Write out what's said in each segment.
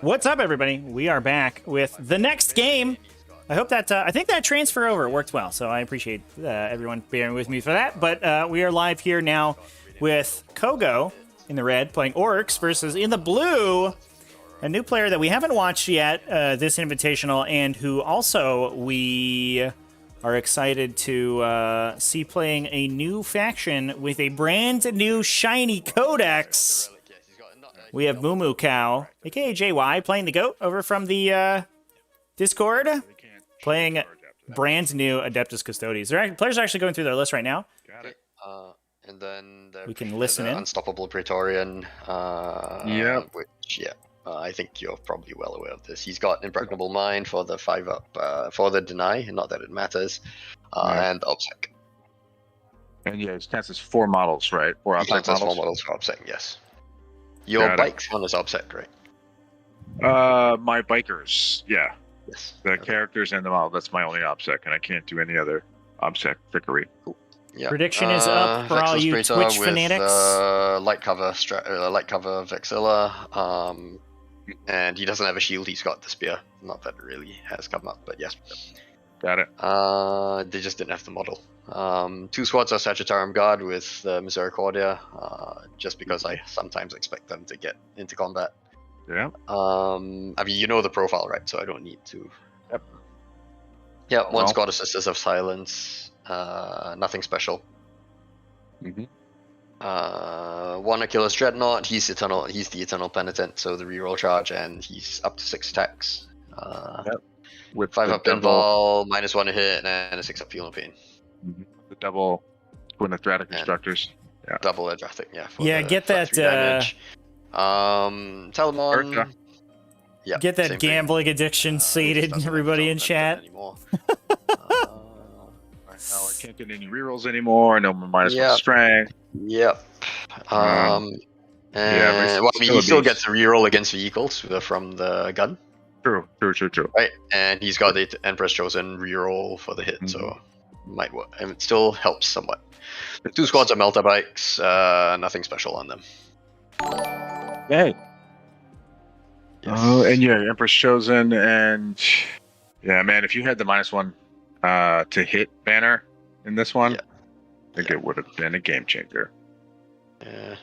What's up, everybody? We are back with the next game. I hope that, I think that transfer over worked well, so I appreciate everyone bearing with me for that. But we are live here now with CoGo in the red playing Orks versus in the blue, a new player that we haven't watched yet this Invitational, and who also we are excited to see playing a new faction with a brand new shiny codex. We have MooMooCow, aka JY, playing the GOAT over from the Discord, playing brand new Adeptus Custodes. Players are actually going through their list right now. Got it. And then we can listen in. Unstoppable Praetorian. Which, I think you're probably well aware of this. He's got Impregnable Mind for the 5-up, for the Deny, not that it matters, and OBSEC. And yeah, it counts as 4 models, right? 4 OBSEC models? 4 models for OBSEC, yes. Your bike's on is OBSEC, right? My bikers, yeah. Yes. The characters and the model, that's my only OBSEC, and I can't do any other OBSEC trickery. Cool. Yeah. Prediction is up for all you Twitch fanatics. Light cover Vexilla, and he doesn't have a shield, he's got the spear. Not that it really has come up, but yes. Got it. They just didn't have the model. 2 squads are Sagittarium Guard with Misericordia, just because I sometimes expect them to get into combat. Yeah. I mean, you know the profile, right? So I don't need to. Yep. Yeah, one squad of Sisters of Silence, nothing special. Mm-hmm. 1 Achilles Dreadnought, he's the Eternal Penitent, so the reroll charge, and he's up to 6 attacks. With 5-up pinball, -1 to hit, and a 6-up feel no pain. Mm-hmm. The double Twin Athratic Instructors. Yeah. Double Athratic, yeah. Get that. Telemon. Yeah. Get that gambling addiction sated, everybody in chat. Now I can't get any rerolls anymore. No -1 strength. Yep. And he still gets a reroll against vehicles from the gun. True. Right, and he's got the Empress Chosen reroll for the hit, so might work. And it still helps somewhat. The 2 squads are Melta bikes, nothing special on them. Hey. Yes. Oh, and yeah, Empress Chosen, and yeah, man, if you had the -1 to hit banner in this one, I think it would have been a game changer. Yeah.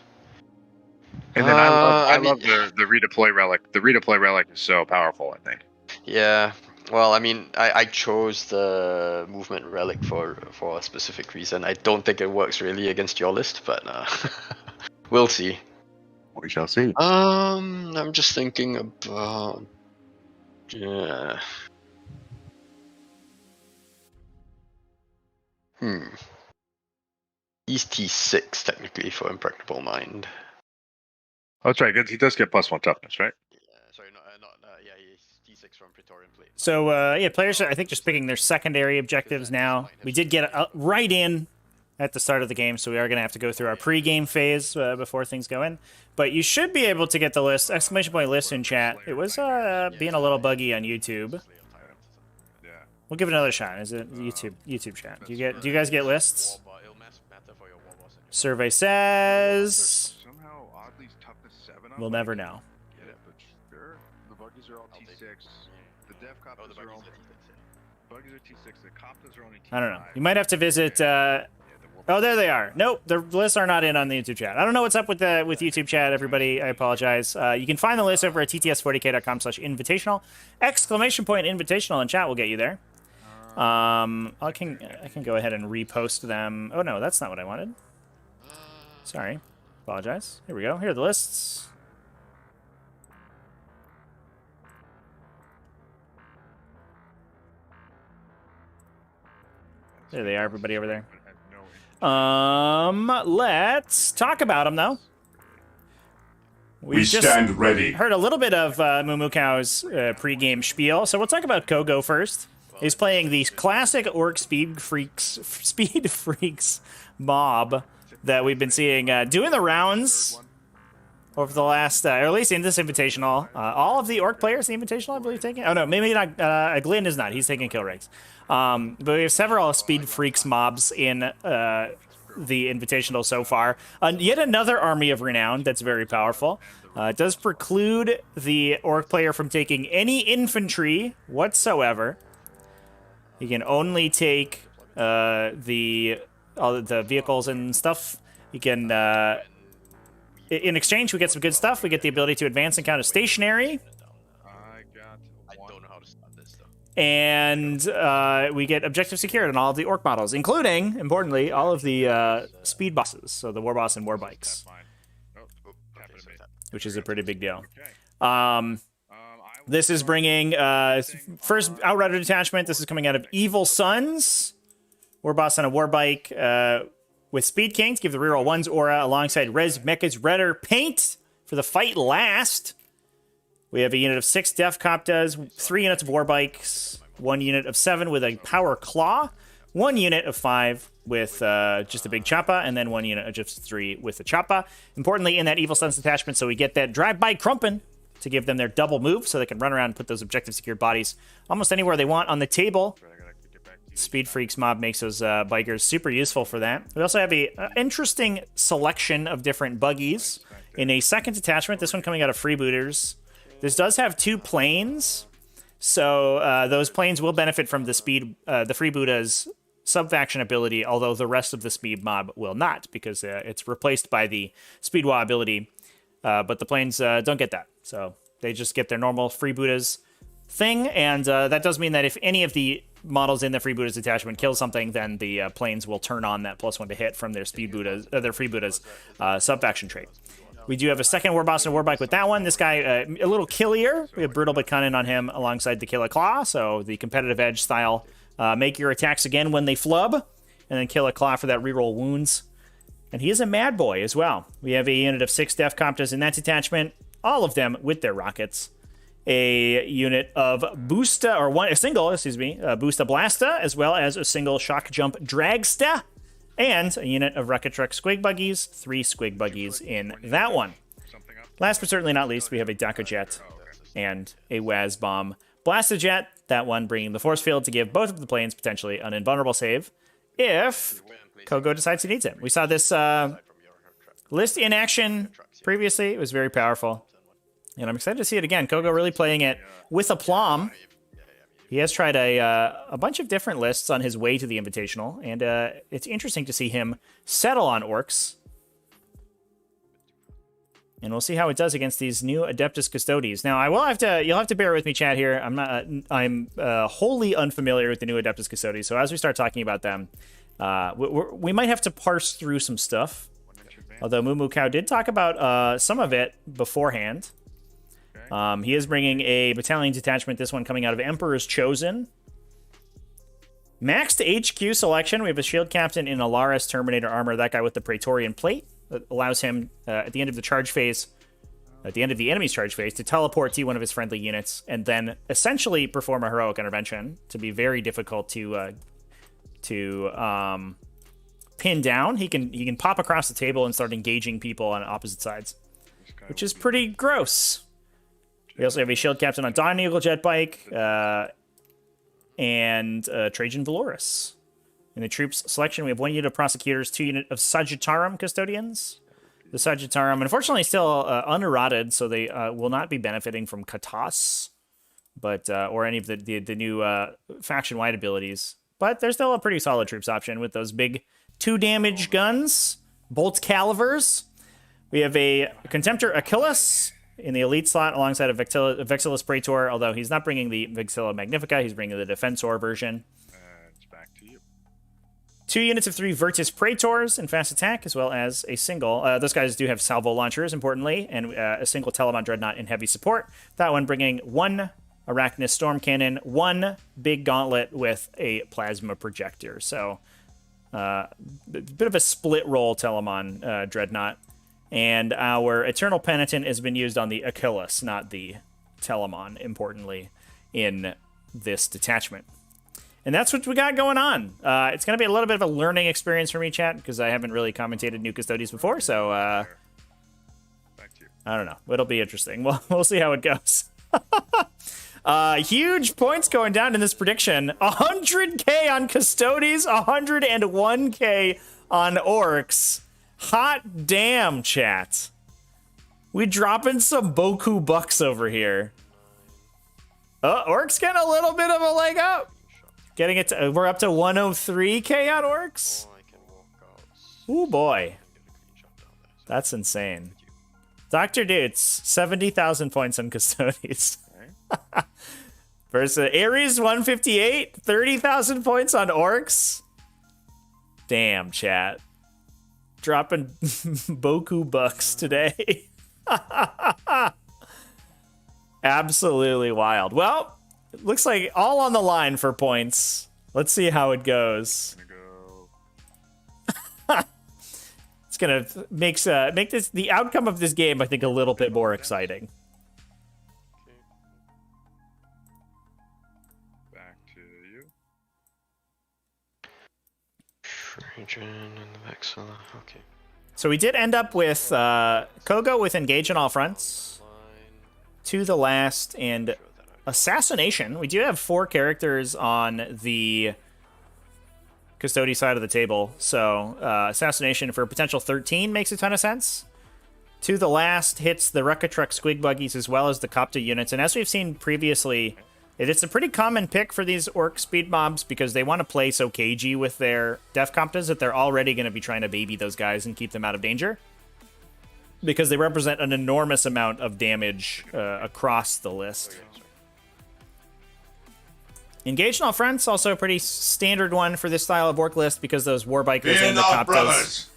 And then I love the redeploy relic. The redeploy relic is so powerful, I think. Yeah. Well, I mean, I chose the movement relic for a specific reason. I don't think it works really against your list, but we'll see. We shall see. I'm just thinking about He's T6 technically for Impregnable Mind. Oh, that's right. He does get +1 toughness, right? Yeah, sorry, he's T6 from Praetorian Plate. So, players are, I think, just picking their secondary objectives now. We did get right in at the start of the game, so we are going to have to go through our pre-game phase before things go in. But you should be able to get the list, ! List in chat. It was being a little buggy on YouTube. We'll give it another shot. Is it YouTube chat? Do you guys get lists? Survey says we'll never know. The buggies are all T6. The dev coppers are all buggies are T6. The coppers are only T5. I don't know. You might have to visit. Oh, there they are. Nope, the lists are not in on the YouTube chat. I don't know what's up with YouTube chat, everybody. I apologize. You can find the list over at tts40k.com/invitational. ! Invitational in chat will get you there. I can go ahead and repost them. Oh no, that's not what I wanted. Sorry. Apologize. Here we go. Here are the lists. There they are, everybody over there. Let's talk about them, though. We stand ready. Heard a little bit of MooMooCow's pre-game spiel, so we'll talk about CoGo first. He's playing the classic Orc Speed Freaks mob that we've been seeing doing the rounds over the last, or at least in this Invitational. All of the Orc players in the Invitational, I believe, taking. Oh no, maybe not. Glyn is not. He's taking kill rigs. But we have several Speed Freaks mobs in the Invitational so far. Yet another Army of Renown that's very powerful. It does preclude the Orc player from taking any infantry whatsoever. He can only take all the vehicles and stuff. He can, in exchange, we get some good stuff. We get the ability to advance and counter stationary. I don't know how to stop this, though. And we get objective secured on all of the Orc models, including, importantly, all of the speed bosses. So the War Boss and War Bikes, which is a pretty big deal. This is bringing first Outrider detachment. This is coming out of Evil Sons. War Boss on a War Bike with Speed King to give the reroll 1's aura alongside Res Mecha's Redder Paint for the fight last. We have a unit of 6 Def Custodes, 3 units of War Bikes, 1 unit of 7 with a Power Claw, 1 unit of 5 with just a big Choppa, and then 1 unit of just 3 with a Choppa. Importantly, in that Evil Sons detachment, so we get that Drive-By Crumpin to give them their double move, so they can run around and put those objective secured bodies almost anywhere they want on the table. Speed Freaks mob makes those bikers super useful for that. We also have a interesting selection of different buggies in a second detachment, this one coming out of Freebooters. This does have 2 planes, so those planes will benefit from the Freebooters sub-faction ability, although the rest of the speed mob will not, because it's replaced by the Speed Wah ability, but the planes don't get that. So they just get their normal Freebooters thing, and that does mean that if any of the models in the Freebooters detachment kill something, then the planes will turn on that +1 to hit from their Freebooters sub-faction trait. We do have a second War Boss and a War Bike with that one. This guy, a little killier. We have Brutal but Cunning on him alongside the Killer Claw, so the competitive edge style. Make your attacks again when they flub, and then Killer Claw for that reroll wounds. And he is a mad boy as well. We have a unit of 6 Def Custodes in that detachment, all of them with their rockets. A unit of Boosta, or a single Boosta Blasta, as well as a single Shock Jump Dragsta. And a unit of Rocket Truck Squig Buggies, 3 Squig Buggies in that one. Last but certainly not least, we have a Daka Jet and a Waz Bomb Blastojet, that one bringing the Force Field to give both of the planes potentially an invulnerable save if CoGo decides he needs it. We saw this list in action previously. It was very powerful. And I'm excited to see it again. CoGo really playing it with aplomb. He has tried a bunch of different lists on his way to the Invitational, and it's interesting to see him settle on Orks. And we'll see how it does against these new Adeptus Custodes. Now, you'll have to bear with me, chat here. I'm wholly unfamiliar with the new Adeptus Custodes, so as we start talking about them, we might have to parse through some stuff. Although MooMooCow did talk about some of it beforehand. He is bringing a battalion detachment, this one coming out of Emperor's Chosen. Maxed HQ selection, we have a shield captain in Alaris Terminator armor, that guy with the Praetorian plate. That allows him, at the end of the charge phase, at the end of the enemy's charge phase, to teleport to one of his friendly units, and then essentially perform a heroic intervention to be very difficult to pin down. He can pop across the table and start engaging people on opposite sides, which is pretty gross. We also have a shield captain on Dawn Eagle jet bike, and Trajan Valoris. In the troops selection, we have 1 unit of prosecutors, 2 unit of Sagittarum custodians. The Sagittarum, unfortunately, still uneroded, so they will not be benefiting from Katas, but or any of the new faction-wide abilities. But they're still a pretty solid troops option with those big 2-damage guns, Bolt Calivers. We have a Contemptor Achilles in the elite slot alongside a Vexillus Praetor, although he's not bringing the Vexilla Magnifica, he's bringing the Defensor version. It's back to you. 2 units of 3 Virtus Praetors in fast attack, as well as a single. Those guys do have salvo launchers, importantly, and a single Telemon Dreadnought in heavy support. That one bringing 1 Arachnus Storm Cannon, 1 big gauntlet with a plasma projector. So, a bit of a split roll Telemon Dreadnought. And our Eternal Penitent has been used on the Achilles, not the Telemon, importantly, in this detachment. And that's what we got going on. It's going to be a little bit of a learning experience for me, chat, because I haven't really commentated new Custodes before, so I don't know. It'll be interesting. We'll see how it goes. Huge points going down in this prediction. 100k on Custodes, 101k on Orks. Hot damn, chat. We dropping some Boku bucks over here. Orks getting a little bit of a leg up. Getting it to, we're up to 103k on Orks. Ooh boy. That's insane. Dr. Dudes, 70,000 points on Custodes. Versus Ares 158, 30,000 points on Orks. Damn, chat. Dropping Boku bucks today. Absolutely wild. Well, it looks like all on the line for points. Let's see how it goes. It's gonna make this the outcome of this game, I think, a little bit more exciting. Back to you. Region and the Vexilla. Okay. So we did end up with CoGo with Engage on all fronts, To the Last, and Assassination. We do have 4 characters on the Custodes side of the table, so Assassination for a potential 13 makes a ton of sense. To the Last hits the Ruckatruck Squig Buggies as well as the Copta units, and as we've seen previously, it's a pretty common pick for these Orc speed mobs because they want to play so cagey with their Def Comptas that they're already going to be trying to baby those guys and keep them out of danger, because they represent an enormous amount of damage across the list. Engage on all fronts, also a pretty standard one for this style of Orc list because those Warbikers and the Coptas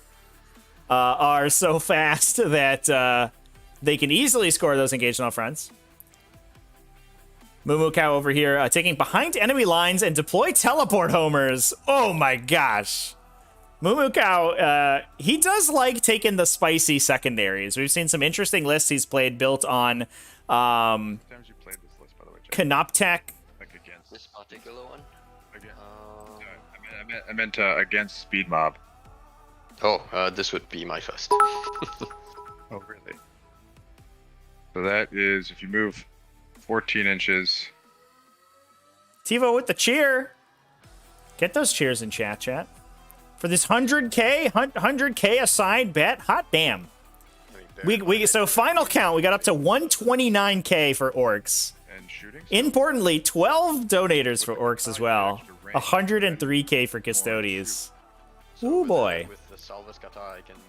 are so fast that they can easily score those Engage on all fronts. MooMooCow over here taking behind enemy lines and deploy teleport homers. Oh my gosh. MooMooCow, he does like taking the spicy secondaries. We've seen some interesting lists he's played built on Times you played this list, by the way. Canoptech. Like against. This particular one? Again. I meant against Speed Mob. This would be my first. Oh, really? So that is, if you move 14 inches. TiVo with the cheer. Get those cheers in chat. For this 100k a side bet. Hot damn. So final count, we got up to 129k for Orks. And shooting. Importantly, 12 donators for Orks as well. 103k for Custodes. Ooh boy. With the Salvus Kata, I can move.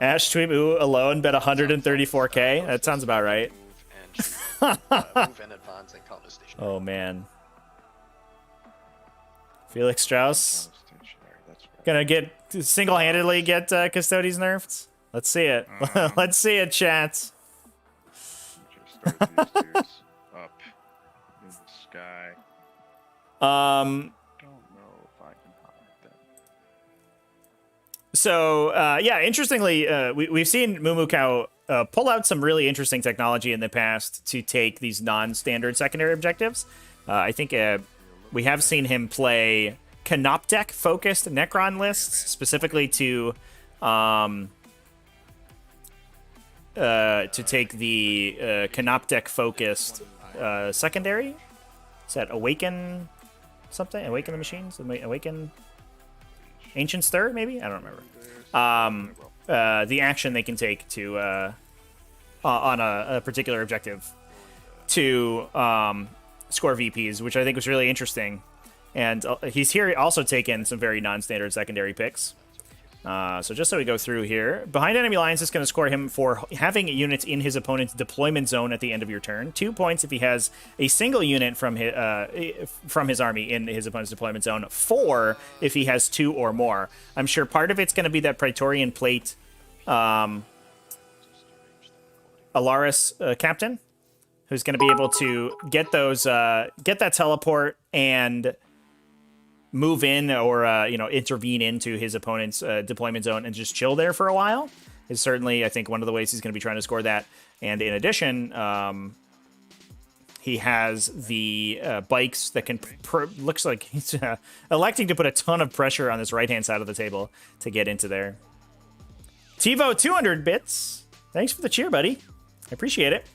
Ash Tweet alone bet 134k. That sounds about right. Move and advance and counter station. Oh man. Felix Strauss gonna get single-handedly get Custodes nerfed. Let's see it. Let's see it, chat. Just start these dudes up in the sky. Don't know if I can hide them. So yeah, interestingly, we've seen MooMooCow pull out some really interesting technology in the past to take these non-standard secondary objectives. I think we have seen him play Canoptech-focused Necron lists, specifically to take the Canoptech-focused secondary. Is that Awaken something? Awaken the Machines? Awaken Ancient Stir, maybe? I don't remember. The action they can take to on a particular objective to score VPs, which I think was really interesting. And he's here also taken some very non-standard secondary picks. So just so we go through here, behind enemy lines is going to score him for having units in his opponent's deployment zone at the end of your turn. 2 points if he has a single unit from his army in his opponent's deployment zone. 4 if he has 2 or more. I'm sure part of it's going to be that Praetorian Plate Alaris captain, who's going to be able to get those get that teleport and move in or intervene into his opponent's deployment zone and just chill there for a while is certainly, I think, one of the ways he's going to be trying to score that. And in addition, he has the bikes that can looks like he's electing to put a ton of pressure on this right hand side of the table to get into there. TiVo 200 bits, thanks for the cheer, buddy. I appreciate it.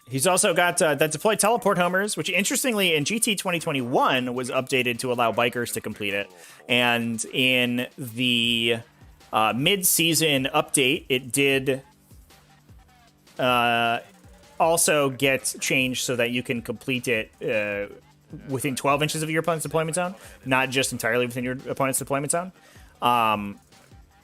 He's also got that deploy teleport homers, which interestingly in GT 2021 was updated to allow bikers to complete it. And in the mid-season update, it did also get changed so that you can complete it within 12 inches of your opponent's deployment zone, not just entirely within your opponent's deployment zone.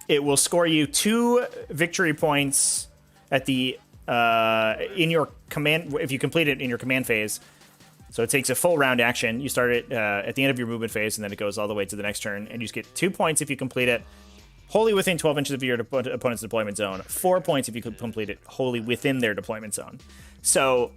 It will score you 2 victory points at the in your command if you complete it in your command phase. So it takes a full round action. You start it at the end of your movement phase, and then it goes all the way to the next turn. And you just get 2 points if you complete it wholly within 12 inches of your opponent's deployment zone. 4 points if you complete it wholly within their deployment zone. So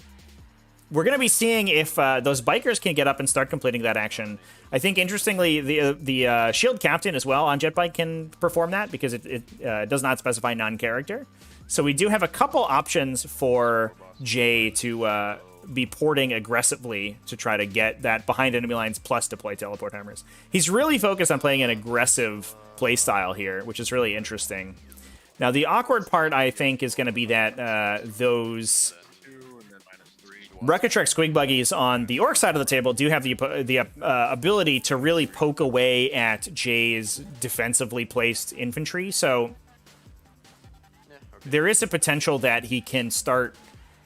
we're going to be seeing if those bikers can get up and start completing that action. I think, interestingly, the shield captain as well on Jetbike can perform that because it does not specify non-character. So we do have a couple options for Jay to be porting aggressively to try to get that behind enemy lines plus deploy teleport homers. He's really focused on playing an aggressive play style here, which is really interesting. Now, the awkward part, I think, is going to be that those Wreck-A-Trek Squig Buggies on the Orc side of the table do have the ability to really poke away at Jay's defensively placed infantry, so there is a potential that he can start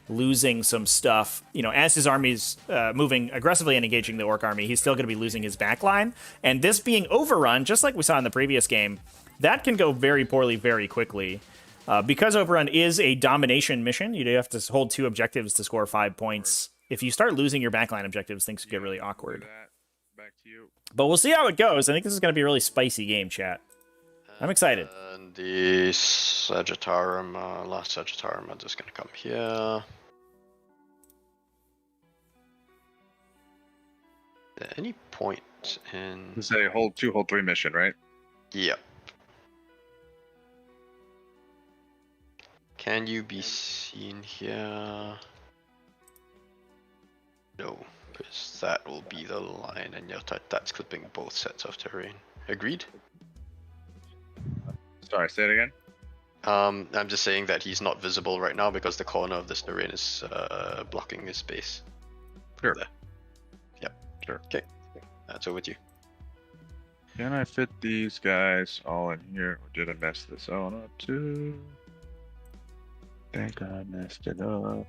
losing some stuff. You know, as his army's moving aggressively and engaging the Orc army, he's still going to be losing his backline. And this being overrun, just like we saw in the previous game, that can go very poorly very quickly. Because overrun is a domination mission, you have to hold 2 objectives to score 5 points. If you start losing your backline objectives, things get really awkward. But we'll see how it goes. I think this is going to be a really spicy game, chat. I'm excited. And the Sagittarium, last Sagittarium, are just gonna come here. At any point in... It's a hold 2, hold 3 mission, right? Yep. Can you be seen here? No, because that will be the line, and that's clipping both sets of terrain. Agreed? Sorry, say it again. I'm just saying that he's not visible right now because the corner of this terrain is blocking his space. Sure. There. Yep. Sure. Okay. That's over with you. Can I fit these guys all in here, or did I mess this all up too? Think I messed it up.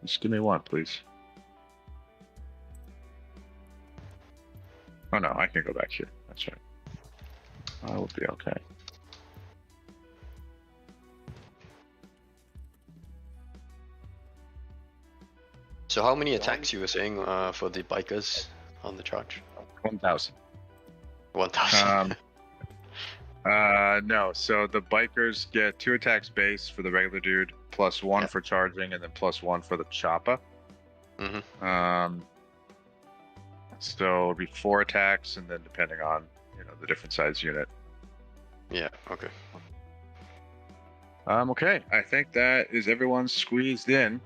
Just give me one, please. Oh no, I can go back here. That's right. I will be okay. So how many attacks you were saying for the bikers on the charge? 1,000. 1,000. No. So the bikers get 2 attacks base for the regular dude, plus 1 for charging, and then plus 1 for the choppa. Mm-hmm. So it'll be 4 attacks, and then depending on the different size unit. Yeah. Okay. Okay. I think that is everyone squeezed in.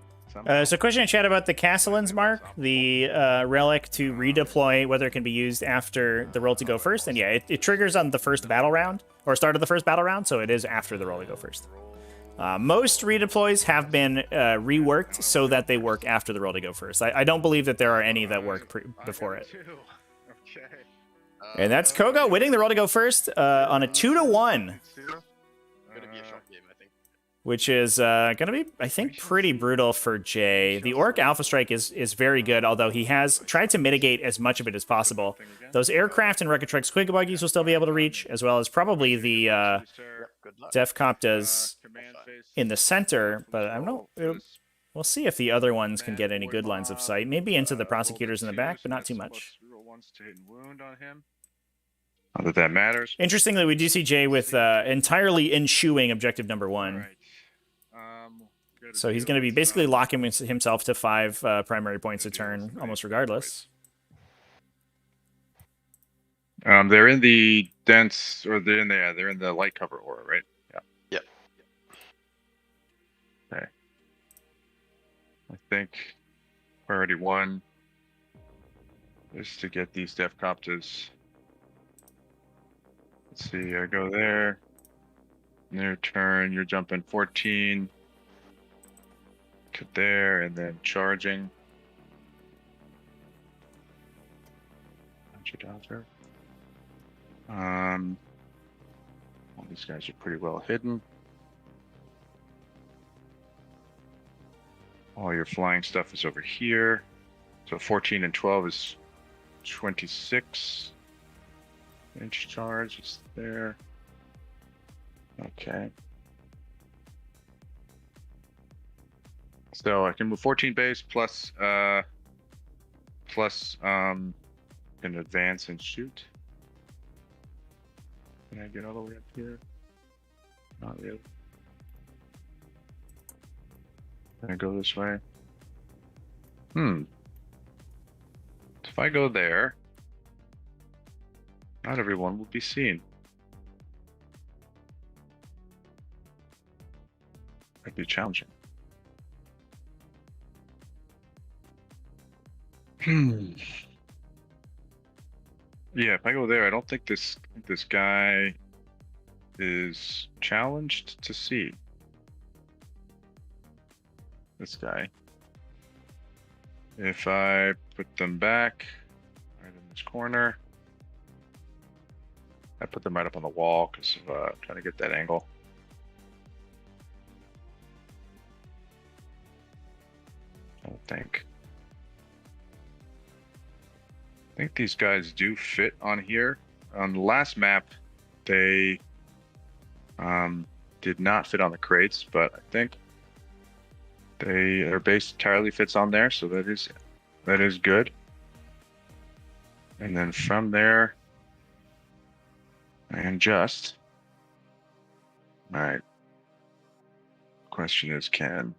So question in chat about the Castellans mark, the relic to redeploy, whether it can be used after the roll to go first. And yeah, it triggers on the first battle round, or start of the first battle round, so it is after the roll to go first. Most redeploys have been reworked so that they work after the roll to go first. I don't believe that there are any that work before it. Okay. And that's CoGo winning the roll to go first on a 2-1. Gonna be a short game, I think. Which is going to be, I think, pretty brutal for Jay. The Orc Alpha Strike is very good, although he has tried to mitigate as much of it as possible. Those aircraft and Wreck-A-Trek Squig Buggies will still be able to reach, as well as probably the Def Coptas in the center, but I don't know. We'll see if the other ones can get any good lines of sight. Maybe into the prosecutors in the back, but not too much. Not that that matters. Interestingly, we do see Jay with entirely ensuing objective number 1. So he's going to be basically locking himself to 5 primary points a turn, almost regardless. They're in the dense, or they're in the light cover aura, right? Yeah. Yep. Okay. I think priority 1 is to get these Def Coptas. Let's see, I go there. Their turn, you're jumping 14. to there, and then charging. 100 out there. All these guys are pretty well hidden. All your flying stuff is over here. So 14 and 12 is 26 inch charge is there. Okay. So I can move 14 base plus can advance and shoot. Can I get all the way up here? Not really. Can I go this way? If I go there, not everyone will be seen. Might be challenging. Yeah, if I go there, I don't think this guy is challenged to see. This guy. If I put them back right in this corner, I put them right up on the wall because of trying to get that angle. I think these guys do fit on here. On the last map, they did not fit on the crates, but I think their base entirely fits on there, so that is good. And then from there, and just all right. Question is, can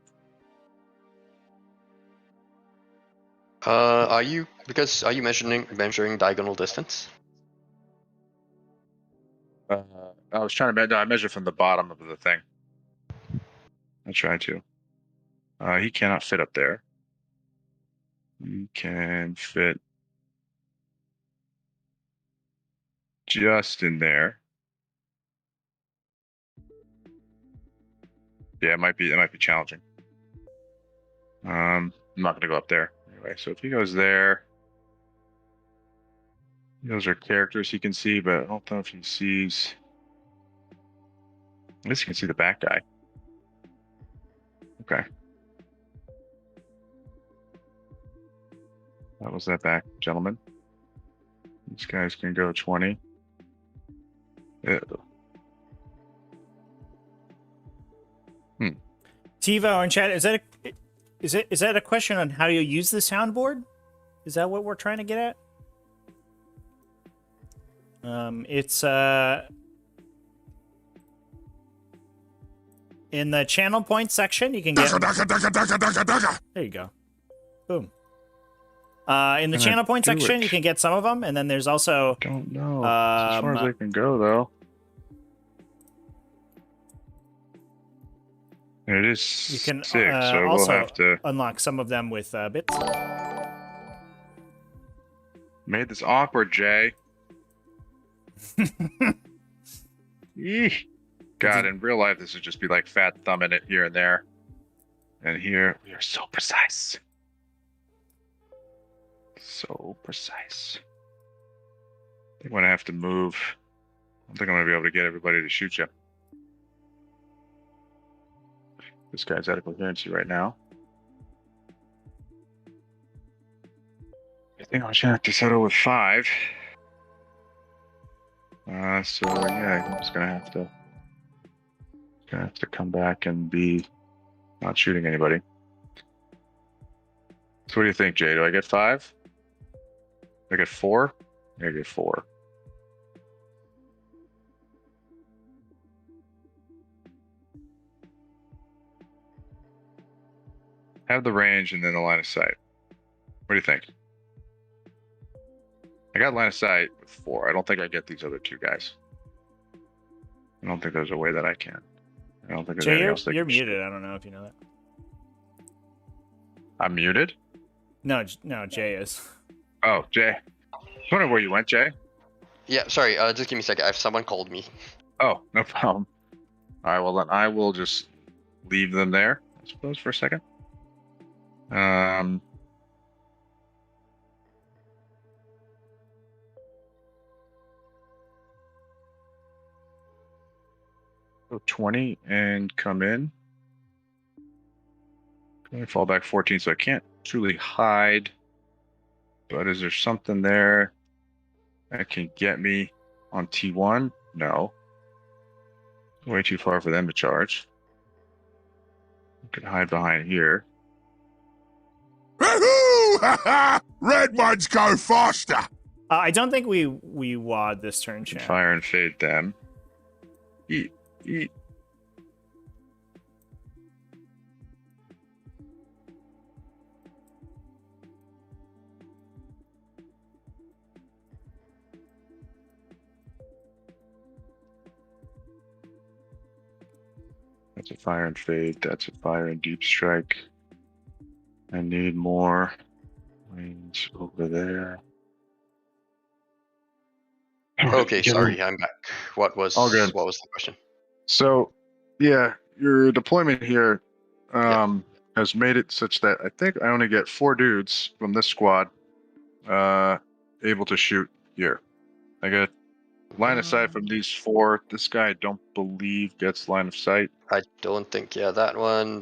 are you measuring diagonal distance? I was trying to I measured from the bottom of the thing. I tried to. He cannot fit up there. He can fit just in there. Yeah, it might be challenging. I'm not gonna go up there anyway. So if he goes there, those are characters he can see, but I don't know if he sees. At least you can see the back guy. Okay. That was that back, gentlemen. These guys can go 20. Ew. TiVo in chat, is that a question on how you use the soundboard? Is that what we're trying to get at? It's in the channel points section. You can get. There you go. Boom. In the channel point section, you can get some of them, and then there's also. Don't know. As far as I can go, though. It is You can 6, so also we'll have to unlock some of them with bits. made this awkward, Jay. Eesh. God, in real life, this would just be like fat thumbing it here and there. And here, we are so precise. So precise. I think I'm going to have to move. I don't think I'm going to be able to get everybody to shoot you. This guy's out of coherency right now. I think I'll check to settle with 5. So yeah, I'm just gonna have to come back and be not shooting anybody. So what do you think, Jay? Do I get 5? Do I get 4? I get 4. Have the range and then the line of sight. What do you think? I got line of sight with 4. I don't think I get these other 2 guys. I don't think there's a way that I can. I don't think there's Jay, anything else. you're muted. I don't know if you know that. I'm muted? No, Jay is. Oh, Jay. I was wondering where you went, Jay. Yeah, sorry. Just give me a second. I have someone called me. Oh, no problem. All right, well then I will just leave them there, I suppose, for a second. Um, go 20 and come in. I fall back 14, so I can't truly hide. But is there something there that can get me on T1? No. Way too far for them to charge. I can hide behind here. Red ones go faster. I don't think we wad this turn, Can chat. fire and fade them. Eat. That's a fire and fade. That's a fire and deep strike. I need more lanes over there. Okay, sorry, I'm back. What was All good. what was the question? So, yeah, your deployment here has made it such that I think I only get 4 dudes from this squad able to shoot here. I get line of sight from these 4. This guy, I don't believe, gets line of sight. I don't think. Yeah, that one.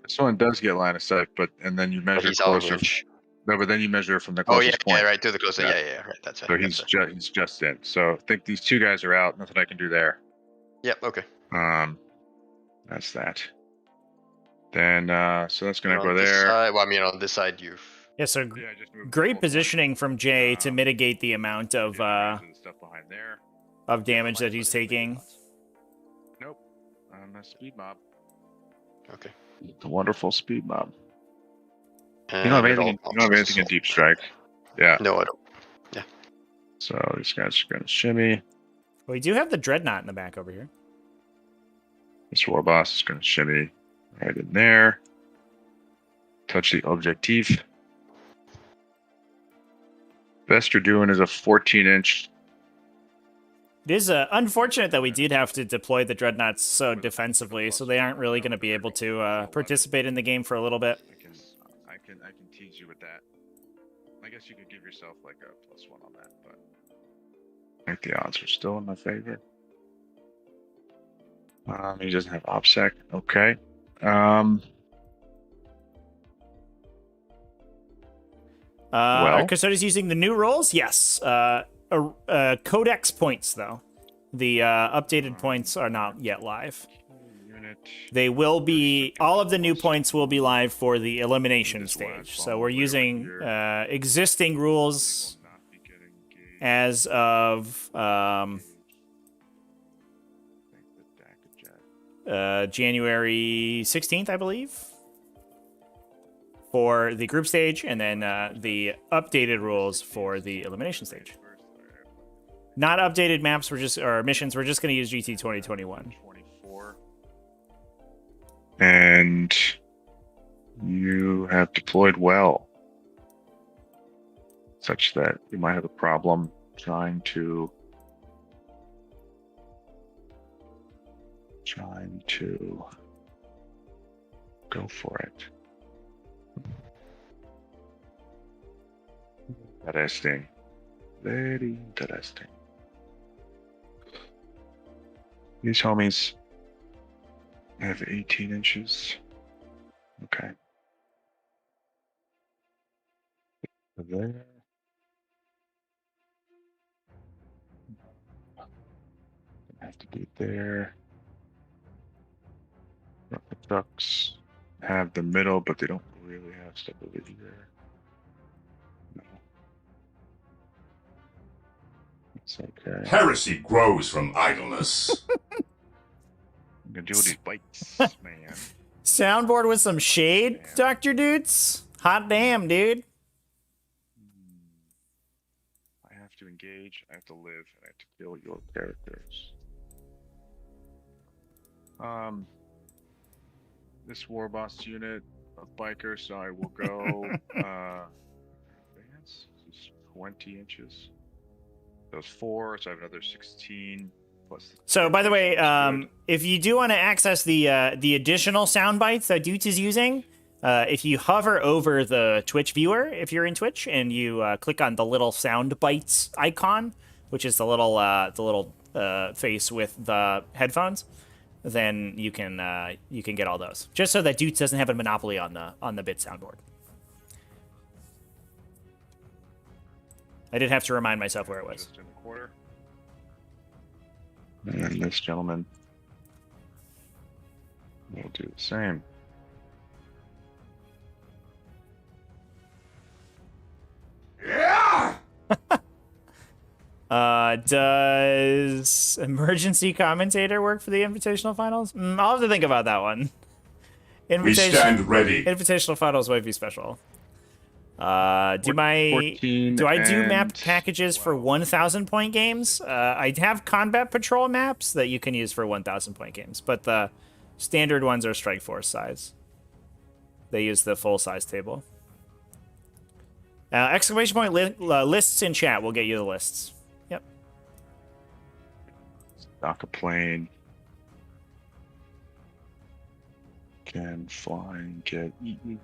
This one does get line of sight, and then you But measure he's out of closer. range. No, but then you measure from the Oh yeah, closest point. yeah, right to the closer. Yeah. Yeah, right. That's right. So that's he's just in. So I think these 2 guys are out. Nothing I can do there. Yep. Okay. That's that. Then so that's gonna And go on this there. side, well, I mean, on this side, you've. Yeah, so Yeah, I just moved great the whole positioning from Jay to mitigate the amount of the stuff behind there. damage that he's taking. Nope. I'm a speed mob. Okay. It's a wonderful speed mob. And You don't have it anything. all You don't have comes anything in to deep strike. Yeah. No, I don't. So these guys are gonna shimmy. We do have the Dreadnought in the back over here. This war boss is gonna shimmy right in there. Touch the objective. Best you're doing is a 14-inch. It is unfortunate that we did have to deploy the Dreadnoughts so defensively, so they aren't really going to be able to participate in the game for a little bit. I can tease you with that. I guess you could give yourself like a +1 on that, but I think the odds are still in my favor. He doesn't have OPSEC. Okay. Are Custodes using the new rules? Yes. Codex points, though. The updated points are not yet live. They will be, all of the new points will be live for the elimination stage. So we're using existing rules as of January 16th, I believe, for the group stage, and then the updated rules for the elimination stage. Not updated maps, or missions, we're just going to use GT 2021. And you have deployed well, such that you might have a problem trying to go for it. Interesting. Very interesting. These homies have 18 inches. Okay. There. Have to be there. The trucks have the middle, but they don't really have stability there. No. It's okay. Heresy grows from idleness. I'm gonna deal with these bites, man. Soundboard with some shade, Dr. Dudes? Hot damn, dude. I have to engage, I have to live, and I have to kill your characters. This war boss unit of bikers, so I will go advance. This is 20 inches. Those 4, so I have another 16 plus. So, by the way, if you do want to access the additional sound bites that Dutes is using, if you hover over the Twitch viewer, if you're in Twitch, and you click on the little sound bites icon, which is the little face with the headphones, then you can get all those. Just so that Dutes doesn't have a monopoly on the bit soundboard. I did have to remind myself where it was. Just in the corner. And then this gentleman will do the same. Yeah! Does emergency commentator work for the Invitational Finals? I'll have to think about that one. We stand ready. Invitational Finals might be special. Do I do map packages for 1,000 point games? I have combat patrol maps that you can use for 1,000 point games, but the standard ones are Strike Force size. They use the full size table. Exclamation point lists in chat will get you the lists. Yep. Dock a plane. Can fly and get eaten.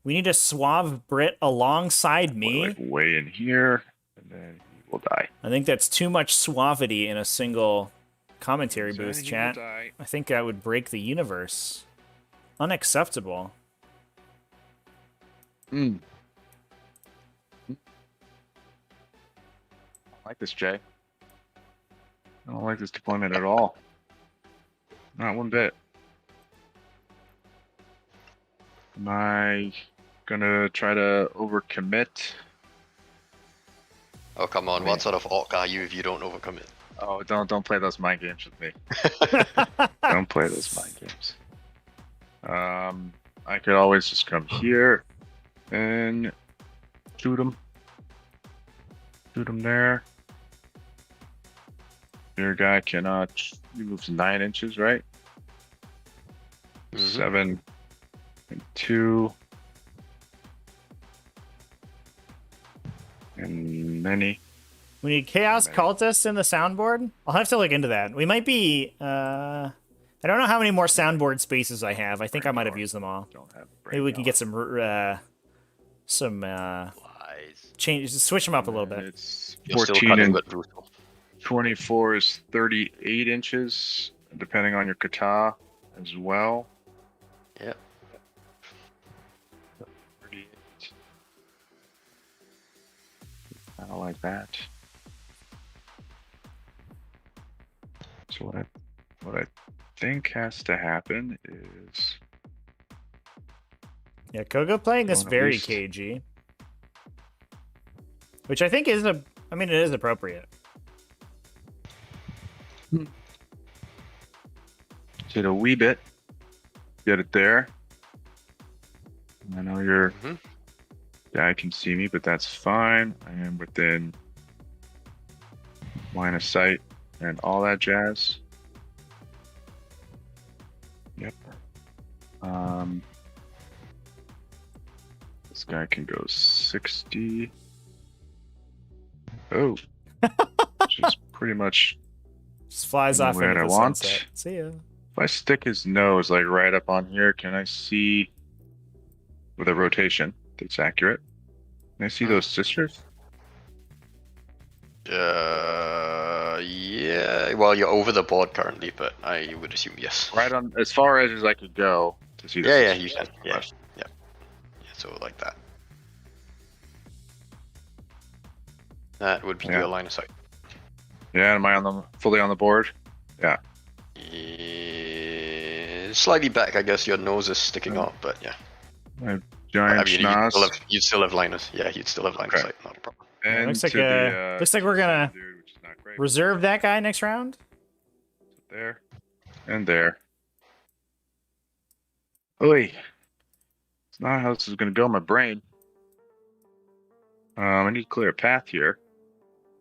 We need a suave Brit alongside me. Like way in here, and then he will die. I think that's too much suavity in a single commentary So booth, he will chat. die. I think that would break the universe. Unacceptable. I like this, Jay. I don't like this deployment at all. Not one bit. Am I gonna try to overcommit? Oh, come on. What sort of orc are you if you don't overcome it? Oh, don't play those mind games with me. Don't play those mind games. I could always just come here and shoot him. Shoot him there. Your guy cannot. He moves 9 inches, right? 7 and 2 and many. We need Chaos Cultists in the soundboard. I'll have to look into that. We might be. I don't know how many more soundboard spaces I have. I think I might have used them all. Don't have Maybe we can get some Lies. change, switch them up a little bit. It's You're still 14 cutting and with brutal. 24 is 38 inches, depending on your kata as well. Yeah. 38. I don't like that. So what I think has to happen is Yeah, CoGo playing this Going at very least- cagey, which I think is it is appropriate. hit a wee bit, get it there. I know your guy can see me, but that's fine. I am within line of sight and all that jazz. Yep. This guy can go 60. Oh. Which is pretty much Just flies off into Anywhere the I want. sunset. See ya. if I stick his nose like right up on here, can I see with a rotation that's accurate? Can I see those sisters? Yeah. Well, you're over the board currently, but I would assume yes. Right on as far as I could go to see the Yeah, sisters. you can. Yeah. So like that. That would be Yeah. your line of sight. Yeah, am I fully on the board? Yeah. Slightly back, I guess. Your nose is sticking up, but yeah. My giant schnoz. You'd still have line of. Yeah, you'd still have line of Okay. sight. Not a problem. And looks like to the, looks like we're gonna dude, which is not great. reserve that guy next round. There and there. Oi. It's not how this is going to go in my brain. I need to clear a path here.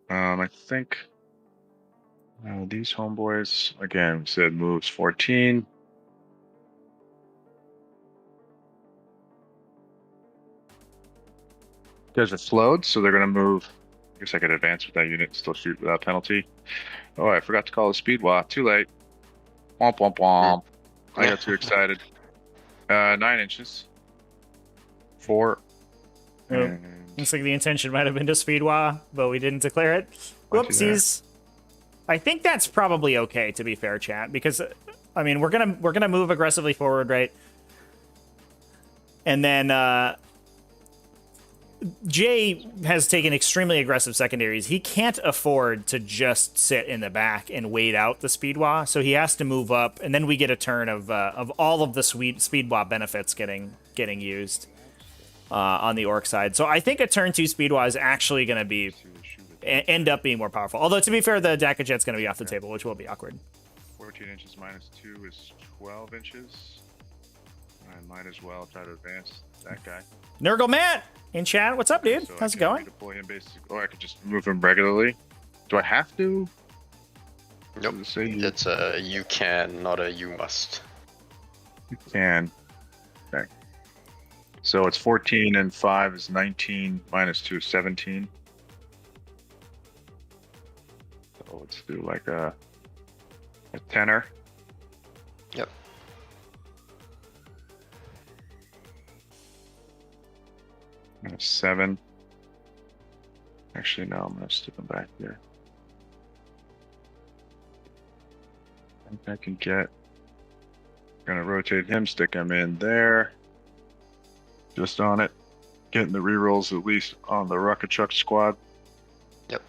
I think these homeboys, again, we said moves 14. Guys are slowed, so they're going to move. I guess I could advance with that unit and still shoot without penalty. Oh, I forgot to call the speed walk. Too late. Womp womp womp. I got too excited. 9 inches. 4. Oh, And looks like the intention might have been to speedwa, but we didn't declare it. Lucky there. Whoopsies. I think that's probably okay, to be fair, chat, because I mean we're gonna move aggressively forward, right? And then Jay has taken extremely aggressive secondaries. He can't afford to just sit in the back and wait out the speedwa, so he has to move up, and then we get a turn of all of the speedwa benefits getting used on the orc side. So I think a turn 2 speedwa is actually going to be end up being more powerful. Although to be fair, the Daka Jet's going to be off the table, which will be awkward. 14 inches minus 2 is 12 inches. I might as well try to advance that guy. Nurgle Matt in chat. What's up, dude? So How's I it can going? Redeploy him basically, or I could just move him regularly. Do I have to? Nope. Does it say you It's a you can, not a you must. can? Okay. So it's 14 and 5 is 19 minus 2 is 17. So let's do like a tenor. Yep. And a 7. Actually, no, I'm gonna stick him back here. I think I can get. Gonna rotate him, stick him in there. Just on it. Getting the rerolls at least on the Rocket Chuck squad. Yep.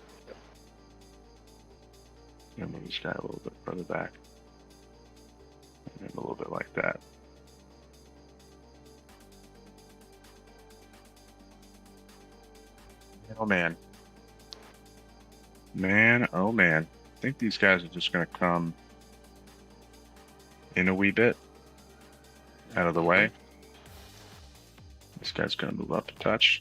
And move this guy a little bit further back. And a little bit like that. Oh man. Man, oh man. I think these guys are just gonna come in a wee bit. Out of the way. This guy's gonna move up a touch.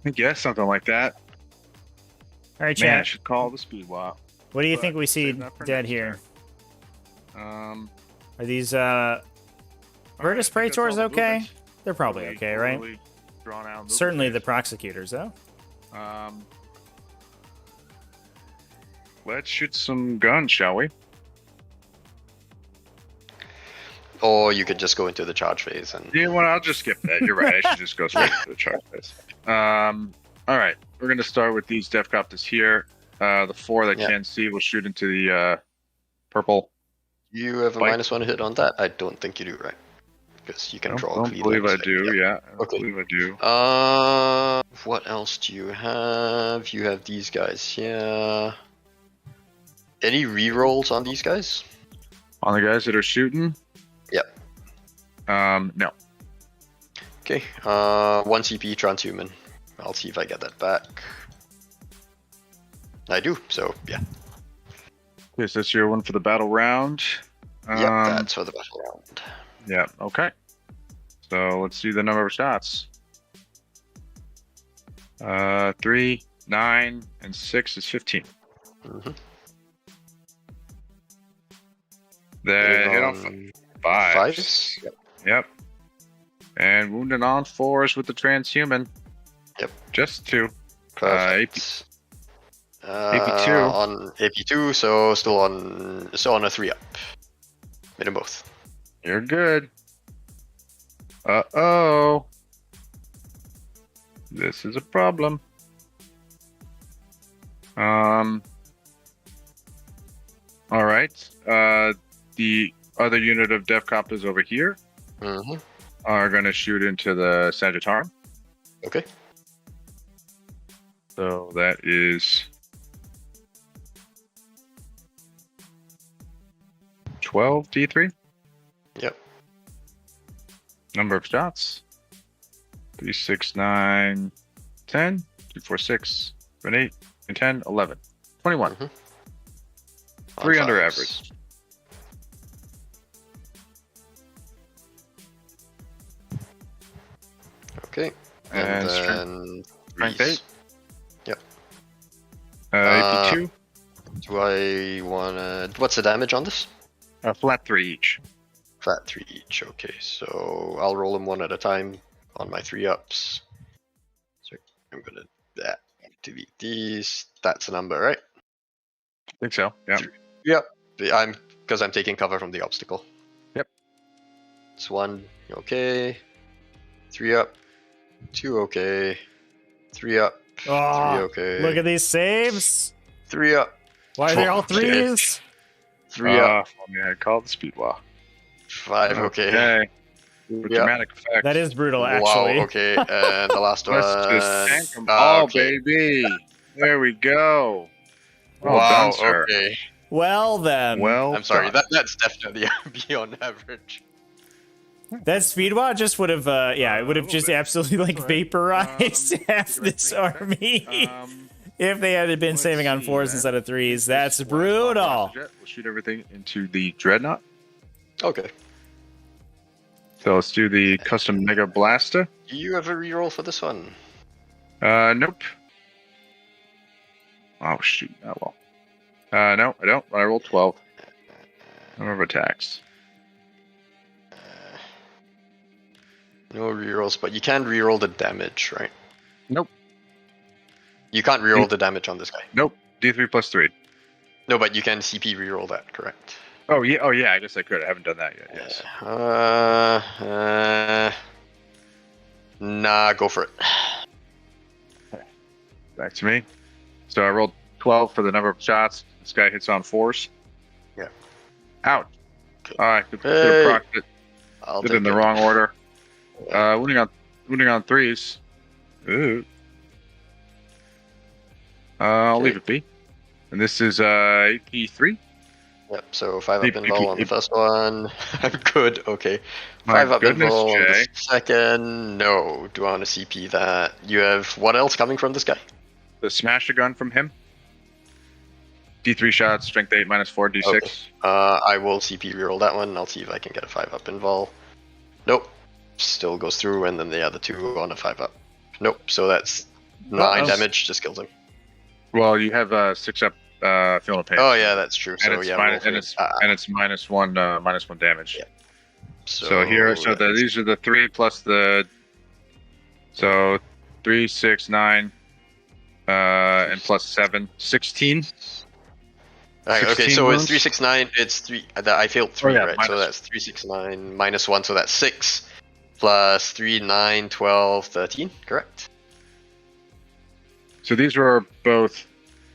I guess something like that. All right, Man, I chat. should call the speed walk. What do you but think we see save that for dead next here? turn. Are these Alright, Virtus I think that's all Praetors the okay? movements. They're probably Really okay, right? overly drawn out movement Certainly the phase. prosecutors, though. Let's shoot some guns, shall we? Or you could just go into the charge phase and Yeah, well, I'll just skip that. You're right. I should just go straight to the chart phase. All right. We're going to start with these Defcopters here. The 4 that Yeah. can't see will shoot into the purple. you have a White. -1 hit on that. I don't think you do, right? Because you can I draw a don't clean believe line I of sight. do. Yep. Yeah, I don't Okay. believe I do. What else do you have? You have these guys here. Any rerolls on these guys? On the guys that are shooting? Yep. No. Okay. 1 CP transhuman. I'll see if I get that back. I do. So yeah. Okay, so that's your one for the battle round. Yep. That's for the battle round. Yeah, okay. So let's see the number of shots. 3, 9, and 6 is 15. Mm-hmm. The hit on 5. Fives. Yep. Yep. And wounded on 4s with the transhuman. Yep. Just 2. Perfect. AP2. On AP2, so still on a 3-up. Made them both. You're good. Uh-oh. This is a problem. All right. The other unit of Defcopters over here Mm-hmm. are going to shoot into the Sagittarium. Okay. So that is 12 D3. Yep. Number of shots 3, 6, 9, 10, 2, 4, 6, 7, 8, 9, 10, 11, 21. Mhm. 3 On under fives. average. Okay. And then strength threes. 8. Yep. AP2, Do I wanna? What's the damage on this? flat 3 each. Flat 3 each. Okay, so I'll roll them one at a time on my 3-ups. So I'm gonna delete these. That's a number, right? I think so. Yeah. Yep. Because I'm taking cover from the obstacle. Yep. It's 1, okay. 3 up. 2 okay. 3 up. 3 Oh, okay. look at these saves. 3 up. Why are they all Okay. threes? 3 up. I called the speed wall. 5 okay. Okay. With Yeah. dramatic effect. That is brutal, actually. Wow, okay. And the last one. Let's just tank them all, okay. baby. There we go. Well Wow, done, sir. okay. Well then, Well, I'm sorry, done. that's definitely beyond average. that speedwad just would have, it would have just absolutely like vaporized half this army if they had been saving on 4s instead of 3s. That's brutal. We'll shoot everything into the dreadnought. Okay. So let's do the custom Mega Blaster. Do you have a reroll for this one? Nope. Oh shoot! Oh well. No, I don't. I rolled 12. Number of attacks. No rerolls, but you can reroll the damage, right? Nope. You can't reroll the damage on this guy. Nope. D3 plus 3. No, but you can CP reroll that, correct? Oh yeah. Oh yeah. I guess I could. I haven't done that yet. Yes. Nah, go for it. Back to me. So I rolled 12 for the number of shots. This guy hits on 4s. Yeah. Ouch. Okay. All right. Could Hey. have procced it. I'll Did it take in the it. wrong order. Wounding on 3s. Ooh. I'll leave it be. And this is AP3. Yep, so 5 up Beep, invul beep, on the beep. first one. I'm good, okay. My 5 up goodness, invul on the Jay. second. No, do I want to CP that? You have what else coming from this guy? The smasher gun from him. D3 shots, strength 8, minus 4, D6. Okay. I will CP reroll that one. I'll see if I can get a 5 up invul. Nope. Still goes through, and then the other 2 on a 5 up. Nope, so that's 9 damage, just kills him. Well, you have 6 up feeling pain. Oh yeah, that's true. So And it's, yeah, minus, roll and, three. it's minus one damage. Yeah. So these are the 3 plus the 3, 6, 9, and plus 7, 16. Right, okay, 16 so wounds? it's 3, 6, 9. It's 3. I failed 3, yeah, right? So minus- that's 3, 6, 9 minus 1, so that's 6 plus 3, 9, 12, 13. Correct. So these were both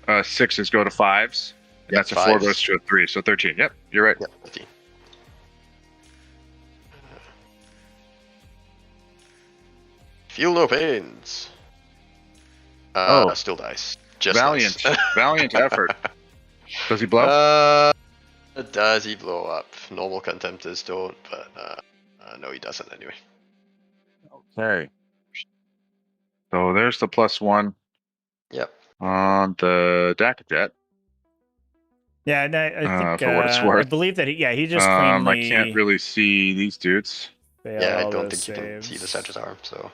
6s go to 5s. And Yep, that's a 4 5s. goes to a 3, so 13. Yep, you're right. Yep, 13. Feel no pains. Still dies. Just Valiant, nice. valiant effort. Does he blow? Does he blow up? Normal contemptors don't, but no, he doesn't anyway. Okay. So there's the +1 Yep. on the Dakajet. Yeah, no, I think for what it's I worth. believe that he just I cleanly can't really see these dudes, failed Yeah, I all don't those think you can see the saves. Sedge's arm, so.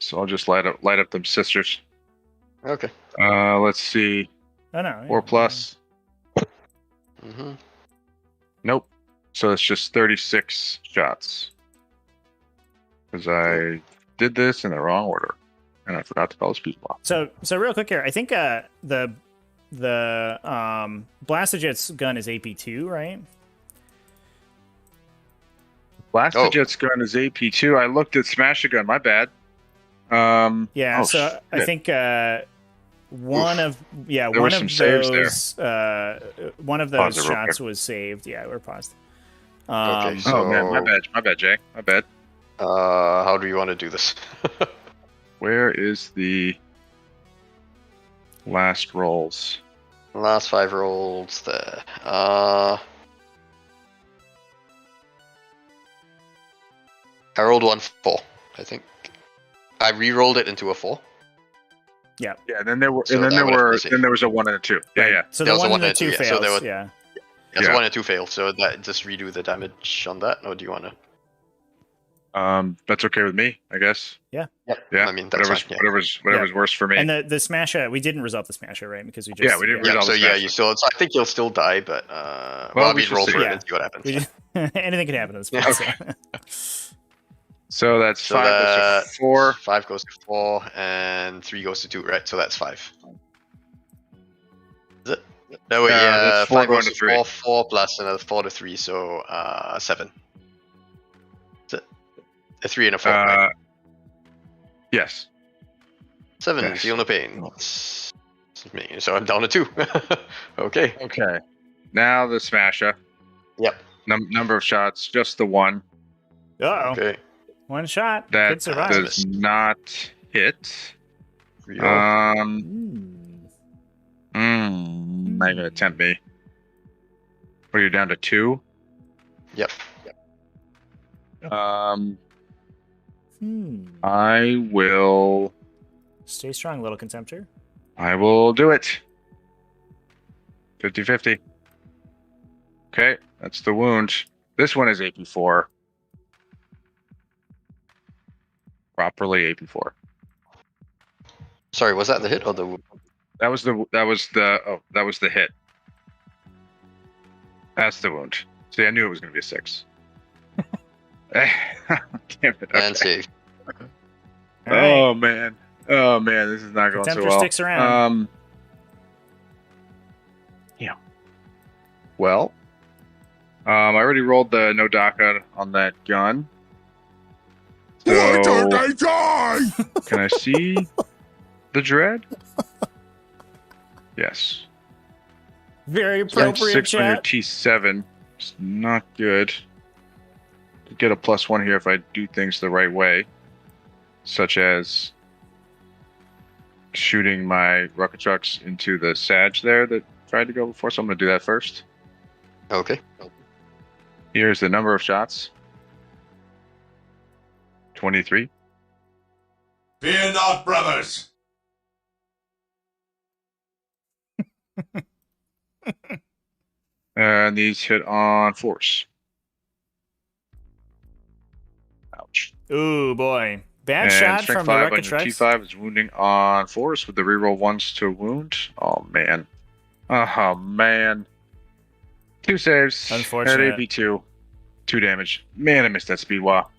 so I'll just light up them sisters. Okay. Let's see, Oh no. 4 plus. Mm-hmm. Nope. So it's just 36 shots. Because I did this in the wrong order, and I forgot to call speed block. So real quick here, I think the Blastojet's gun is AP2, right? Blastojet's gun is AP2. I looked at Smasher gun. My bad. Yeah, oh, so I shit. think one of were one some of saves those one of Pause those it real shots quick. was saved. Yeah, we're paused. Okay, Oh man, my So- bad, Jay. My bad. How do you want to do this? Where is the last rolls? Last 5 rolls there. I rolled 1 4, I think. I re-rolled it into a 4. Yeah, and then there were, So and then that there were were, the same. then there was a 1 and a 2. Yeah, yeah. So There the was a one one and the and a 2 two, yeah, so fails. there were- Yeah. Yeah, so Yeah. 1 and 2 failed, so that just redo the damage on that, or do you want to? That's okay with me, I guess. Yep. Yeah. I mean, that's whatever's fine, yeah. whatever's worse for me. And the smasher, we didn't resolve the smasher, right? Because we just Yeah, we didn't resolve Yeah, all so the yeah, smashes. you still. So I think you'll still die, but well, I we mean, shall roll see. for it Yeah. and see what happens. We Yeah. just, anything can happen in this. Yeah. place. So that's So 5 goes that to 4. 5 goes to 4, and 3 goes to 2, right? So that's 5. Is it? No, wait, yeah. That's 4 5 going goes to to 3. 4, 4 plus another 4 to 3, so 7. Is it? A 3 and a 4, right? Yes. 7, yes. feel no pain. So I'm down to 2. Okay. Okay. Now the smasher. Yep. Number of shots, just the one. Uh-oh. Okay. One shot. That Could survive. does not hit. Reroll. Not gonna tempt me. Or you're down to 2. Yep. I will. Stay strong, little contemptor. I will do it. 50-50. Okay, that's the wound. This one is AP4. Properly AP4. Sorry, was that the hit or the wound? That was the hit. That's the wound. See, I knew it was going to be a 6. Damn it. Okay. And save. All right. Oh man, this is not going so Contemptor well. sticks around. Yeah. Well, I already rolled the no DACA on that gun. So, Why don't I die? can I see the dread? Yes. Very appropriate 6 on your chat. T7. It's not good. Get a +1 here if I do things the right way, such as shooting my rocket trucks into the Sag there that tried to go before. So I'm going to do that first. Okay. Here's the number of shots. 23. Fear not, brothers. And these hit on force. Ouch. Ooh, boy. Bad And shot strength from the 5 rocket on your trucks. T5 is wounding on force with the reroll 1s to wound. Oh, man. Oh, man. 2 saves. Unfortunate. At AP2. 2 damage. Man, I missed that speed wall.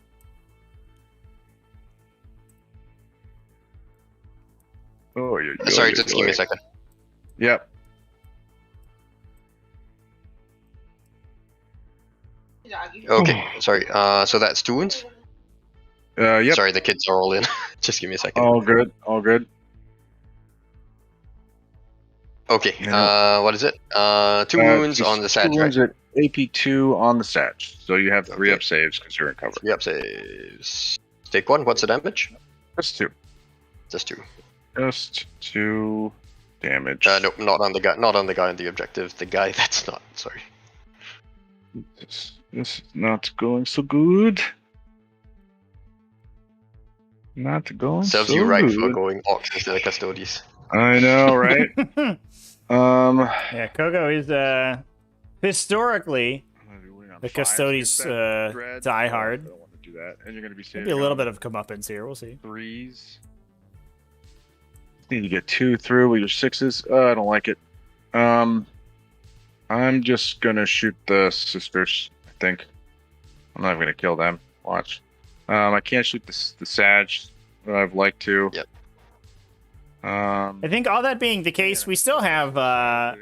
Oh, Sorry, just give me a second. Yep. Okay, sorry. So that's 2 wounds? Yep. Sorry, the kids are all in. Just give me a second. All good. All good. Okay, Yeah. what is it? 2 wounds just on the Sag, 2 right? wounds at AP2 on the Sag. So you have 3 Okay. up saves because you're in cover. 3 up saves. Take 1, what's the damage? Just 2. Just 2. Just 2 damage. Nope, not on the guy on the objective. The guy that's not, sorry. This is not going so good. Not going Serves so you right good. for going Orks instead of Custodes. I know, right? Yeah, CoGo is historically the Custodes die hard. I don't want to do that. And you're going to be Maybe a little bit of comeuppance here. We'll see. 3s. Need to get 2 through with your 6s. I don't like it. I'm just gonna shoot the sisters. I think I'm not even gonna kill them. Watch. I can't shoot the Sag. I'd like to. Yep. I think all that being the case, we still have. I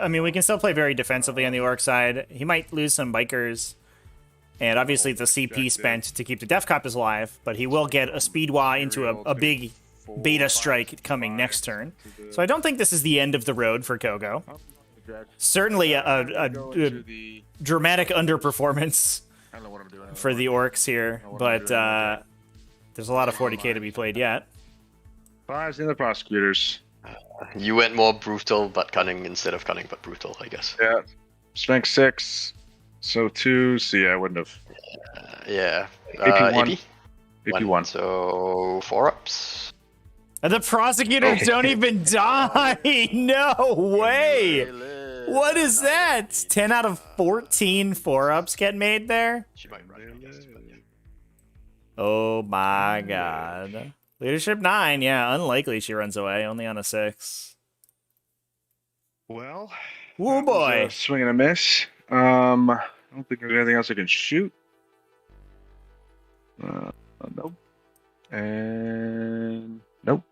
mean, we can still play very defensively on the Orc side. He might lose some bikers, and obviously the CP spent to keep the Def Coppers alive, but he will get a speed wah into a big beta strike coming next turn. So I don't think this is the end of the road for CoGo. Certainly a dramatic underperformance for the Orcs here, but there's a lot of 40k to be played yet. 5s in the prosecutors. You went more brutal but cunning instead of cunning but brutal, I guess. Yeah. Strength 6. So 2. So yeah, I wouldn't have. Yeah. AP1. AP? AP1. So 4 ups. The prosecutors don't even die! No way! What is that? 10 out of 14 4-ups get made there? She might run, I guess, but yeah. Oh my god. Leadership 9, yeah, unlikely she runs away, only on a 6. Well. Oh boy. Swing and a miss. I don't think there's anything else I can shoot. Nope. And nope.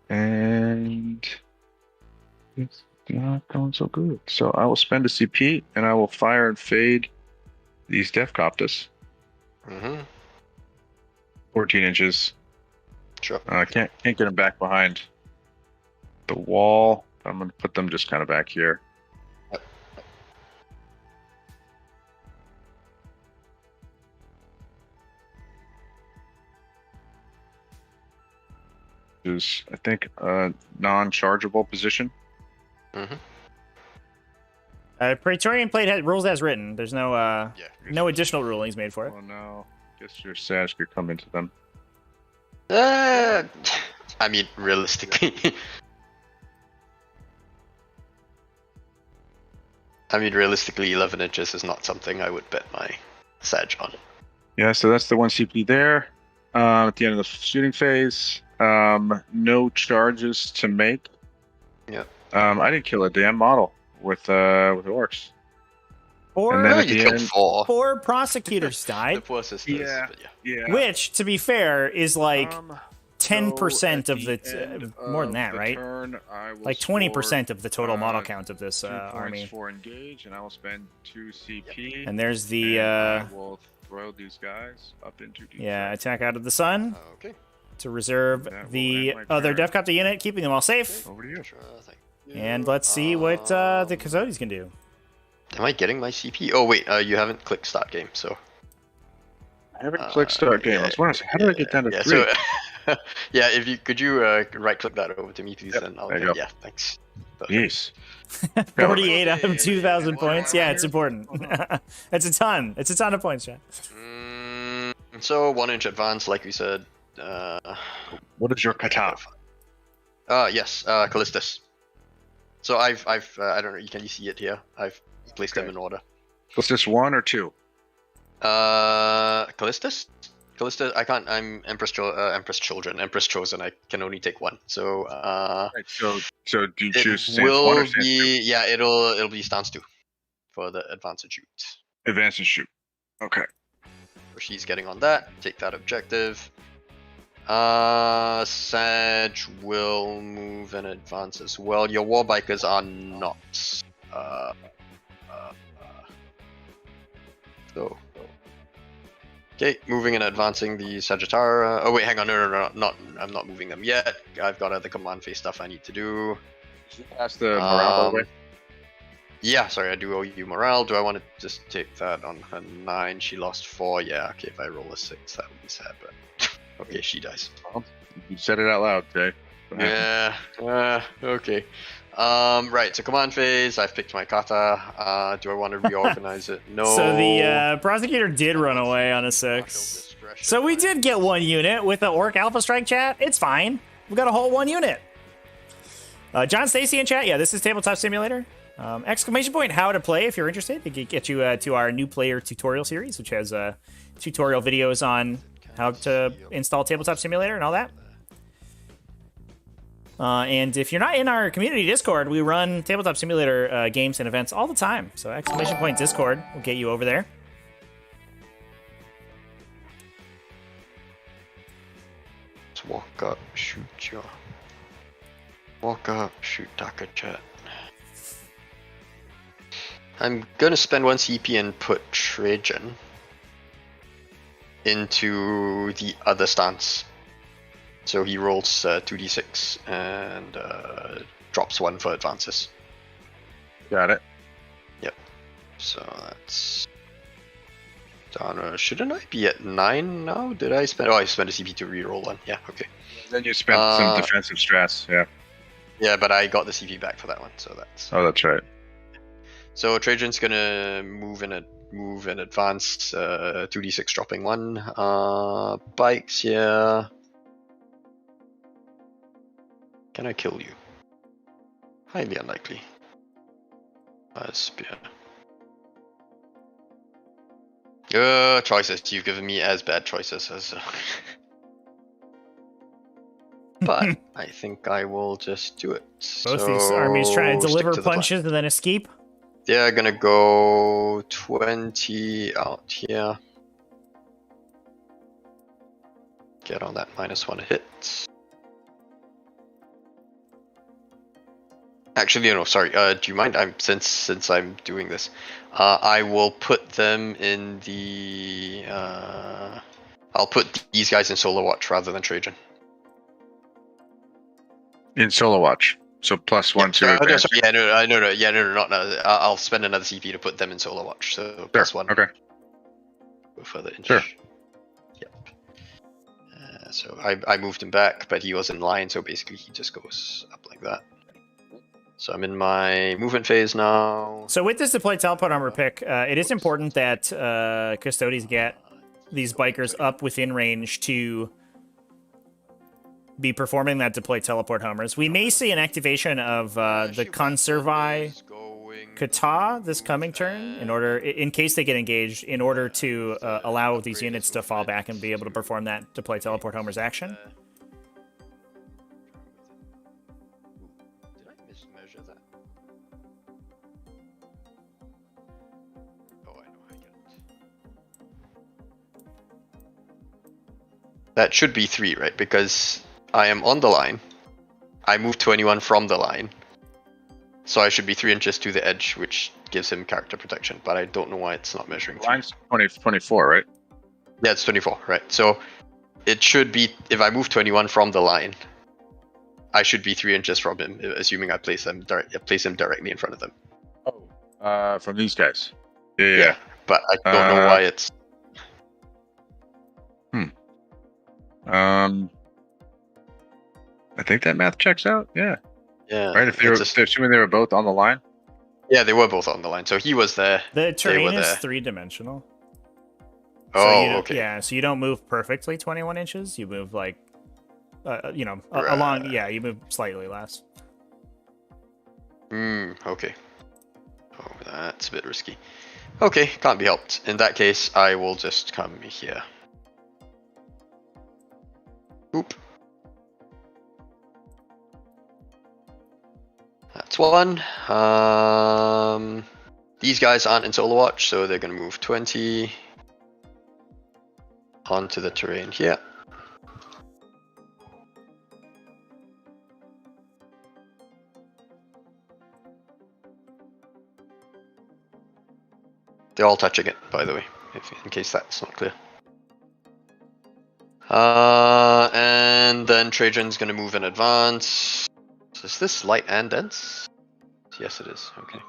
And it's not going so good. So I will spend a CP and I will fire and fade these Def Coptus. Mm-hmm. 14 inches. Sure. Can't get them back behind the wall. I'm going to put them just kind of back here. Yep. Is, I think, a non-chargeable position. Mm-hmm. Praetorian Plate has rules as written. There's no no additional rulings made for it. Oh no. Guess your Sag could come into them. I mean, realistically. I mean, realistically, 11 inches is not something I would bet my Sag on. Yeah, so that's the one CP there. At the end of the shooting phase, no charges to make. Yep. I didn't kill a damn model with Orks. Or And then at you the killed end- 4. 4 prosecutors The died, poor sisters. Yeah. But yeah. Yeah. which, to be fair, is like 10% so of at the end more than of that, the right? turn, I will Like 20% of the total model count of this 2 points army. for engage, and I will spend 2 CP. And there's the and I will throw these guys up into the attack out of the sun Okay. to reserve That will the end my other turn. Defcopter unit, keeping them all safe. Over to you. Sure thing. And let's see what the Custodes can do. Am I getting my CP? Oh wait, you haven't clicked start game, so. I haven't clicked start game. I was wondering, how did I get down to 3? So, yeah, if you could you right click that over to me, please, Yep, and I'll there you get, go. yeah, thanks. Jeez. 48 out of 2,000 points. Yeah, it's important. It's a ton. It's a ton of points, Chad. So 1 inch advance, like we said. What is your kata? Yes, Callistus. So I've I don't know. Can you see it here? I've placed them in order. Was this 1 or 2? Callistus. Callista, I can't. I'm Empress Children, Empress Chosen. I can only take 1. So Right, so do you choose it stance 1 or will stance 2? be yeah. It'll be stance 2 for the advance and shoot. Advance and shoot. Okay. So she's getting on that. Take that objective. Sag will move and advance as well. Your war bikers are not. So. Okay, moving and advancing the Sagittara. Oh wait, hang on, no, not. I'm not moving them yet. I've got other command phase stuff I need to do. Pass the morale, by the way. Yeah, sorry, I do owe you morale. Do I want to just take that on her 9? She lost 4. Yeah, okay, if I roll a 6, that would be sad, but okay, she dies. You said it out loud, Jay. Yeah, okay. Right, so command phase, I've picked my kata. Do I want to reorganize it? No. So the prosecutor did run away on a 6. So we did get 1 unit with the Orc Alpha Strike chat. It's fine. We got a whole 1 unit. John Stacy in chat. Yeah, this is Tabletop Simulator. Exclamation point, how to play if you're interested. It can get you to our new player tutorial series, which has tutorial videos on how to install Tabletop Simulator and all that. And if you're not in our community Discord, we run Tabletop Simulator games and events all the time. So exclamation point Discord will get you over there. Let's walk up, shoot ya. Walk up, shoot Taka chat. I'm gonna spend 1 CP and put Trajan into the other stance. So he rolls 2d6 and drops 1 for advances. Got it. Yep. So that's done. Shouldn't I be at 9 now? Did I spend? Oh, I spent a CP to reroll 1. Yeah, okay. Then you spent some defensive strats, yeah. Yeah, but I got the CP back for that one, so that's. Oh, that's right. So Trajan's gonna move and advance. 2d6 dropping 1. Bikes here. Can I kill you? Highly unlikely. Spear. Choices. You've given me as bad choices as. But I think I will just do it. Both these armies trying to stick deliver to the plan. punches and then escape. They're gonna go 20 out here. get on that -1 hit. Actually, no, sorry. Do you mind? Since I'm doing this, I will put them in the. I'll put these guys in Solar Watch rather than Trajan. In Solo Watch. So +1 to No, advance. sorry, no, not now. I'll spend another CP to put them in Solar Watch. So +1. Okay. Go further inch. Sure. Yep. So I moved him back, but he was in line, so basically he just goes up like that. So I'm in my movement phase now. So with this deploy teleport armor pick, it is important that Custodes get these bikers up within range to be performing that deploy teleport homers. We may see an activation of the Conservi Kata this coming turn in case they get engaged, in order to allow these units to fall back and be able to perform that deploy teleport homers action. Did I mismeasure that? Oh, I know, I get it. That should be 3, right? Because I am on the line. I moved 21 from the line. So I should be 3 inches to the edge, which gives him character protection, but I don't know why it's not measuring. Line's 24, right? Yeah, it's 24, right? So it should be, if I move 21 from the line, I should be 3 inches from him, assuming I place him directly in front of them. Oh, from these guys. Yeah. But I don't know why it's. I think that math checks out. Yeah. Yeah. Right. If assuming they were both on the line. Yeah, they were both on the line. So he was there. The terrain is 3-dimensional. Oh, okay. Yeah, so you don't move perfectly 21 inches. You move like, Right. along. Yeah, you move slightly less. Okay. Oh, that's a bit risky. Okay, can't be helped. In that case, I will just come here. Oop. That's one. These guys aren't in Solar Watch, so they're going to move 20 onto the terrain here. They're all touching it, by the way, in case that's not clear. And then Trajan's going to move in advance. Is this light and dense? Yes, it is. Okay.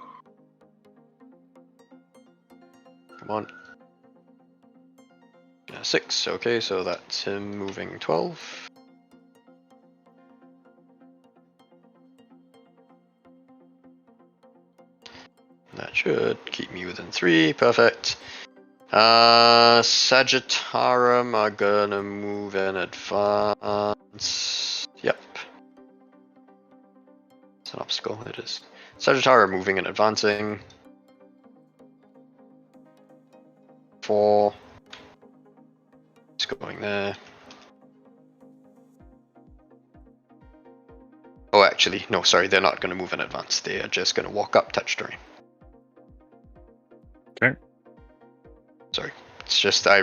Come on. 6. Okay, so that's him moving 12. That should keep me within 3. Perfect. Sagittarum are gonna move in advance. Yep. It's an obstacle, it is. Sagittarum moving and advancing. 4. It's going there. Oh, actually, no, sorry, they're not gonna move in advance. They are just gonna walk up, touch terrain. Okay. Sorry. It's just I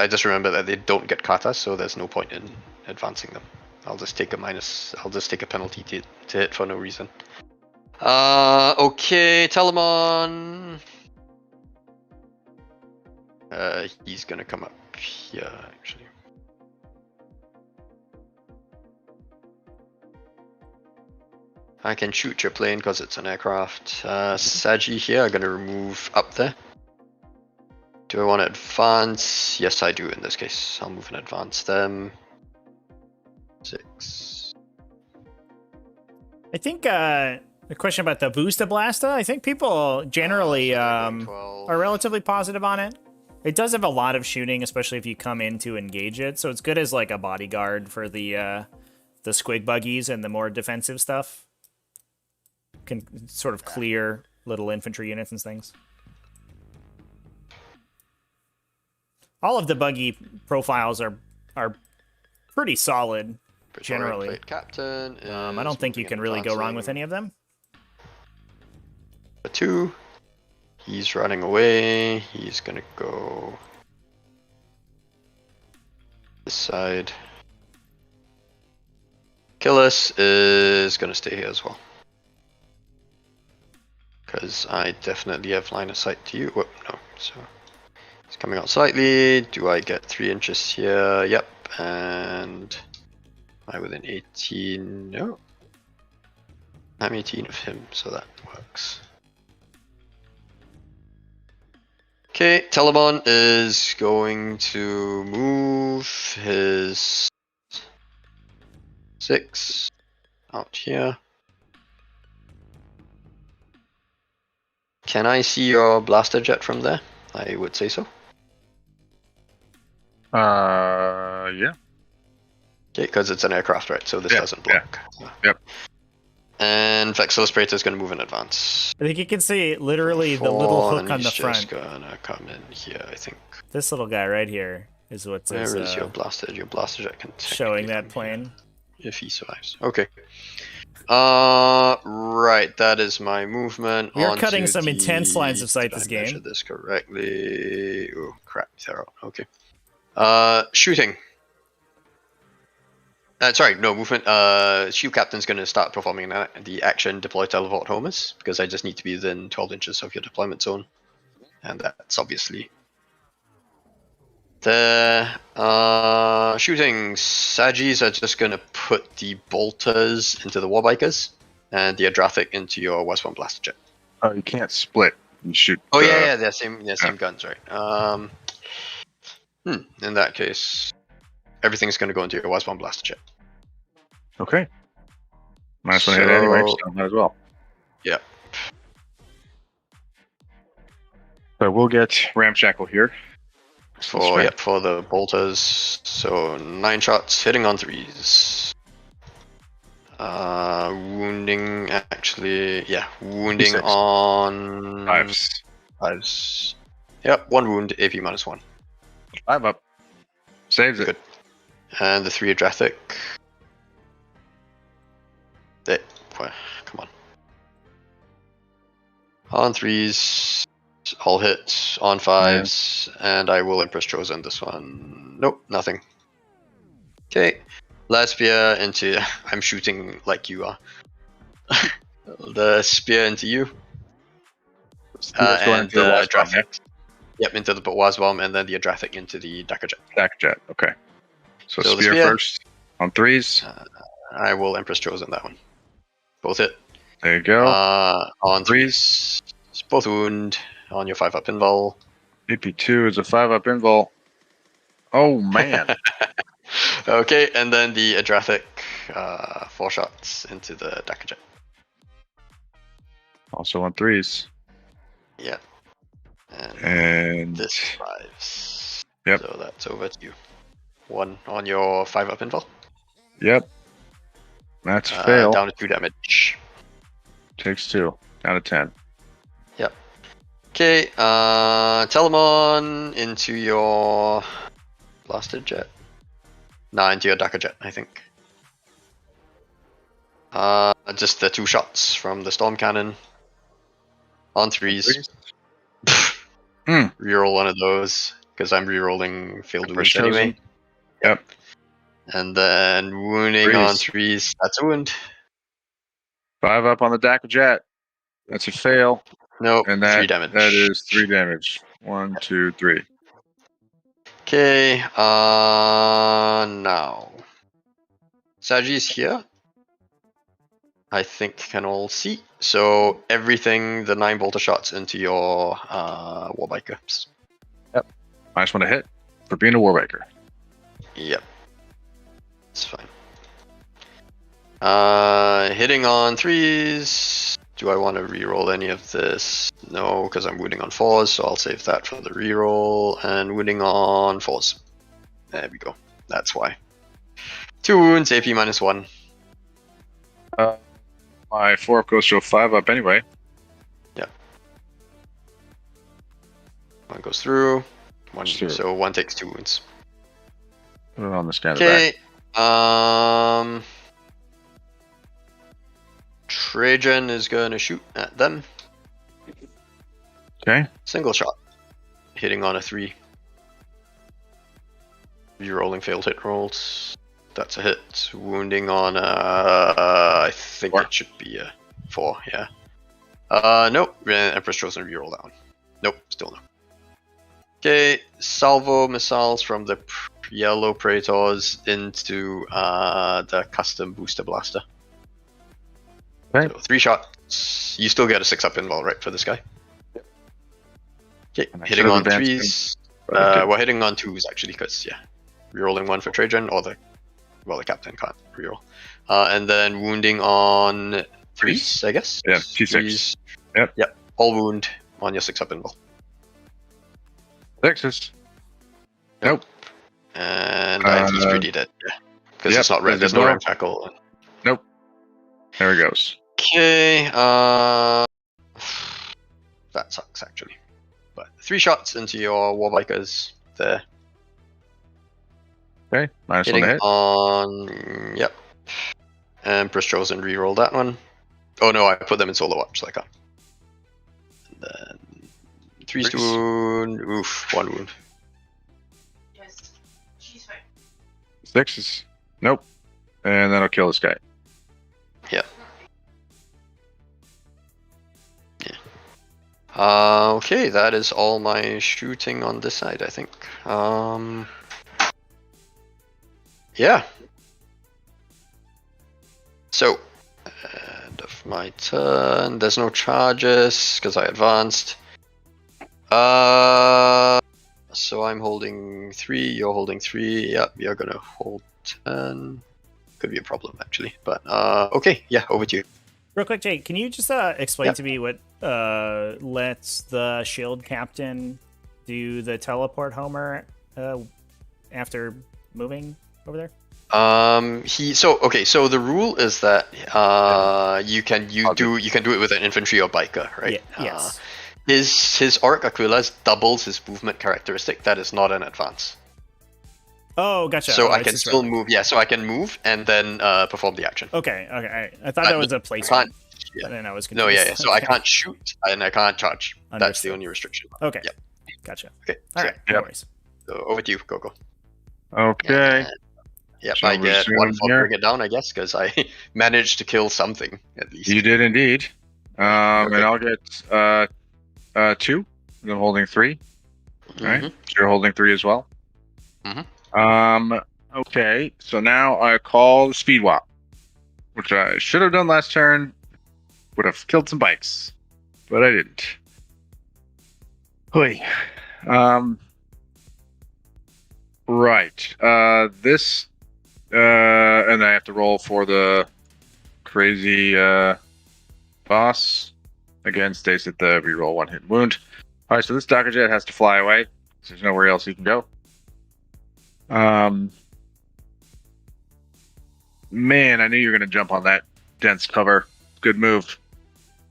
just remember that they don't get katas, so there's no point in advancing them. I'll just take a penalty to hit for no reason. Okay, Telemon. He's gonna come up here actually. I can shoot your plane because it's an aircraft. Sagi here, I'm gonna remove up there. Do I want to advance? Yes, I do in this case. I'll move and advance them. 6. I think the question about the Boosta Blasta, I think people generally are relatively positive on it. It does have a lot of shooting, especially if you come in to engage it. So it's good as like a bodyguard for the squig buggies and the more defensive stuff. Can sort of clear little infantry units and things. All of the buggy profiles are pretty solid generally. Captain I don't think you can really go wrong with any of them. 2. He's running away. He's gonna go this side. Killis is gonna stay here as well. Because I definitely have line of sight to you. Whoop, no. So it's coming out slightly. Do I get 3 inches here? Yep. And am I within 18? No. I'm 18 of him, so that works. Okay, Telemon is going to move his 6 out here. Can I see your blaster jet from there? I would say so. Yeah. Okay, because it's an aircraft, right? So this doesn't block. Yep. And Vexilospraetor is going to move in advance. I think you can see literally the little hook on the front. He's just gonna come in here, I think. This little guy right here is what's Where is your blaster? Your blaster jet can showing that plane. If he survives. Okay. Right. That is my movement. We are cutting some intense lines of sight this game. Measure this correctly. Oh crap! Zero. Okay. Shooting. Sorry, no movement. Shield Captain's going to start performing the action deploy teleport homers because I just need to be within 12 inches of your deployment zone, and that's obviously the shooting. Sagis are just going to put the bolters into the warbikers and the Adrathic into your West 1 blaster jet. Oh, you can't split and shoot. Oh yeah, they're same guns, right? In that case, everything's going to go into your West 1 blaster jet. Okay. -1 hit anyway, so might as well. Yeah. So we'll get Ramshackle here. For the bolters. So 9 shots, hitting on 3s. Wounding actually, wounding 6. on 5s. 5s. Yep, 1 wound, AP -1. 5 up. Saves it. Good. And the 3 Adrathic. Come on. On 3s, all hits. On 5s, and I will Empress Chosen this one. Nope, nothing. Okay. Last spear into. I'm shooting like you are. The spear into you. And the Adrathic. Yep, into the Waz Bomb, and then the Adrathic into the Dakar Jet. Dakar Jet, okay. So spear first on 3s. I will Empress Chosen that one. Both hit. There you go. On 3s, both wound on your 5-up invul. AP2 is a 5-up invul. Oh man. Okay, and then the Adrathic, 4 shots into the Dakar Jet. Also on 3s. Yeah. And this survives. Yep. So that's over to you. 1 on your 5-up invul. Yep. That's a fail. Down to 2 damage. Takes 2. Down to 10. Yep. Okay, Telemon into your blaster jet. Nah, into your Dakar Jet, I think. Just the 2 shots from the Storm Cannon. On 3s. Reroll one of those, because I'm rerolling failed wounds anyway. Yep. And then wounding on 3s, that's a wound. 5 up on the Dakar Jet. That's a fail. Nope, and that, 3 damage. That is 3 damage. 1, 2, 3. Okay, now. Sagi's here. I think can all see. So everything, the 9 bolter shots into your warbikers. Yep. -1 to hit for being a warbiker. Yep. It's fine. Hitting on 3s. Do I want to reroll any of this? No, because I'm wounding on 4s, so I'll save that for the reroll. And wounding on 4s. There we go. That's why. 2 wounds, AP -1. My 4 up goes to a 5 up anyway. Yep. 1 goes through. 1, so 1 takes 2 wounds. Put it on this guy. Okay. Trajan is gonna shoot at them. Okay. Single shot. Hitting on a 3. Rerolling failed hit rolls. That's a hit. Wounding on, I think 4. it should be a 4, yeah. Nope. Empress Chosen reroll that one. Nope, still no. Okay, salvo missiles from the yellow Praetors into the custom booster blaster. Okay. So 3 shots. You still get a 6-up invul, right, for this guy? Okay, And I hitting should've on advanced 3s. but I didn't. We're hitting on 2s actually, because yeah, rerolling 1 for Trajan or the captain can't reroll. And then wounding on 3s, I guess. Yeah, T6. 3s. Yep. Yep. All wound on your 6-up invul. 6s. Nope. And I think he's pretty dead, yeah. Because Yep, it's not red, there's there's a no blow. ram tackle. Nope. There he goes. Okay, that sucks actually. But 3 shots into your Warbikers there. Okay, -1 to Hitting hit. on, yep. Empress Chosen reroll that one. Oh no, I put them in solo watch, so I can't. And then 3s to wound. Oof, 1 wound. 6s. Nope. And then I'll kill this guy. Yeah. Okay, that is all my shooting on this side, I think. Yeah. So, end of my turn. There's no charges because I advanced. So I'm holding 3. You're holding 3. Yep, you're gonna hold 10. Could be a problem actually, but okay. Yeah, over to you. Real quick, Jake, can you just explain to me what lets the shield captain do the teleport Homer after moving over there? So the rule is that you can do it with an infantry or biker, right? Yeah, yes. His Orc Aquilas doubles his movement characteristic. That is not an advance. Oh, gotcha. So Oh, I it's can just still relic. move. Yeah, so I can move and then perform the action. Okay, all right. I thought that was a placement. But then I was No, confused. yeah. So I can't shoot and I can't charge. That's Understood. the only restriction. Okay. Yep. Gotcha. Okay. All right. No Yep. worries. So over to you, CoGo. Okay. Yep, Shall I we get zoom 1 for here? bring it down, I guess, because I managed to kill something at least. You did indeed. Okay. And I'll get 2. And I'm holding 3. Alright. Mhm. So you're holding 3 as well. Mhm. Okay. So now I call the speed walk, which I should have done last turn. Would have killed some bikes, but I didn't. Hoi. Right. This. And I have to roll for the crazy boss. Again, stays at the reroll 1 hit wound. All right, so this Docker Jet has to fly away. There's nowhere else he can go. Man, I knew you were going to jump on that dense cover. Good move.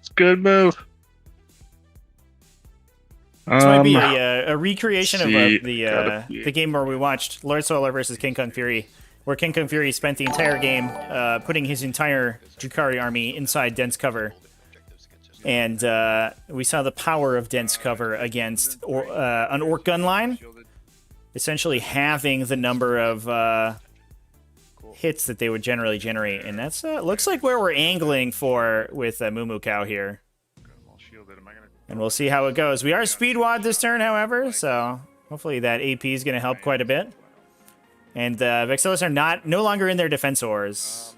It's a good move. This might be a recreation of see, the game where we watched Lord Solar versus King Kong Fury, where King Kong Fury spent the entire game putting his entire Drukhari army inside dense cover. And we saw the power of dense cover against an Ork gun line, essentially halving the number of hits that they would generally generate. And that's looks like where we're angling for with MooMooCow here. And we'll see how it goes. We are speed wad this turn, however, so hopefully that AP is going to help quite a bit. And Vexilis are no longer in their defensors.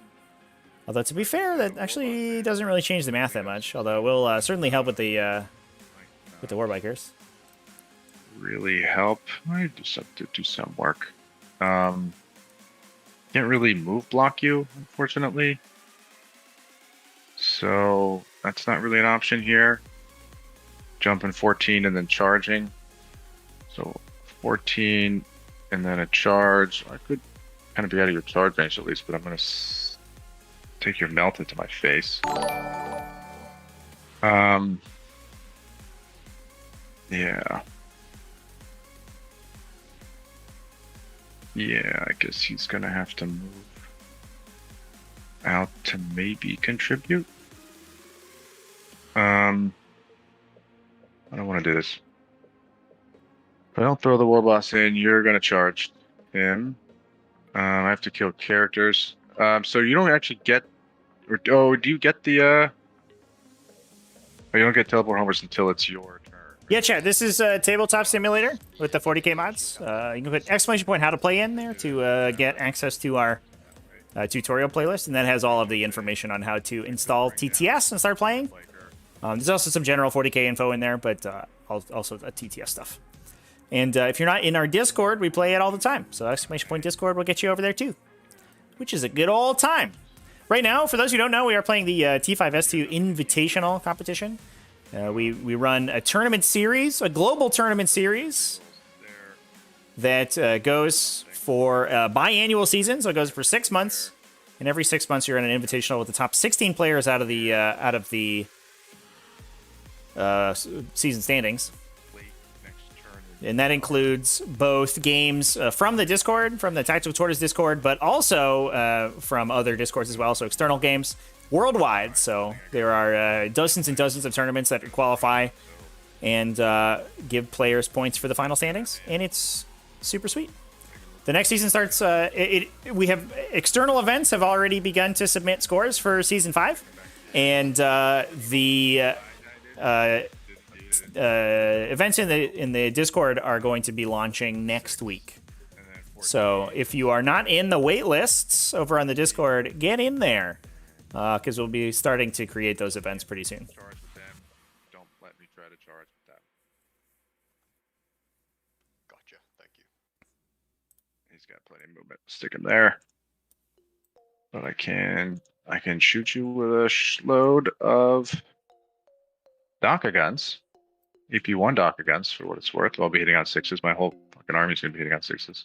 Although, to be fair, that actually doesn't really change the math that much. Although it will certainly help with the Warbikers. Really help. I just have to do some work. Can't really move block you, unfortunately. So that's not really an option here. Jumping 14 and then charging. So 14 and then a charge. I could kind of be out of your charge range at least, but I'm going to take your melt into my face. Yeah. Yeah, I guess he's going to have to move out to maybe contribute. I don't want to do this. If I don't throw the war boss in, you're going to charge him. I have to kill characters. So you don't actually get, do you get the? Oh, you don't get teleport homers until it's your turn. Yeah, chat. This is a tabletop simulator with the 40k mods. You can put exclamation point how to play in there to get access to our tutorial playlist, and that has all of the information on how to install TTS and start playing. There's also some general 40k info in there, but also TTS stuff. And if you're not in our Discord, we play it all the time. So exclamation point Discord will get you over there too, which is a good old time. Right now, for those who don't know, we are playing the T5S2 Invitational competition. We run a tournament series, a global tournament series that goes for biannual season, so it goes for 6 months. And every 6 months, you're in an invitational with the top 16 players out of the season standings. And that includes both games from the Discord, from the Tactical Tortoise Discord, but also from other Discords as well, so external games worldwide. So there are dozens and dozens of tournaments that qualify and give players points for the final standings, and it's super sweet. The next season starts. We have external events have already begun to submit scores for season 5, and the events in the Discord are going to be launching next week. So if you are not in the wait lists over on the Discord, get in there, because we'll be starting to create those events pretty soon. Don't let me try to charge with them. Gotcha. Thank you. He's got plenty of movement. Stick him there. But I can shoot you with a load of Donka guns. EP1 Donka guns, for what it's worth. I'll be hitting on 6s. My whole fucking army's gonna be hitting on 6s.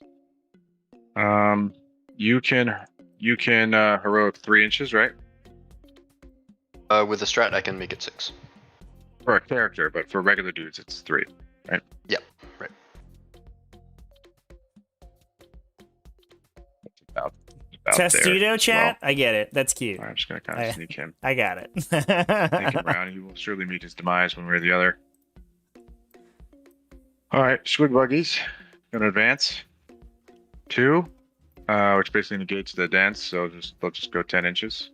You can heroic 3 inches, right? With the strat, I can make it 6. For a character, but for regular dudes, it's 3, right? Yep, right. That's about Testudo there. chat? Well, I get it. That's cute. I'm just gonna kind of sneak him. I got it. Sneak him around. He will surely meet his demise one way or the other. All right, squid buggies. Gonna advance. 2, which basically negates the dance, so they'll just go 10 inches.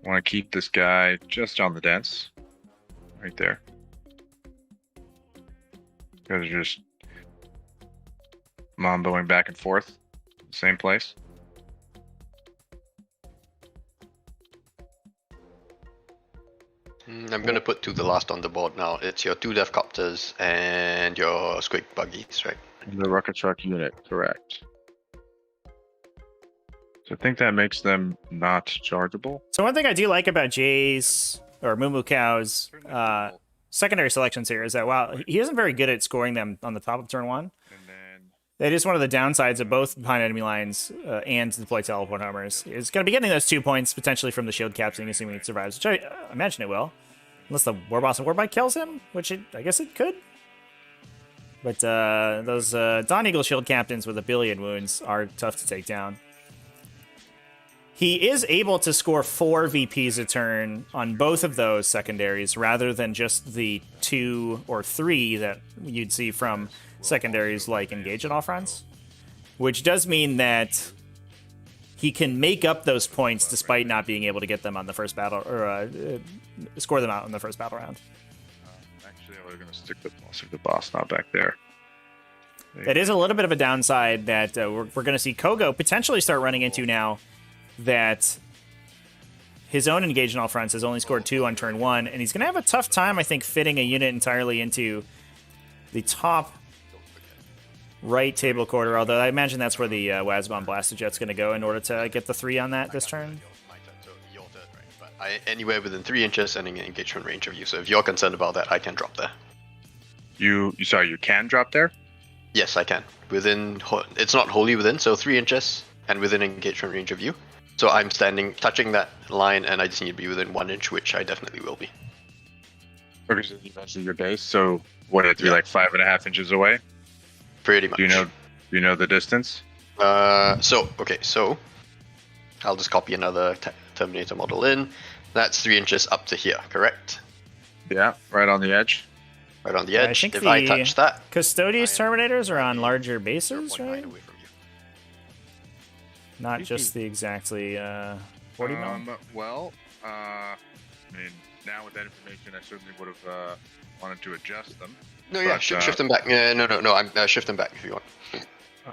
Want to keep this guy just on the dance, right there. Because they're just mamboing back and forth, same place. I'm gonna put 2 the last on the board now. It's your 2 death copters and your squig buggies, right? The rocket truck unit, correct. So I think that makes them not chargeable. So one thing I do like about Jay's or MooMooCow's secondary selections here is that while he isn't very good at scoring them on the top of turn 1, And then that is one of the downsides of both behind enemy lines and deploy teleport homers. Is going to be getting those 2 points potentially from the shield captain, assuming it survives, which I imagine it will. Unless the Warboss and Warbite kills him, which I guess it could. But those Dawn Eagle shield captains with 1 billion wounds are tough to take down. He is able to score 4 VPs a turn on both of those secondaries, rather than just the 2 or 3 that you'd see from secondaries like Engage at all fronts. Which does mean that he can make up those points despite not being able to get them on the first battle, or score them out in the first battle round. actually, we're going to stick the boss not back there. That is a little bit of a downside that we're going to see CoGo potentially start running into now, that his own Engage in all fronts has only scored 2 on turn 1, and he's going to have a tough time, I think, fitting a unit entirely into the top right table quarter, although I imagine that's where the Wazbomb Blaster Jet's going to go in order to get the 3 on that this turn. My turn, so your turn, right? But anywhere within 3 inches and in engagement range of you. So if you're concerned about that, I can drop there. You can drop there? Yes, I can. Within, it's not wholly within, so 3 inches and within engagement range of you. So I'm touching that line, and I just need to be within 1 inch, which I definitely will be. Okay, so you mentioned your base, so what, it'd be like 5.5 inches away? Pretty much. Do you know the distance? So I'll just copy another Terminator model in. That's 3 inches up to here, correct? Yeah, right on the edge. Right on the I edge. think If I the touch that, Custodes I am Terminators are on currently larger 0.9 bases, right? away from you. Not just the exactly 40 mil? Well, I mean, now with that information, I certainly would have wanted to adjust them. No, yeah, But, shift them back. No. I'm shift them back if you want.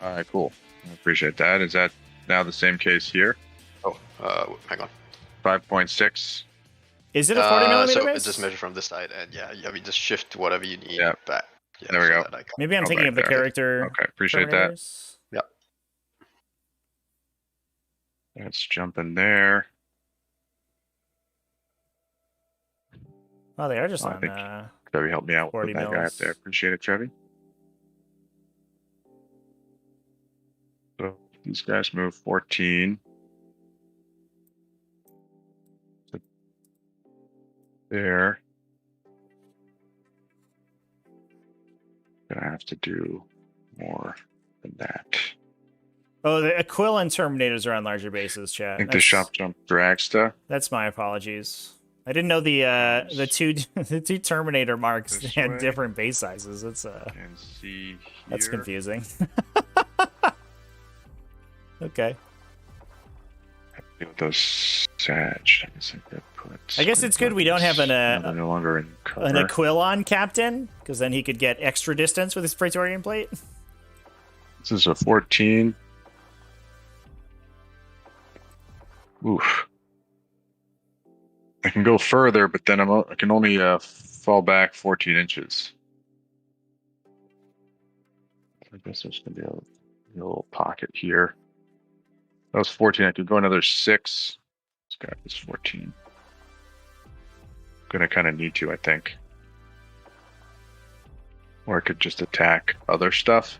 All right, cool. I appreciate that. Is that now the same case here? Oh, hang on. 5.6. Is it a 40 millimeter so base? just measure from this side, and yeah, we just shift whatever you need back. Yeah, There we go. that I can- Maybe I'm Go thinking back of the there. character. Okay, appreciate that. Terminators. Let's jump in there. Oh, they are just I on. think Trevi helped me out 40 with that guy up mils. there. Appreciate it, Trevi. So these guys move 14. So there. Gonna have to do more than that. Oh, the Aquila and Terminators are on larger bases, chat. I think the shop jump dragsta. That's my apologies. I didn't know the two the two Terminator marks This had way. different base sizes. That's And see here. that's confusing. Okay. Deal with those Sag. I guess it's good we don't have an They're no longer in cover. an Aquilon captain, because then he could get extra distance with his Praetorian plate. This is a 14. Oof. I can go further, but then I can only fall back 14 inches. I guess there's going to be a little pocket here. That was 14. I could go another 6. This guy is 14. Going to kind of need to, I think. Or I could just attack other stuff.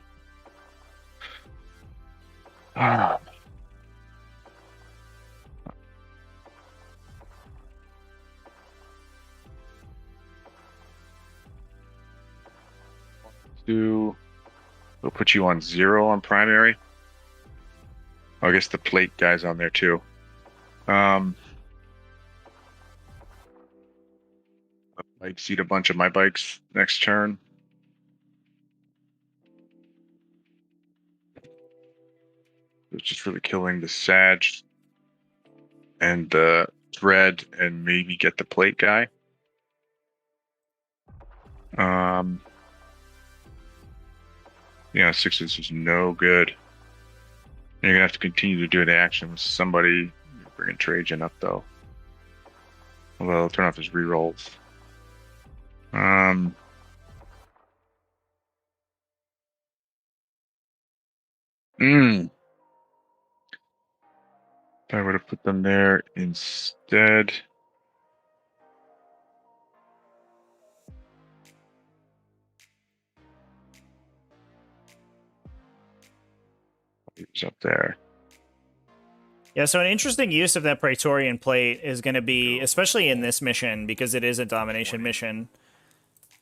Ah. We'll put you on 0 on primary. Oh, I guess the plate guy's on there too. Bike seat a bunch of my bikes next turn. It's just really killing the Sag and the Dread and maybe get the plate guy. Yeah, 6 is just no good. You're gonna have to continue to do the action with somebody. Bringing Trajan up though. Although I'll turn off his rerolls. If I would have put them there instead. He was up there. Yeah, so an interesting use of that Praetorian plate is going to be, especially in this mission, because it is a domination mission,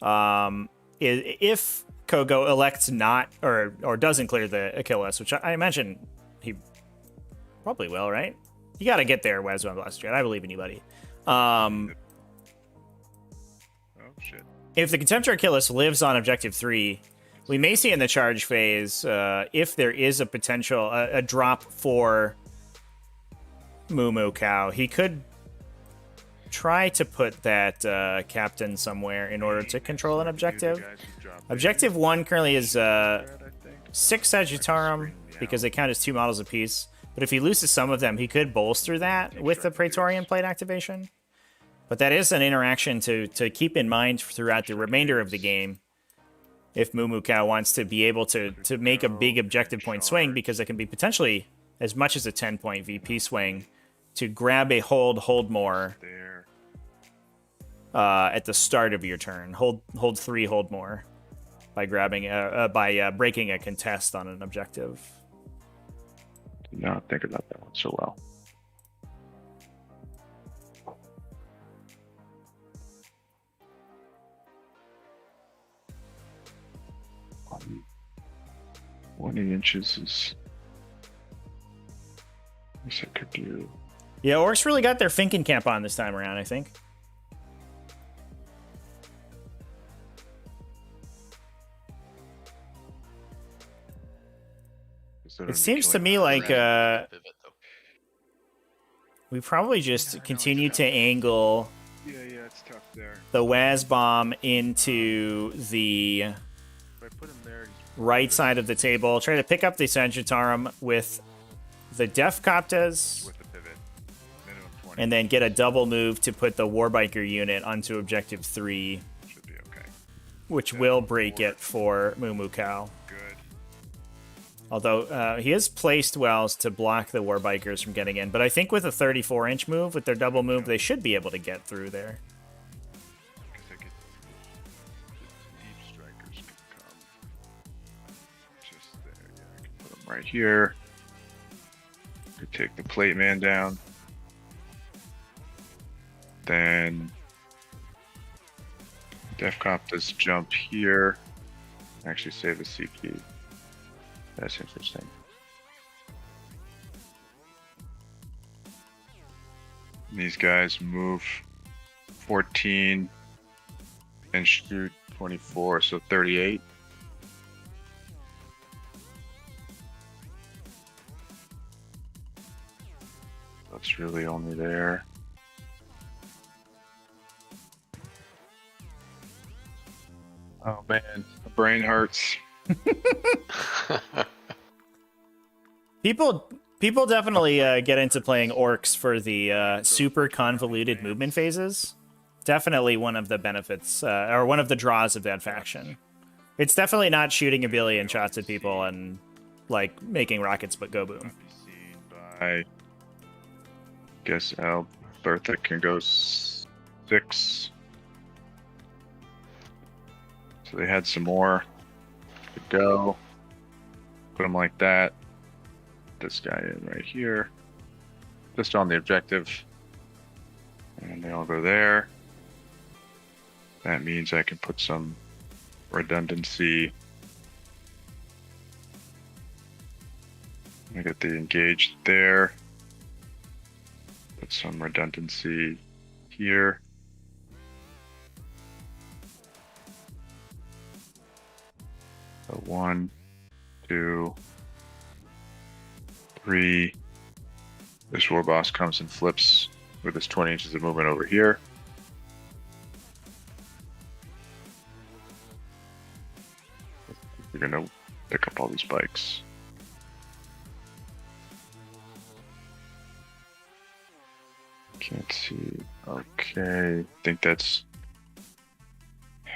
if CoGo elects not, or doesn't clear the Achilles, which I imagine he probably will, right? You got to get there, Wes Blaster. I believe in you, buddy. Oh, shit. If the Contemptor Achilles lives on Objective 3, we may see in the charge phase, if there is a potential, a drop for MooMooCow, he could try to put that captain somewhere in order to control an objective. Objective 1 currently is 6 Sagittarum, because they count as 2 models apiece. But if he loses some of them, he could bolster that with the Praetorian plate activation. But that is an interaction to keep in mind throughout the remainder of the game. If MooMooCow wants to be able to make a big objective point swing, because it can be potentially as much as a 10-point VP swing to grab a hold more at the start of your turn. Hold 3, hold more by grabbing by breaking a contest on an objective. Did not think about that one so well. Um, 20 inches is. I guess I could do. Yeah, Orks really got their thinking cap on this time around, I think. It seems to me like we probably just continue to angle Yeah, it's tough there. the Waz bomb into the If I put him there, he's right side of the table. Try to pick up the Sagittarum with the Def Coptas, with the pivot. Minimum 20 and then get a double move to put the Warbiker unit onto Objective 3, should be okay. which will break it for MooMooCow. Good. Although he has placed wells to block the Warbikers from getting in. But I think with a 34-inch move, with their double move, they should be able to get through there. Because I could, the deep strikers could come just there. Yeah, I can put them right here. Could take the plate man down. Then Def Cop does jump here. Actually save the CP. That's interesting. These guys move 14 and shoot 24, so 38. That's really only there. Oh man, the brain hurts. People definitely get into playing Orks for the super convoluted movement phases. Definitely one of the benefits, or one of the draws of that faction. It's definitely not shooting a billion shots at people and, like, making rockets but go boom. I guess Alberta can go 6. So they had some more to go. Put them like that. This guy in right here. Just on the objective. And they all go there. That means I can put some redundancy. I get the engaged there. Put some redundancy here. So 1, 2, 3. This war boss comes and flips with his 20 inches of movement over here. We're gonna pick up all these bikes. Can't see. Okay, I think that's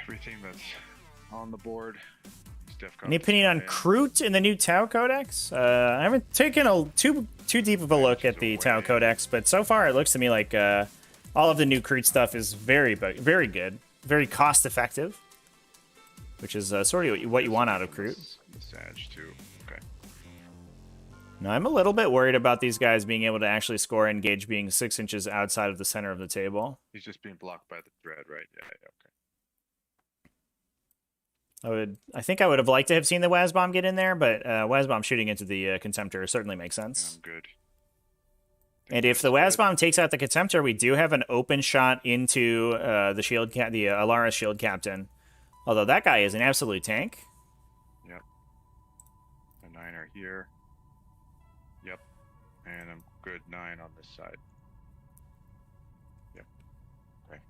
everything that's on the board. Any opinion on Kroot in the new Tau Codex? I haven't taken too deep of a look at the Tau Codex, but so far it looks to me like all of the new Kroot stuff is very good, very cost effective, which is sort of what you want out of Kroot. Sag too. Okay. Now I'm a little bit worried about these guys being able to actually score Engage being 6 inches outside of the center of the table. He's just being blocked by the dread, right? Yeah, okay. I think I would have liked to have seen the Wazbomb get in there, but Wazbomb shooting into the Contemptor certainly makes sense. I'm good. And if the Wazbomb takes out the Contemptor, we do have an open shot into the Alara Shield Captain. Although that guy is an absolute tank. Yep. The 9 are here. Yep. And I'm good 9 on this side. Yep. Okay.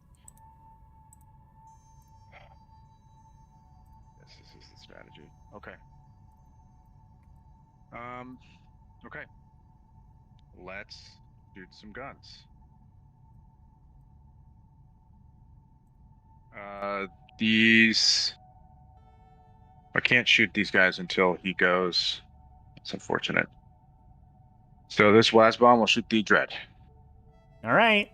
This is the strategy. Okay. Okay. Let's shoot some guns. These... I can't shoot these guys until he goes. It's unfortunate. So this Wazbomb will shoot the Dread. All right.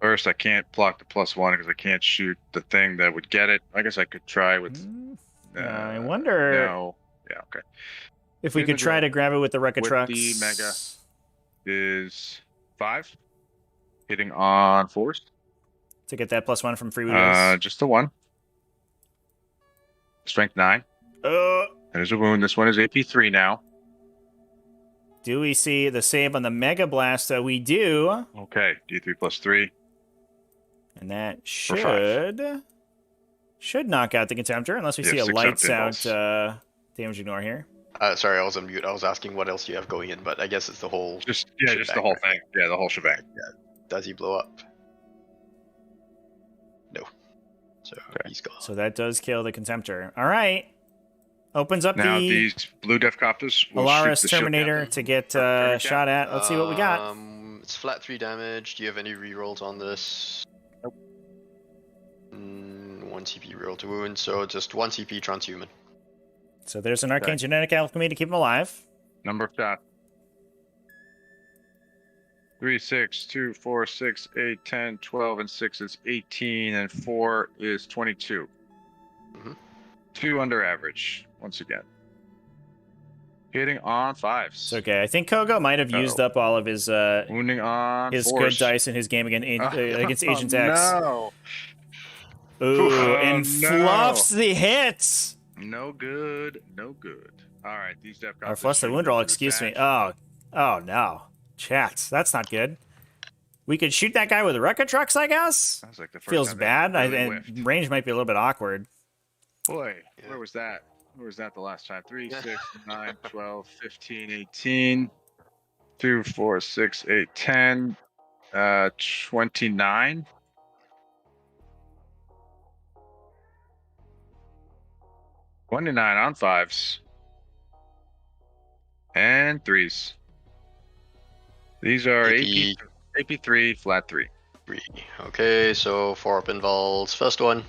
First, I can't block the +1 because I can't shoot the thing that would get it. I guess I could try with... I wonder... No. Yeah, okay. If we could try to grab it with the Rekka Trucks. The Mega is 5. Hitting on force. To get that +1 from Freewooders. Just the 1. Strength 9. There's a wound. This one is AP 3 now. Do we see the save on the Mega Blast? We do. Okay, D3 +3. And that should knock out the Contemptor, unless we see a lights out damage ignore here. Sorry, I was on mute. I was asking what else you have going in, but I guess it's the whole. Just the whole thing. Yeah, the whole shebang. Does he blow up? No. So he's gone. So that does kill the Contemptor. All right. Opens up Now the these blue Defcopters will shoot Alaris the ship Terminator down. to get shot at. Let's see what we got. It's flat 3 damage. Do you have any rerolls on this? Nope. 1 CP reroll to wound, so just 1 CP transhuman. So there's an Arcane Genetic Alchemy to keep him alive. Number of shots. 3, 6, 2, 4, 6, 8, 10, 12, and 6 is 18, and 4 is 22. 2 under average, once again. Hitting on 5s. It's okay. I think CoGo might have used up all of his Wounding on his 4s. good dice in his game against Agent X. No. Ooh, and fluffs the hits. No good. No good. All right, these Defcopters. Or fluffs the wound roll, excuse me. Oh no. Chats, that's not good. We could shoot that guy with rocket trucks, I guess? Sounds like the first Feels time they bad. really whiffed. Range might be a little bit awkward. Boy, where was that? Where was that the last time? 3, 6, 9, 12, 15, 18, 2, 4, 6, 8, 10, 29. On 5s. And 3s. These are AP3, flat 3. 3. Okay, so 4 up involves first one.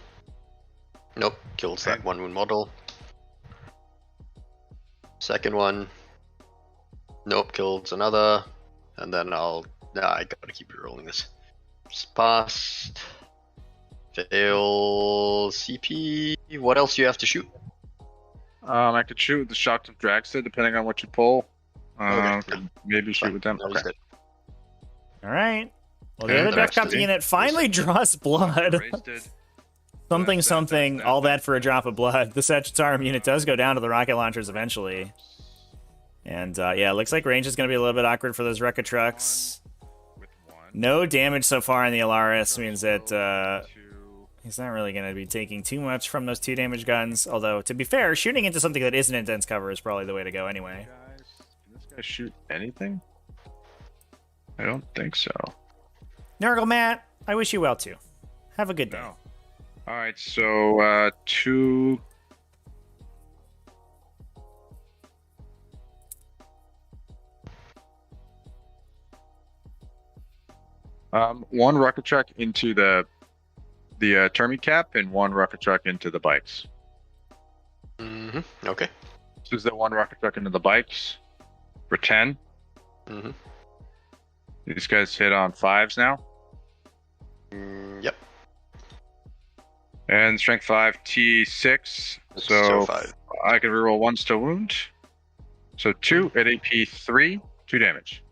Nope, kills that 1 wound model. Second one. Nope, kills another. And then I gotta keep rolling this. Passed. Fail CP. What else do you have to shoot? I could shoot with the Shocked of Dragster, depending on what you pull. Okay. Could maybe shoot with them. That was Okay. good. All right. Well, the Okay, other the rest Death of the- unit finally draws blood. Something, all that for a drop of blood. The Sagittarium unit does go down to the rocket launchers eventually. And yeah, it looks like range is going to be a little bit awkward for those rocket trucks. No damage so far on the Alaris means that he's not really going to be taking too much from those 2 damage guns. Although, to be fair, shooting into something that isn't in dense cover is probably the way to go anyway. Can this guy shoot anything? I don't think so. Nurgle Matt, I wish you well too. Have a good day. No. All right, so 2. One rocket truck into the Termi cap and 1 rocket truck into the bikes. Okay. This is the 1 rocket truck into the bikes for 10. These guys hit on 5s now. Yep. And strength 5 T6. So 5. I can reroll 1s to wound. So 2 at AP 3, 2 damage.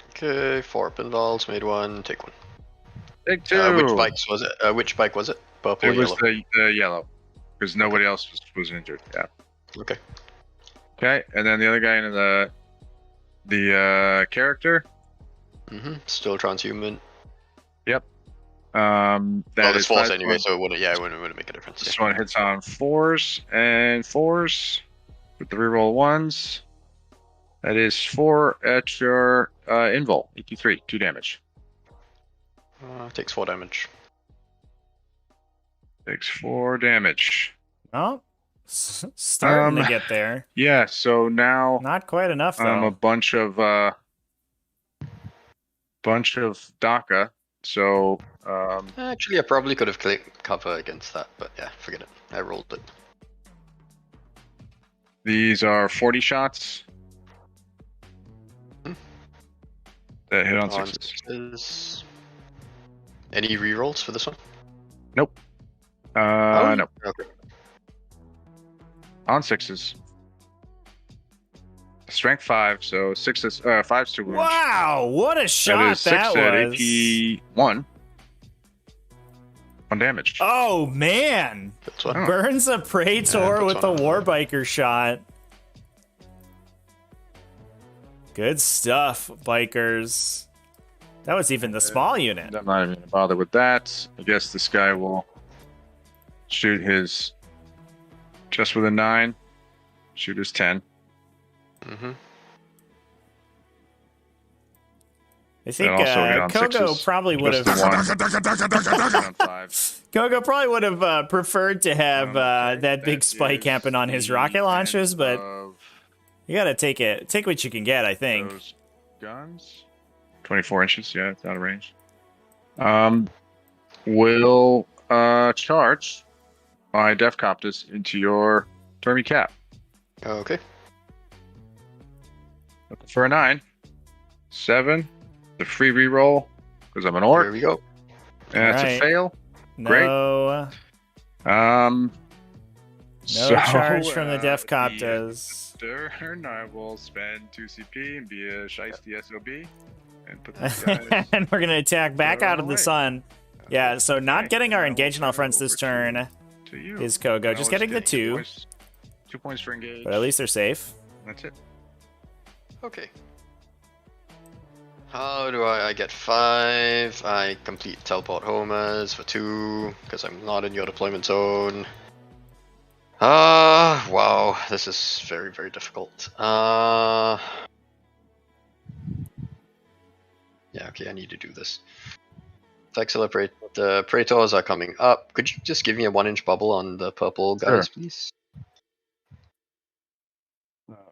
Okay, 4 up involves, made 1, take 1. Take 2. Which bikes was it? Which bike was it? Purple or It was yellow? the yellow. Because nobody else was injured. Yeah. Okay. Okay, and then the other guy into the character. Still transhuman. Yep. That It's is false 5 anyway, points. so it wouldn't make a difference. This one hits on 4s and 4s with the reroll 1s. That is 4 at your invul. 83, 2 damage. Takes 4 damage. Takes 4 damage. Oh, starting to get there. Yeah, so now Not quite enough though. a bunch of DACA. So Actually, I probably could have clicked cover against that, but yeah, forget it. I rolled it. these are 40 shots that hit on 6s. 6s. Any rerolls for this one? Nope. No. Okay. On 6s. Strength 5, so 6s, 5s to wound. Wow, what a shot That is 6 that at was. AP 1. 1 damage. Oh man, That's one. burns a Praetor puts with the one on. Warbiker shot. Good stuff, bikers. That was even the small unit. I'm not even gonna bother with that. I guess this guy will shoot his just with a 9. Shooter's 10. Mm-hmm. I think And also hit on CoGo sixes. probably would Just have. the one. Hit on 5. CoGo probably would have preferred to have Okay, that big spike is happen on his the rocket launches, end but of you gotta take what you can get. I think. those guns. 24 inches. Yeah, it's out of range. Will charge my Defcoptus into your Tormy Cap. Okay. Looking for a 9. 7. The free reroll because I'm an orc. Here we go. And it's a Alright. fail. No, No charge from the Defcoptas. Turn, I will spend 2 CP and be a shiesty SOB and put these guys. And we're gonna attack back out of the away. sun. Yeah, so not Okay, getting our now engagement we'll on fronts turn this over turn to you. is CoGo. Now Just it's getting the 2 2, points. 2 points for engage. but at least they're safe. That's it. Okay. How do I get 5? I complete teleport homers for 2 because I'm not in your deployment zone. Wow, this is very, very difficult. Yeah, okay, I need to do this. The Praetors are coming up. Could you just give me a 1-inch bubble on the purple guys, please?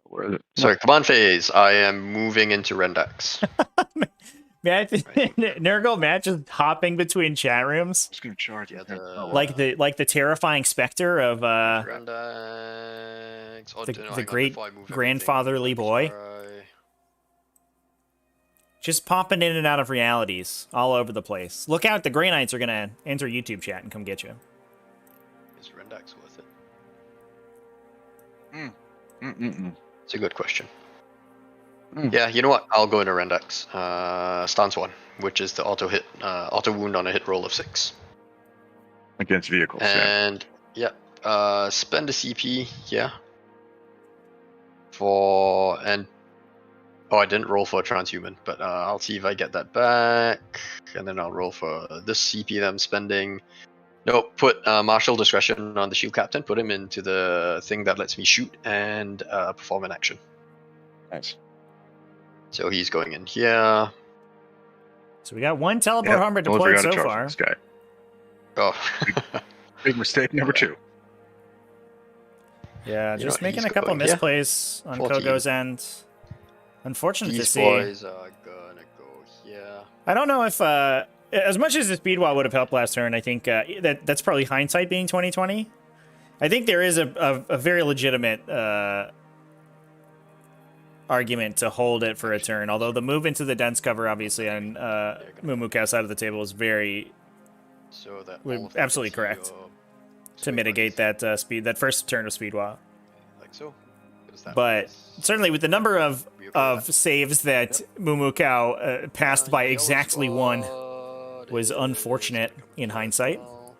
Where is it? Sorry, command phase. I am moving into Rendax. Matt, Nurgle, Matt just hopping between chat rooms Just gonna charge. Yeah, Okay. the- Oh, like the terrifying specter of Rendax. Oh, the- no, the hang on, great before I move everything, grandfatherly boy. try- just popping in and out of realities all over the place. Look out, the Grey Knights are gonna enter YouTube chat and come get you. Is Rendax worth it? Mm-mm-mm. It's a good question. Mm. Yeah, you know what? I'll go into Rendax. Stance 1, which is the auto wound on a hit roll of 6. Against vehicles. Yeah. And spend a CP, yeah. I didn't roll for a transhuman, but I'll see if I get that back, and then I'll roll for this CP that I'm spending. Nope, put martial discretion on the shield captain, put him into the thing that lets me shoot and perform an action. Nice. So he's going in here. So we got one teleport armor Totally deployed forgot to so charge far. This guy. Oh. Big mistake number 2. Yeah, You just know, making he's a couple going, yeah. misplays on 14. CoGo's end. Unfortunate to These see. boys are gonna go here. I don't know if, as much as the speed wall would have helped last turn, I think that's probably hindsight being 2020. I think there is a very legitimate argument to hold it for a turn. Although the move into the dense cover, obviously, on MooMooCow's side of the table is very So that We're all of them absolutely can see correct your to swing mitigate buddies, that first turn of speed wall. like so. 'Cause that But was- certainly with the number of We okay with that? saves that MooMooCow passed by Yellow exactly one squad was is unfortunate in hindsight. well.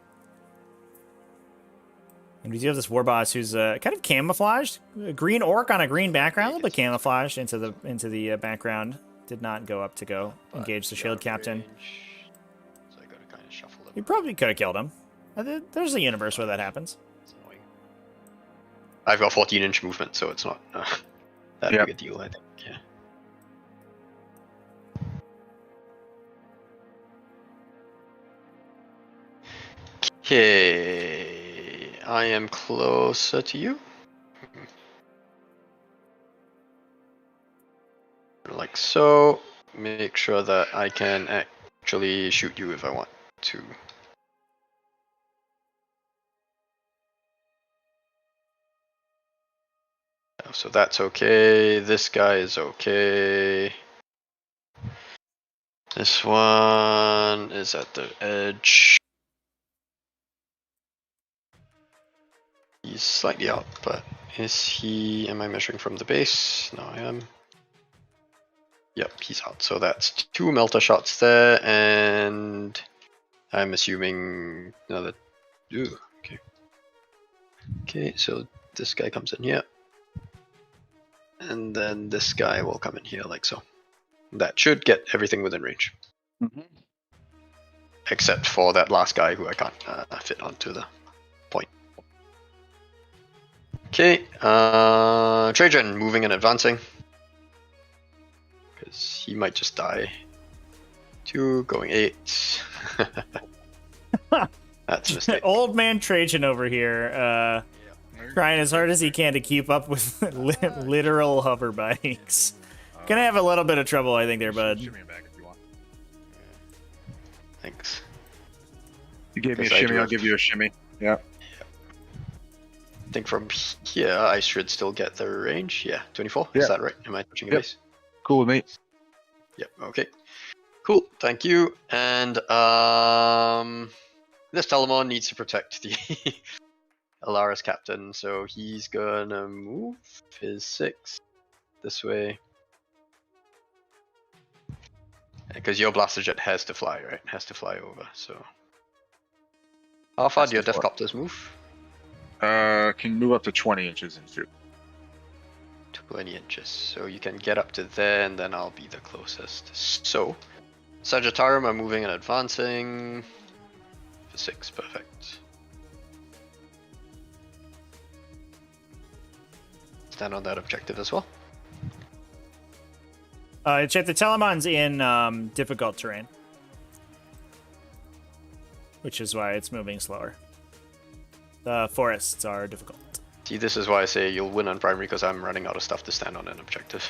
And we do have this war boss who's kind of camouflaged, a green orc on a green background, a little bit camouflaged into the background. Did not go up to go But engage the he's shield out of captain. range, so I gotta kind of shuffle him. You probably could have killed him. There's a universe where that happens. It's annoying. I've got 14-inch movement, so it's not that Yep. big a deal, I think. Yeah. Okay, I am closer to you. Like so. Make sure that I can actually shoot you if I want to. So that's okay. This guy is okay. This one is at the edge. He's slightly out, but is he? Am I measuring from the base? No, I am. Yep, he's out. So that's 2 melter shots there, and I'm assuming another. Ooh, okay. Okay, so this guy comes in here. And then this guy will come in here like so. That should get everything within range. Mm-hmm. Except for that last guy who I can't fit onto the point. Okay, Trajan moving and advancing. Because he might just die. 2, going 8. That's a mistake. Old man Trajan over here, trying as hard as he can to keep up with literal hover bikes. Gonna have a little bit of trouble, I think, there, bud. Thanks. You gave me a shimmy, I'll give you a shimmy. Yeah. I think from here I should still get the range. Yeah, 24. Yeah. Is that right? Am I touching a Yep. base? Cool with me. Yep. Okay. Cool. Thank you. And this Telemon needs to protect the Alaris captain, so he's gonna move his 6 this way. Because your blaster jet has to fly, right? Has to fly over. So how far do your Has to fly. Deathcopters move? Can move up to 20 inches and shoot. 20 inches. So you can get up to there, and then I'll be the closest. So, Sagittarium are moving and advancing. For 6, perfect. Stand on that objective as well. Check the Telemon's in difficult terrain, which is why it's moving slower. The forests are difficult. See, this is why I say you'll win on primary, because I'm running out of stuff to stand on an objective.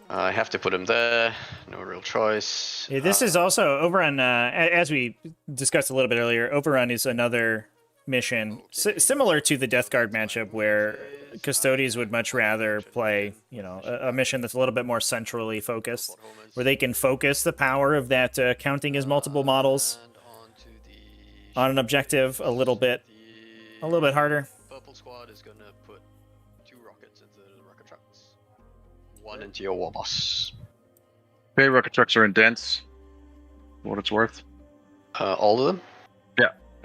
I have to put him there. No real choice. Yeah, this is also Overrun, as we discussed a little bit earlier. Overrun is another mission similar to the Death Guard matchup, where Custodes would much rather play, a mission that's a little bit more centrally focused, where they can focus the power of that counting as multiple models on an objective a little bit harder. Purple squad is gonna put 2 rockets into the rocket trucks. 1 into your war boss. Okay, rocket trucks are in dense. For what it's worth. All of them?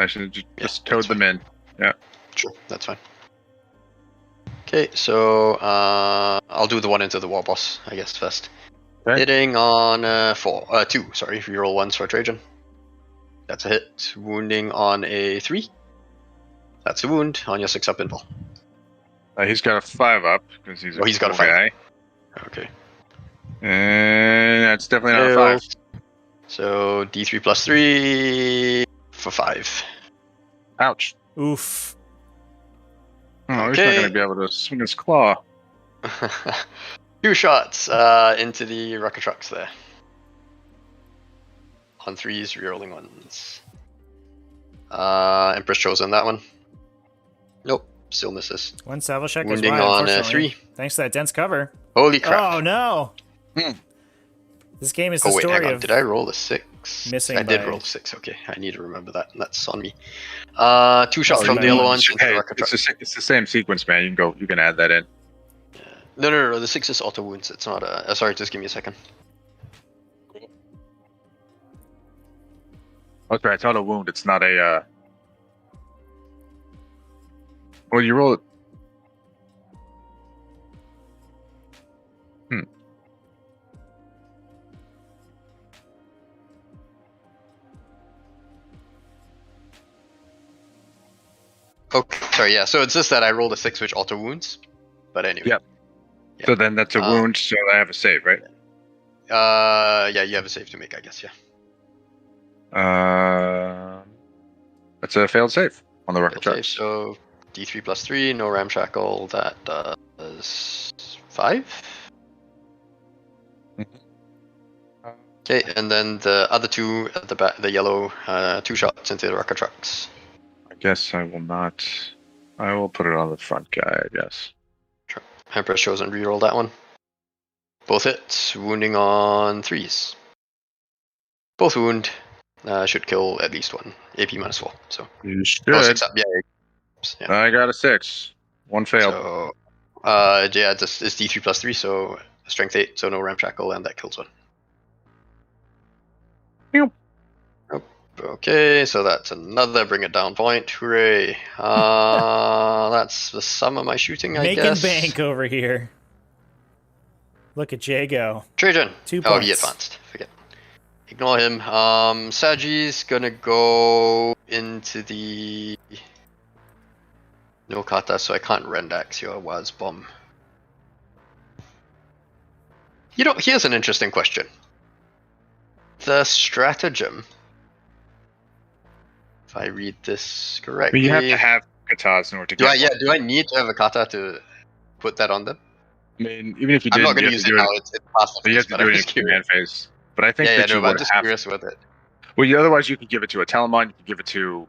I should just Yeah, code that's them in. Yeah. Sure, that's fine. Okay, so I'll do the 1 into the war boss, I guess, first. Okay. Hitting on 2, sorry, reroll 1s for Trajan. That's a hit. Wounding on a 3. That's a wound on your 6 up invul. He's got a 5 up because he's He's got a cool 5. guy. Okay. And that's definitely not a 5. So D3 plus 3 for 5. Ouch. Oof. Oh, he's not Okay. going to be able to swing his claw. 2 shots into the rocket trucks there. On 3s, rerolling 1s. Empress chosen that one. Nope, still misses. One salvo check is Wounding wide, on unfortunately. 3. Thanks to that dense cover. Holy crap. Oh no! Hmm. This game is the Oh wait, story hang on. of Did I roll a 6? missing I did by- roll a 6. Okay, I need to remember that. That's on me. 2 shots from by the other one. ones into the Hey, rocket truck. it's the same sequence, man. You can add that in. No. The 6 is auto wounds. It's not a. Sorry, just give me a second. Okay, it's auto wound. It's not a. Well, you roll it. Okay, sorry. Yeah, so it's just that I rolled a 6, which auto wounds. But anyway. Yep. So then that's a wound. So I have a save, right? Yeah, you have a save to make, I guess. Yeah. That's a failed save on the rocket Okay, trucks. so D3 plus 3, no ramshackle. That does 5. Okay, and then the other 2 at the back, the yellow, 2 shots into the rocket trucks. I guess I will not. I will put it on the front guy, I guess. Sure. Empress chosen, reroll that one. Both hits, wounding on 3s. Both wound. Should kill at least 1. AP minus 4. So. You Oh, should. 6 up. Yeah. I got a 6. 1 failed. So, yeah, it's D3 plus 3, so strength 8, so no ramshackle, and that kills 1. Yep. Okay, so that's another bring it down point. Hooray. That's the sum of my shooting, I making guess. bank over here. Look at Jay go. Trajan. 2 Oh, points. he advanced. Forget. Ignore him. Saji's gonna go into the No kata, so I can't Rendax your Waz Bomb. You know, here's an interesting question. The stratagem, if I read this correctly... But you have to have katas in order to do get do I need to have a kata to put that on them? I mean, even if you I'm didn't, not going to you use have it to do now, it. it's past the You phase, have to but do I'm it in just command curious. phase. But I think Yeah, that no, you but I'm would just have. curious with it. Well, otherwise you could give it to a Telemon. You could give it to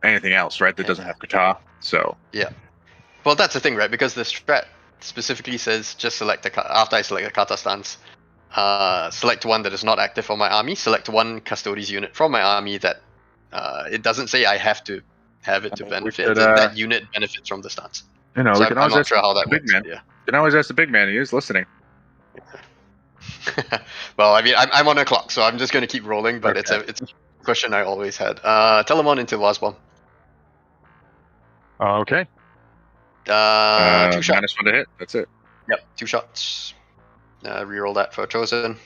anything else, right? That doesn't have kata. So Yeah. Well, that's the thing, right? Because the strat specifically says just select after I select a kata stance, select one that is not active for my army, select one Custodes unit from my army that it doesn't say I have to have it to benefit. That unit benefits from the stance. we So can I'm always not ask sure how that the big works. man. Yeah. You can always ask the big man. He is listening. Well, I mean, I'm on a clock, so I'm just going to keep rolling. But Okay. it's a question I always had. Telemon into Wasbomb. Okay. 2 shots. -1 to hit. That's it. Yep, 2 shots. Reroll that for Chosen.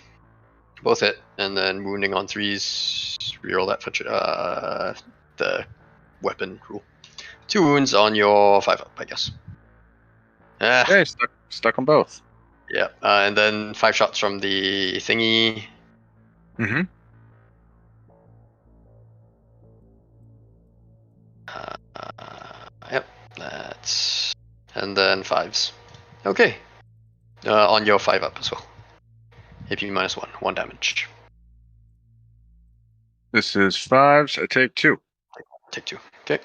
Both hit, and then wounding on 3s. Reroll that for the weapon rule. 2 wounds on your 5-up, I guess. Okay, stuck on both. Yeah, and then 5 shots from the thingy. Mm-hmm. Yep, that's... And then 5s. Okay. On your 5-up as well. AP -1, 1 damage. This is 5s. I take 2. Take 2. Okay.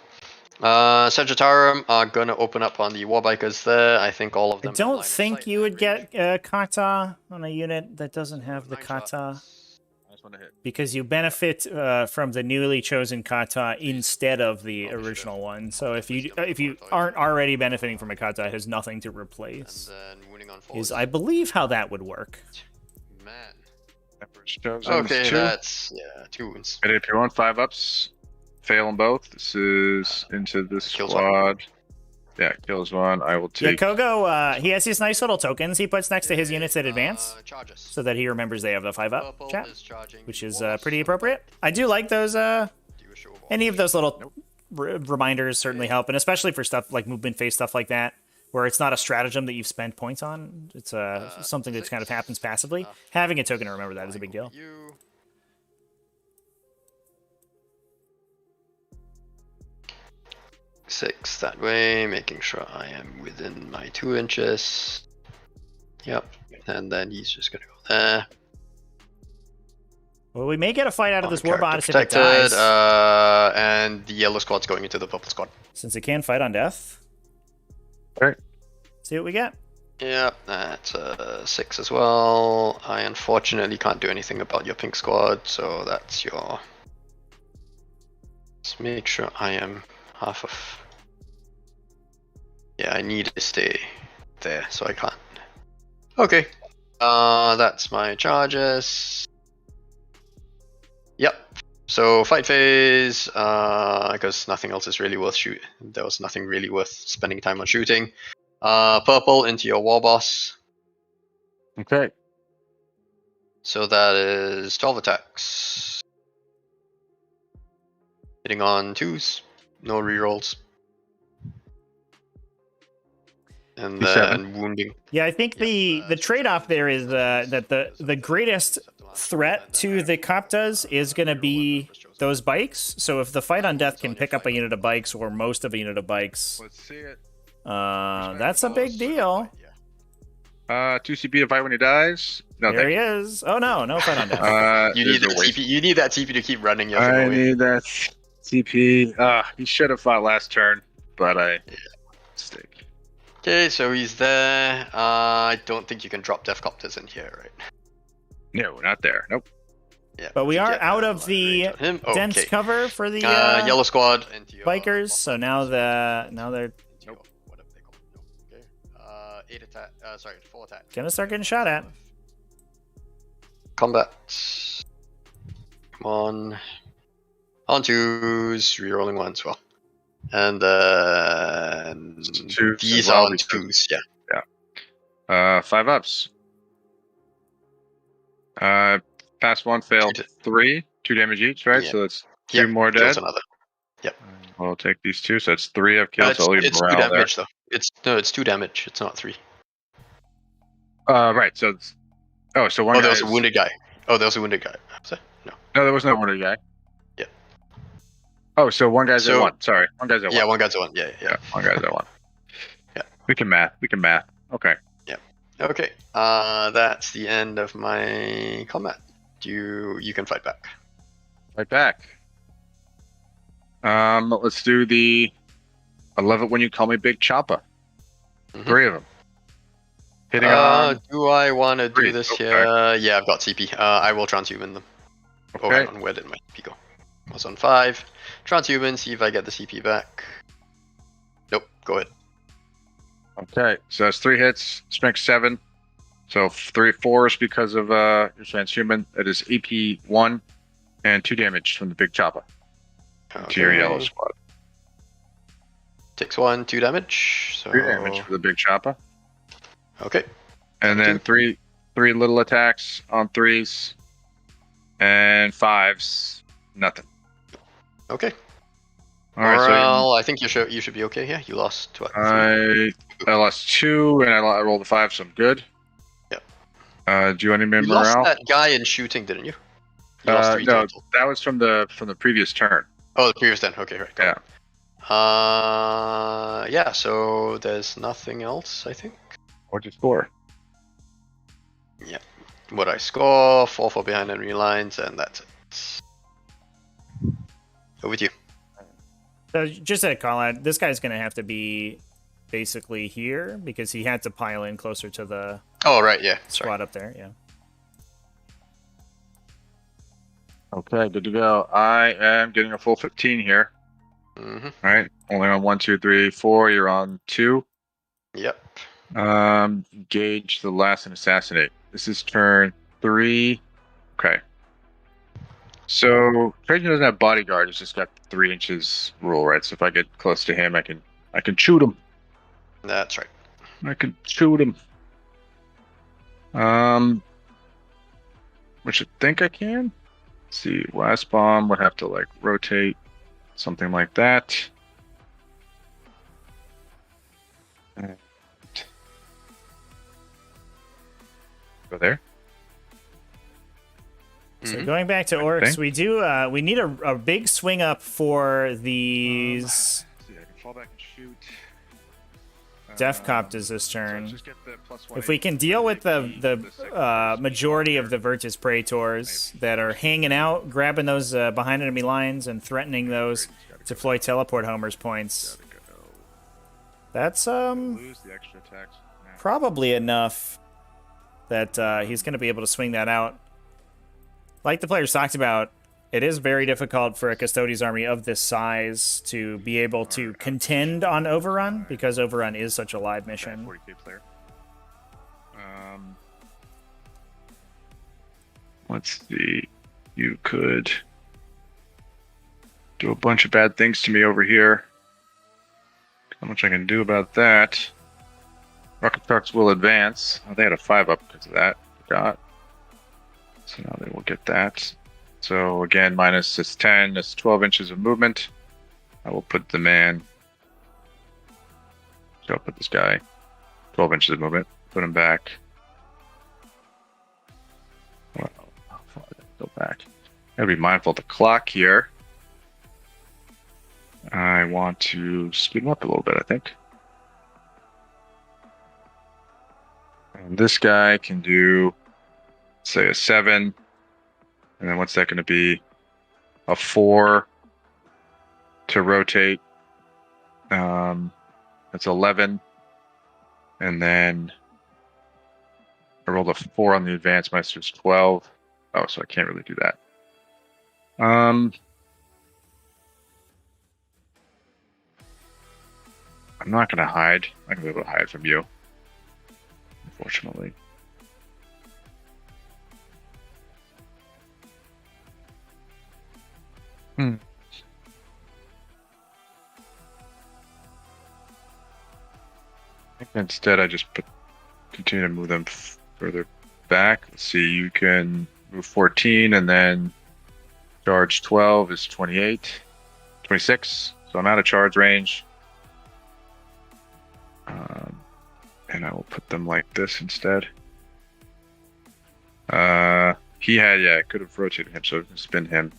Sagittarium are gonna open up on the Warbikers there. I think all of them. I don't think you would get kata on a unit that doesn't have the kata, -1 to hit. because you benefit from the newly chosen kata instead of the original one. So if you aren't already benefiting from a kata, it has nothing to replace. And then wounding on 4s. Is I believe how that would work. Man. Okay, 2. That's 2 wounds. And if you want 5-ups, fail them both. This is into the kills squad. Yeah, kills 1. I will Yeah, take. CoGo, he has these nice little tokens he puts next to his units that advance, Charges. so that he remembers they have the 5-up Purple chat, is charging which is Warboss. pretty appropriate. I do like those. Do a show of Any of all. those little reminders certainly help, and especially for stuff like movement phase stuff like that, where it's not a stratagem that you've spent points on. It's something that kind of happens passively. Having a token to remember that is a big deal. You. Six that way, making sure I am within my 2 inches. Yep, and then he's just gonna go there. Well, we may get a fight out of this Character Warbot if it protected, dies, and the yellow squad's going into the purple squad. since it can fight on death. Alright. See what we get. Yep, that's 6 as well. I unfortunately can't do anything about your pink squad, so that's your... Let's make sure I am half of... Yeah, I need to stay there, so I can't. Okay, that's my charges. Yep, so fight phase, because nothing else is really worth shooting. There was nothing really worth spending time on shooting. Purple into your war boss. Okay. So that is 12 attacks. Hitting on 2s, no rerolls. And then wounding. Yeah, I think the trade-off there is that the greatest threat to the Kaptas is going to be those bikes. So if the fight on death can pick up a unit of bikes or most of a unit of bikes, Let's see it. that's a big deal. 2 CP to fight when he dies. No, There he is. Oh no fight on death. You need that TP. You need that TP to keep running your I away. need that TP. He should have fought last turn, but I mistake. Okay, so he's there. I don't think you can drop Deathcopters in here, right? No, not there. Nope. Yeah. But we you are get out the of the range on him. dense Okay. cover for the Yellow squad into your bikers. So now they're Whatever they call it. Nope. Okay. 8 attack. Sorry, 4 attack. gonna start getting shot at. Combat. Come on. On 2s, rerolling 1 as well. And then Two, these so are on Robbie's 2s, yeah. 5-ups. Pass 1, failed 3, 2 damage each, right? Yeah. So that's 2 Yep, more kills dead. another. Yep. We'll take these two. So it's 3 I've killed. So I'll leave it's 2 morale damage though. It's 2 damage. It's not 3. there. Right. So it's. Oh, so one Oh, guy. there was a wounded guy. Oh, there was a wounded guy. Was there? No. No, there was no wounded guy. Yeah. Oh, so one guy's at So- 1. Sorry, one guy's at 1. Yeah, one guy's at 1. Yeah. One guy's at 1. Yeah. We can math. Okay. Okay. That's the end of my combat. You can fight back. Right back. Let's do the. I love it when you call me Big Choppa. Mhm. 3 of them. Hitting on. Do I want to do 3. this Okay. here? Yeah, I've got CP. I will transhuman them. Oh, Okay. hang on, where did my CP go? I was on 5. Transhuman, see if I get the CP back. Nope, go ahead. Okay. So that's 3 hits. Strength 7. So 3 4s because of your transhuman. It is AP 1 and 2 damage from the Big Choppa to your yellow squad. Takes 1, 2 damage. So 3 damage for the Big Choppa. Okay. And then 3 little attacks on 3s and 5s. Nothing. Okay. All right. Morale, I think you should be okay here. You lost what? So I lost 2 and I rolled a 5, so I'm good. Yep. Do you want any You lost morale? that guy in shooting, didn't you? You lost 3 No, total. that was from the previous turn. Oh, the previous then. Okay, right. Yeah. Yeah. So there's nothing else, I think. What'd you score? What I score, 4 behind enemy lines, and that's it. Over to you. So just a call out, this guy's going to have to be basically here because he had to pile in closer to the Oh, right. Yeah. Sorry. squad up there. Yeah. Okay, good to go. I am getting a full 15 here. Mm-hmm. Right, only on 1, 2, 3, 4. You're on 2. Yep. Engage the last and assassinate. This is turn 3. Okay. So Trajan doesn't have bodyguard. It's just got 3 inches rule, right? So if I get close to him, I can shoot him. That's right. I can shoot him. Which I think I can. Let's see, last bomb would have to like rotate, something like that. And go there. So Mhm. going back to Okay. Orks, we need a big swing up for these. Let's see, I can fall back and shoot. Def Copters this So turn. just get the +1 If we can deal with the majority of the Virtus Praetors that are hanging out, grabbing those behind enemy lines and threatening those to deploy teleport homers points, that's lose the extra attacks. probably enough that he's going to be able to swing that out. Like the players talked about, it is very difficult for a Custodes army of this size to be able to contend on Overrun because Overrun is such a live mission. 40k player. Let's see. You could do a bunch of bad things to me over here. How much I can do about that? Rocket trucks will advance. Oh, they had a 5-up because of that. Forgot. So now they will get that. So again, minus is 10. That's 12 inches of movement. I will put the man. So I'll put this guy. 12 inches of movement. Put him back. Well, go back. Gotta be mindful of the clock here. I want to speed him up a little bit, I think. And this guy can do, say, a 7. And then what's that going to be? A 4 to rotate. That's 11. And then I rolled a 4 on the advance. My master's 12. Oh, so I can't really do that. I'm not going to hide. I'm not going to be able to hide from you, unfortunately. I think instead I just continue to move them further back. Let's see, you can move 14 and then charge 12 is 28. 26. So I'm out of charge range. And I will put them like this instead. I could have rotated him, so I can spin him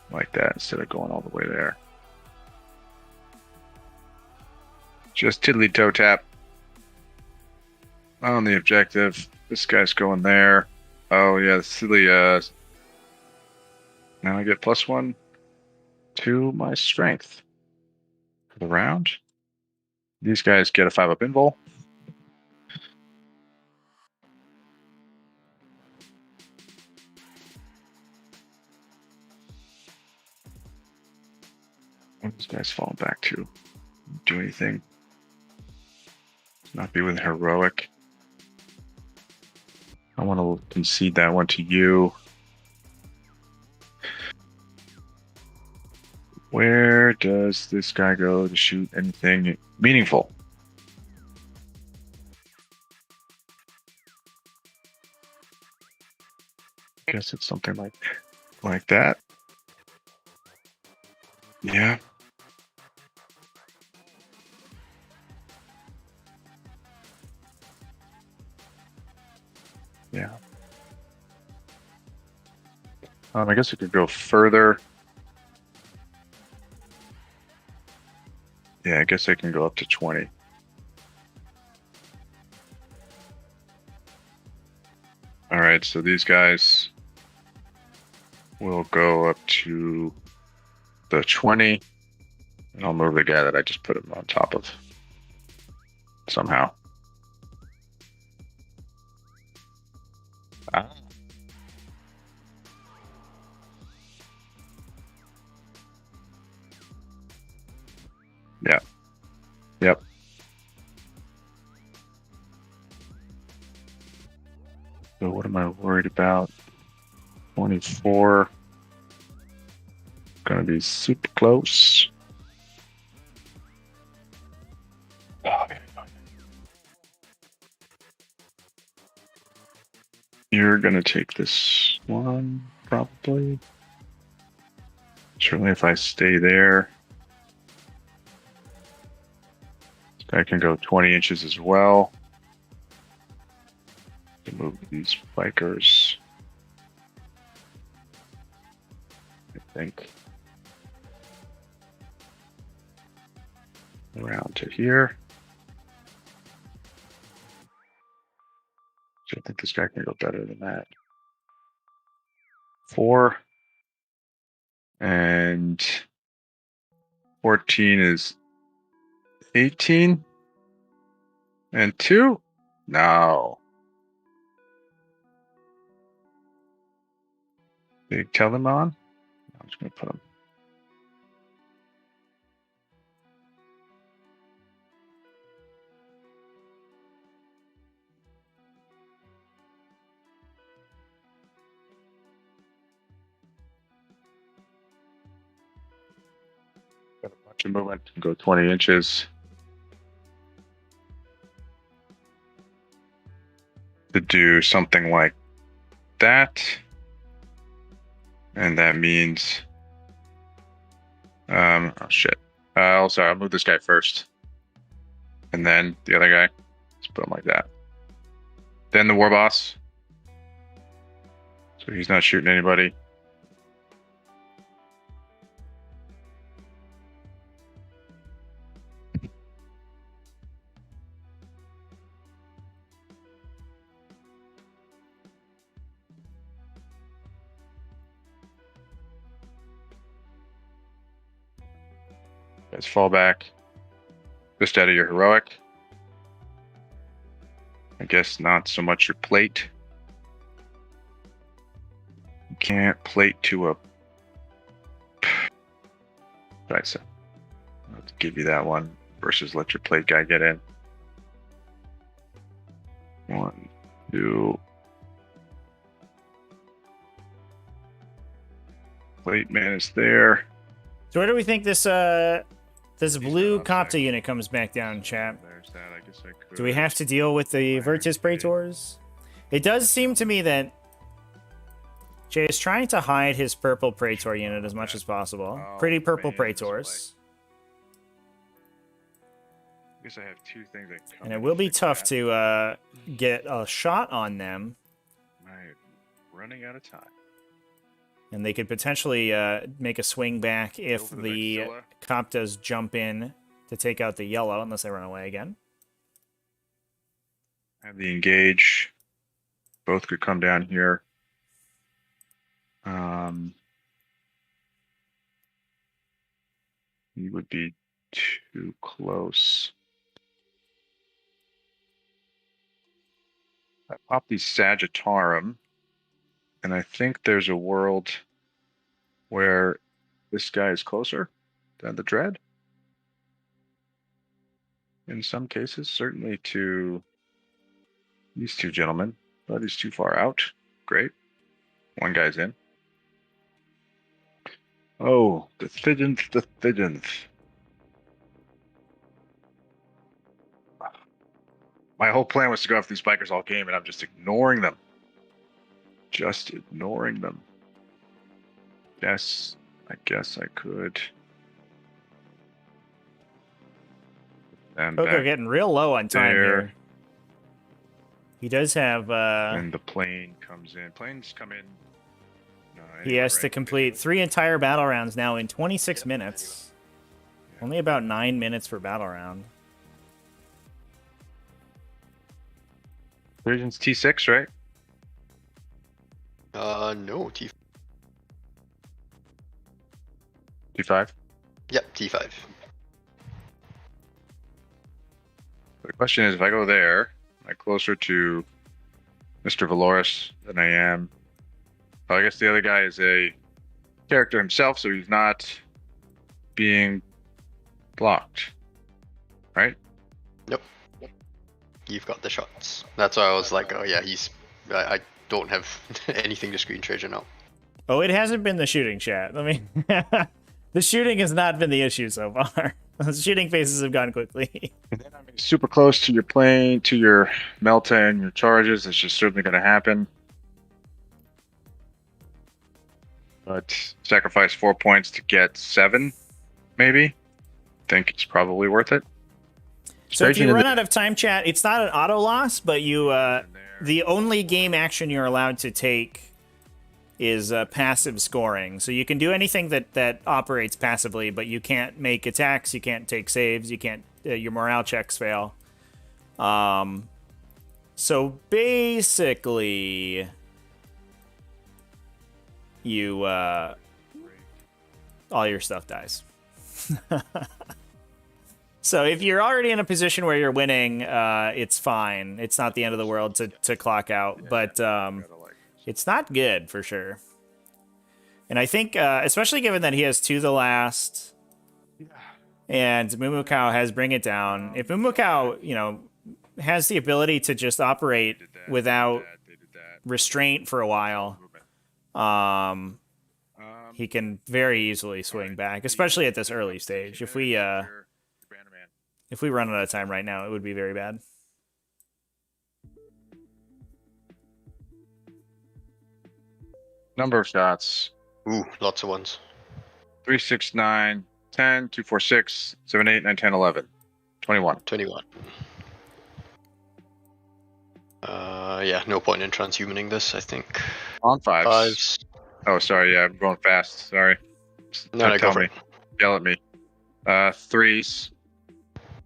like that instead of going all the way there. Just tiddly toe tap on the objective. This guy's going there. Oh yeah, silly. Now I get +1 to my strength for the round. These guys get a 5-up invul. These guys falling back to do anything. Not be with heroic. I want to concede that one to you. Where does this guy go to shoot anything meaningful? I guess it's something like that. Yeah. Yeah. I guess it could go further. Yeah, I guess I can go up to 20. All right, so these guys will go up to the 20, and I'll move the guy that I just put him on top of somehow. Ah. Yeah. Yep. So what am I worried about? 24. Gonna be super close. You're gonna take this one, probably. Certainly if I stay there. I can go 20 inches as well. To move these bikers. I think. Around to here. So I think this guy can go better than that. 4. And 14 is 18. And 2? No. Big tell them on. I'm just going to put them. Got a bunch of movement. Go 20 inches. To do something like that. And that means, oh shit. Oh, sorry, I'll move this guy first. And then the other guy, let's put him like that. Then the war boss. So he's not shooting anybody. Guys, fall back. Just out of your heroic. I guess not so much your plate. You can't plate to a. Right, so I'll have to give you that one versus let your plate guy get in. 1, 2. Plate man is there. So where do we think this this blue Copta unit comes back down, chap? There's that. I guess I could. Do we have to deal with the Virtus Praetors? It does seem to me that Jay is trying to hide his purple Praetor unit as much as possible. Oh, Pretty purple man, Praetors. I guess I have two things that come And it in will be fix tough that. to get a shot on them. I'm running out of time. And they could potentially make a swing back if Over to the Vexilla. Coptas jump in to take out the yellow, unless they run away again. Have the engage. Both could come down here. He would be too close. I popped the Sagittarum, and I think there's a world where this guy is closer than the Dread. In some cases, certainly to these two gentlemen, but he's too far out. Great. One guy's in. Oh, the Thiggins, the Thiggins. My whole plan was to go after these bikers all game, and I'm just ignoring them. Just ignoring them. Yes, I guess I could. And CoGo back getting real low on time there. here. He does have... and the plane comes in. Planes come in. he has to complete 3 entire battle rounds now in 26 minutes. Only about 9 minutes per battle round. Region's T6, right? No, T. T5. Yep, T5. The question is, if I go there, am I closer to Mr. Valoris than I am? Well, I guess the other guy is a character himself, so he's not being blocked, right? Nope. You've got the shots. That's why I was like, oh yeah, he's. I don't have anything to screen treasure now. Oh, it hasn't been the shooting, chat. I mean, the shooting has not been the issue so far. The shooting phases have gone quickly. And then I'm super close to your plane, to your Melta and your charges. It's just certainly going to happen. But sacrifice 4 points to get 7, maybe. Think it's probably worth it. So if you run out of time, chat, it's not an auto loss, but you the only game action you're allowed to take is passive scoring. So you can do anything that operates passively, but you can't make attacks, you can't take saves, you can't your morale checks fail. So basically, you all your stuff dies. So if you're already in a position where you're winning, it's fine. It's not the end of the world to clock out, but it's not good for sure. And I think, especially given that he has 2 the last, and MooMooCow has Bring It Down. If MooMooCow, has the ability to just operate without restraint for a while, he can very easily swing back, especially at this early stage. If we run out of time right now, it would be very bad. Number of shots. Ooh, lots of ones. 3, 6, 9, 10, 2, 4, 6, 7, 8, 9, 10, 11. 21. 21. Yeah, no point in transhumaning this, I think. On 5s. 5s. Oh, sorry. Yeah, I'm going fast. Sorry. No, go Tell for me. it. Yell at me. 3s.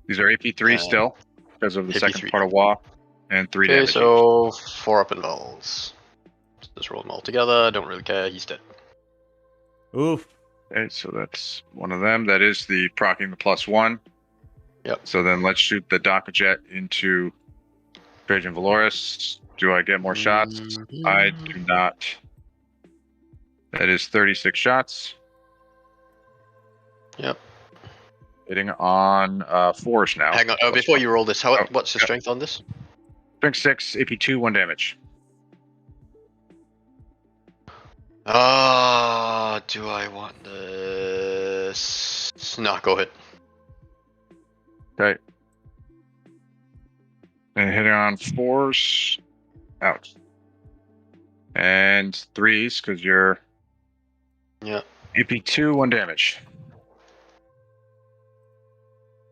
These are AP3 still, because of the AP3. second part of WA. And 3 Okay, damage. so 4 up involves. Just roll them all together. Don't really care. He's dead. Oof. Okay, so that's one of them. That is the proccing the +1. Yep. So then let's shoot the Daka Jet into Trajan Valoris. Do I get more shots? I do not. That is 36 shots. Yep. Hitting on 4s now. Hang on. Before you roll this, what's the strength on this? Strength 6, AP2, 1 damage. Do I want this? No, go ahead. Okay. And hitting on 4s. Out. And 3s, because you're Yeah. AP2, 1 damage.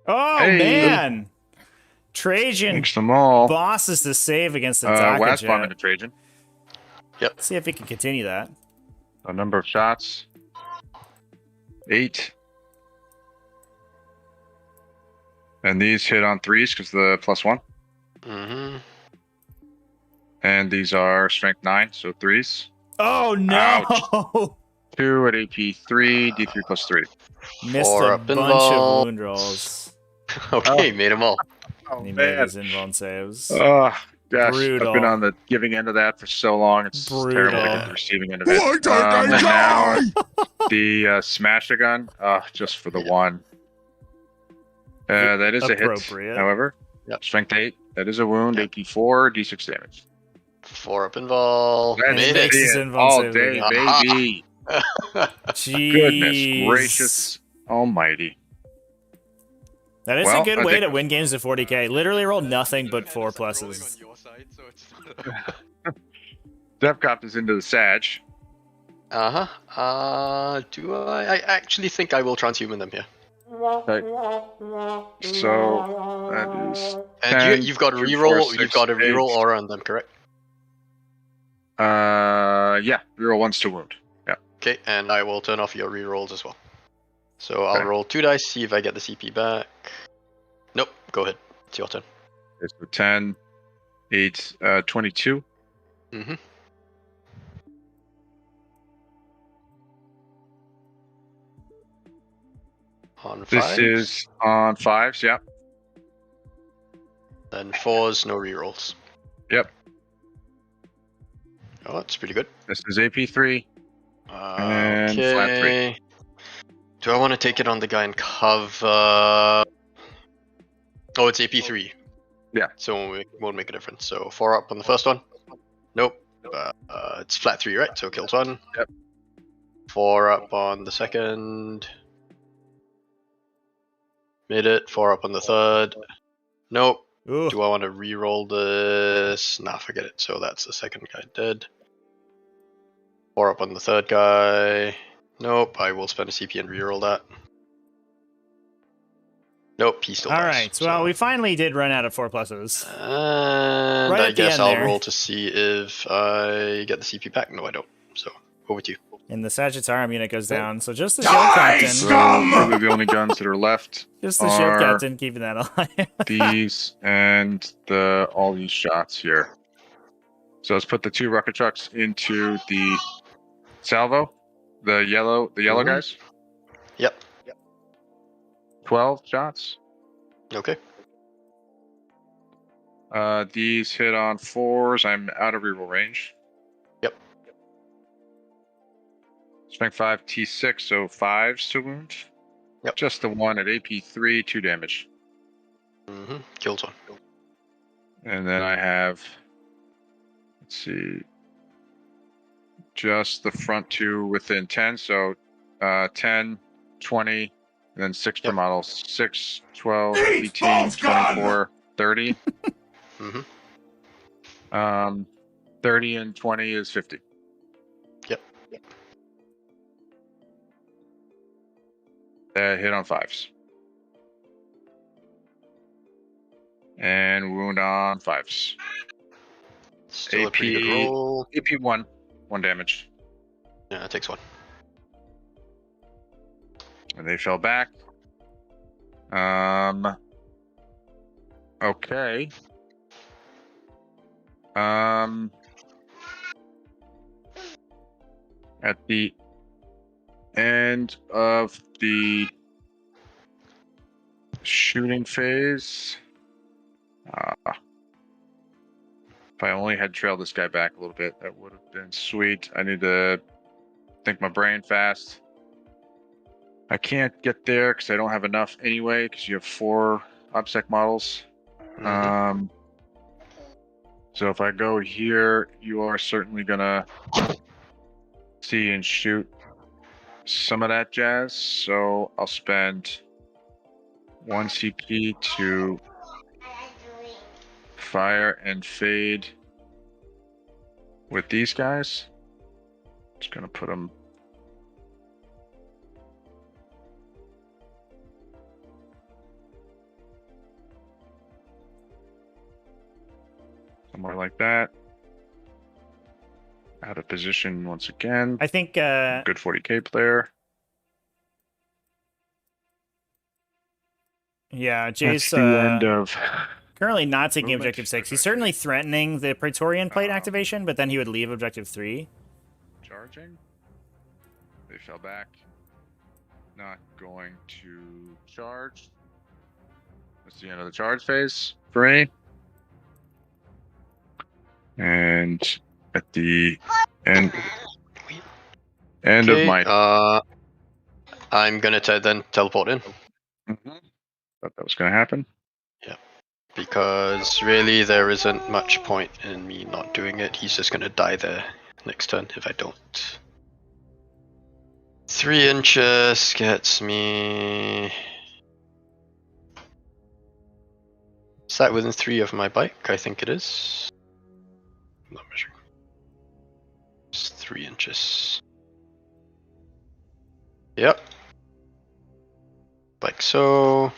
Oh, Hey. man! Trajan Makes them all. bosses the save against the Waz bomb Takajet. into Trajan. See if he can continue that. A number of shots. 8. And these hit on 3s because the +1. Mm-hmm. And these are strength 9, so 3s. Oh, no! 2 at AP3, D3 +3. Missed 4 a up bunch of invul. wound rolls. Okay, made them all. Oh, And he made his invuln saves. Oh, gosh. Brutal. I've been on the giving end of that for so long. It's terrible to Brutal. get the receiving end of it. Why don't I And now die? the smasher gun, just for the 1. That is a hit, Appropriate. however. Yep. Strength 8. That is a wound. Yep. AP4, D6 damage. 4 up invul. Let's he Made makes it. his see it invuln all save day, again. baby. Jeez. Goodness gracious almighty. That is Well, a good I way think- to win games to 40k. Literally roll nothing but 4 pluses. Devcop is into the Sag. Do I? I actually think I will transhuman them here. Okay. So that is And 10, you've got a 2, reroll. 4, 6, You've got a reroll 8. aura on them, correct? Yeah, reroll 1s to wound. Yeah. Okay, and I will turn off your rerolls as well. So I'll Okay. roll 2 dice, see if I get the CP back. Nope. Go ahead. It's your turn. Okay, so 10, 8, 22. Mm-hmm. On 5. This is on 5s, yeah. Then 4s, no rerolls. Yep. Oh, that's pretty good. This is AP3. And Okay. flat 3. Do I want to take it on the guy in cover? Oh, it's AP3. Yeah. So it won't make a difference. So 4 up on the first one. Nope. It's flat 3, right? So kills 1. Yep. 4 up on the second. Made it. 4 up on the third. Nope. Ooh. Do I want to re-roll this? Nah, forget it. So that's the second guy dead. 4 up on the third guy. Nope. I will spend a CP and re-roll that. Nope. He still dies. Alright, well, we finally did run out of 4 pluses. And Right I at the guess end I'll there. roll to see if I get the CP back. No, I don't. So over to you. And the Sagittarium unit goes down, so just the Die, shield captain. scum! So really the only guns that are left Just the shield are captain keeping that alive. these and all these shots here. So let's put the 2 rocket trucks into the salvo, the yellow Mhm. guys. Yep. 12 shots. Okay. These hit on 4s. I'm out of reroll range. Yep. Strength 5, T6, so 5s to wound. Yep. Just the 1 at AP3, 2 damage. Mm-hmm. Kills 1. And then I have, let's see, just the front 2 within 10. So 10, 20, and then 6 per Yep. model. 6, 12, Eat 18, both gun! 24, 30. Mm-hmm. 30 and 20 is 50. Yep. That hit on 5s. And wound on 5s. Still a pretty good AP roll. AP 1 damage. Yeah, it takes 1. And they fell back. Okay. At the end of the shooting phase, if I only had trailed this guy back a little bit, that would have been sweet. I need to think my brain fast. I can't get there because I don't have enough anyway, because you have 4 OBSEC models. Mhm. So if I go here, you are certainly gonna see and shoot some of that jazz. So I'll spend 1 CP to fire and fade with these guys. Just gonna put them. Somewhere like that. Out of position once again. I think Good 40k player. yeah, Jay's That's the end of currently not taking movement. objective 6. He's certainly threatening the Praetorian plate activation, but then he would leave objective 3. charging. They fell back. Not going to charge. That's the end of the charge phase for me. And at the end of my I'm gonna then teleport in. Thought that was gonna happen. Yeah. Because really there isn't much point in me not doing it. He's just gonna die there next turn if I don't. 3 inches gets me. Is that within 3 of my bike? I think it is. I'm not measuring. It's 3 inches. Yep. Like so.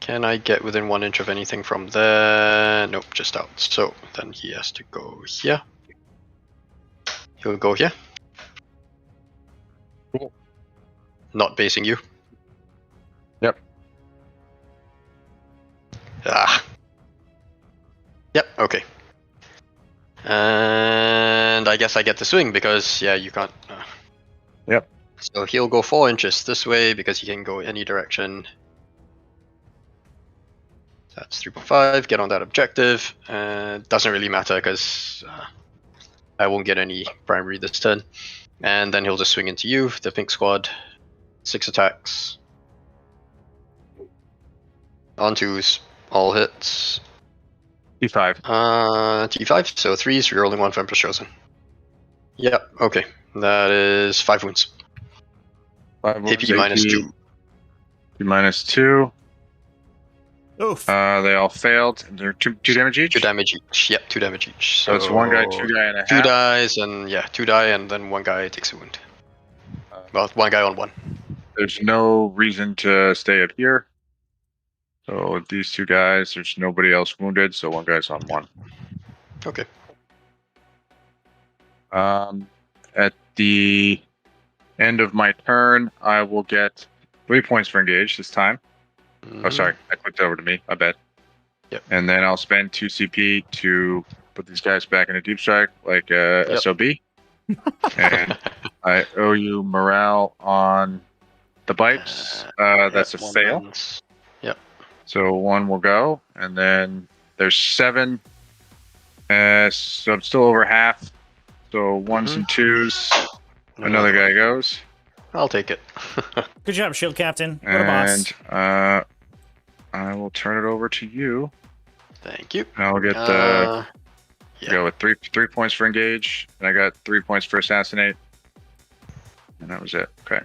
Can I get within 1 inch of anything from there? Nope, just out. So then he has to go here. He'll go here. Cool. Not basing you. Yep. Ah. Yep, okay. And I guess I get the swing because, yeah, you can't. Yep. So he'll go 4 inches this way because he can go any direction. That's 3.5. Get on that objective. Doesn't really matter because I won't get any primary this turn. And then he'll just swing into you, the pink squad. 6 attacks. On 2s. All hits. T5. T5, so 3s, rerolling 1 for Emperor's Chosen. Yep, okay. That is 5 wounds. 5 wounds, AP minus 2. AP minus 2. Oof. They all failed. They're 2 damage each? 2 damage each. Yep, 2 damage each. So it's 1 guy, 2 guy, and a half. 2 dies, and yeah, 2 die, and then 1 guy takes a wound. Well, 1 guy on 1. There's no reason to stay up here. So with these 2 guys, there's nobody else wounded, so 1 guy's on 1. Okay. At the end of my turn, I will get 3 points for engage this time. Oh, sorry, I clicked over to me. I bet. Yep. And then I'll spend 2 CP to put these guys back in a deep strike, like SOB. And I owe you morale on the bites. That's a fail. Lands. Yep. So 1 will go, and then there's 7. So I'm still over half. So 1s and 2s. Another guy goes. I'll take it. Good job, Shield Captain. What a boss. And I will turn it over to you. Thank you. And I'll get go with three points for engage, and I got 3 points for assassinate, and that was it. Okay.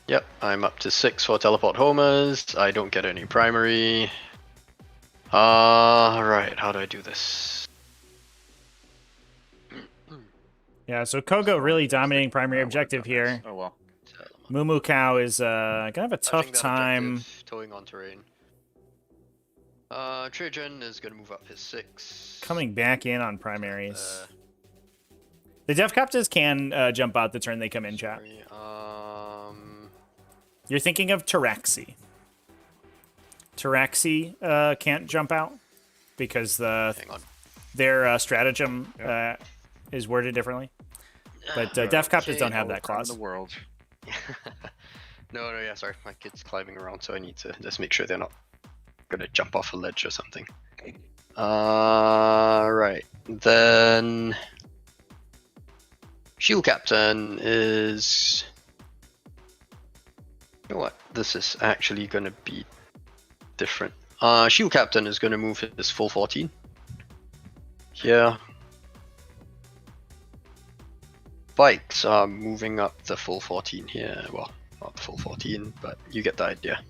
Yep, I'm up to 6 for teleport homers. I don't get any primary. Right, how do I do this? Yeah, so CoGo really dominating primary objective here. Oh well. MooMooCow is gonna have a tough time. Towing on terrain. Trajan is gonna move up his 6. Coming back in on primaries. The Def Custodes can jump out the turn they come in, chat. You're thinking of Taraxi. Taraxi can't jump out because their stratagem is worded differently. But Def Custodes don't have that clause. In the world. No, yeah, sorry. My kid's climbing around, so I need to just make sure they're not gonna jump off a ledge or something. Right. Then Shield Captain is. You know what? This is actually gonna be different. Shield Captain is gonna move his full 14. Here. Bikes are moving up the full 14 here. Well, not the full 14, but you get the idea.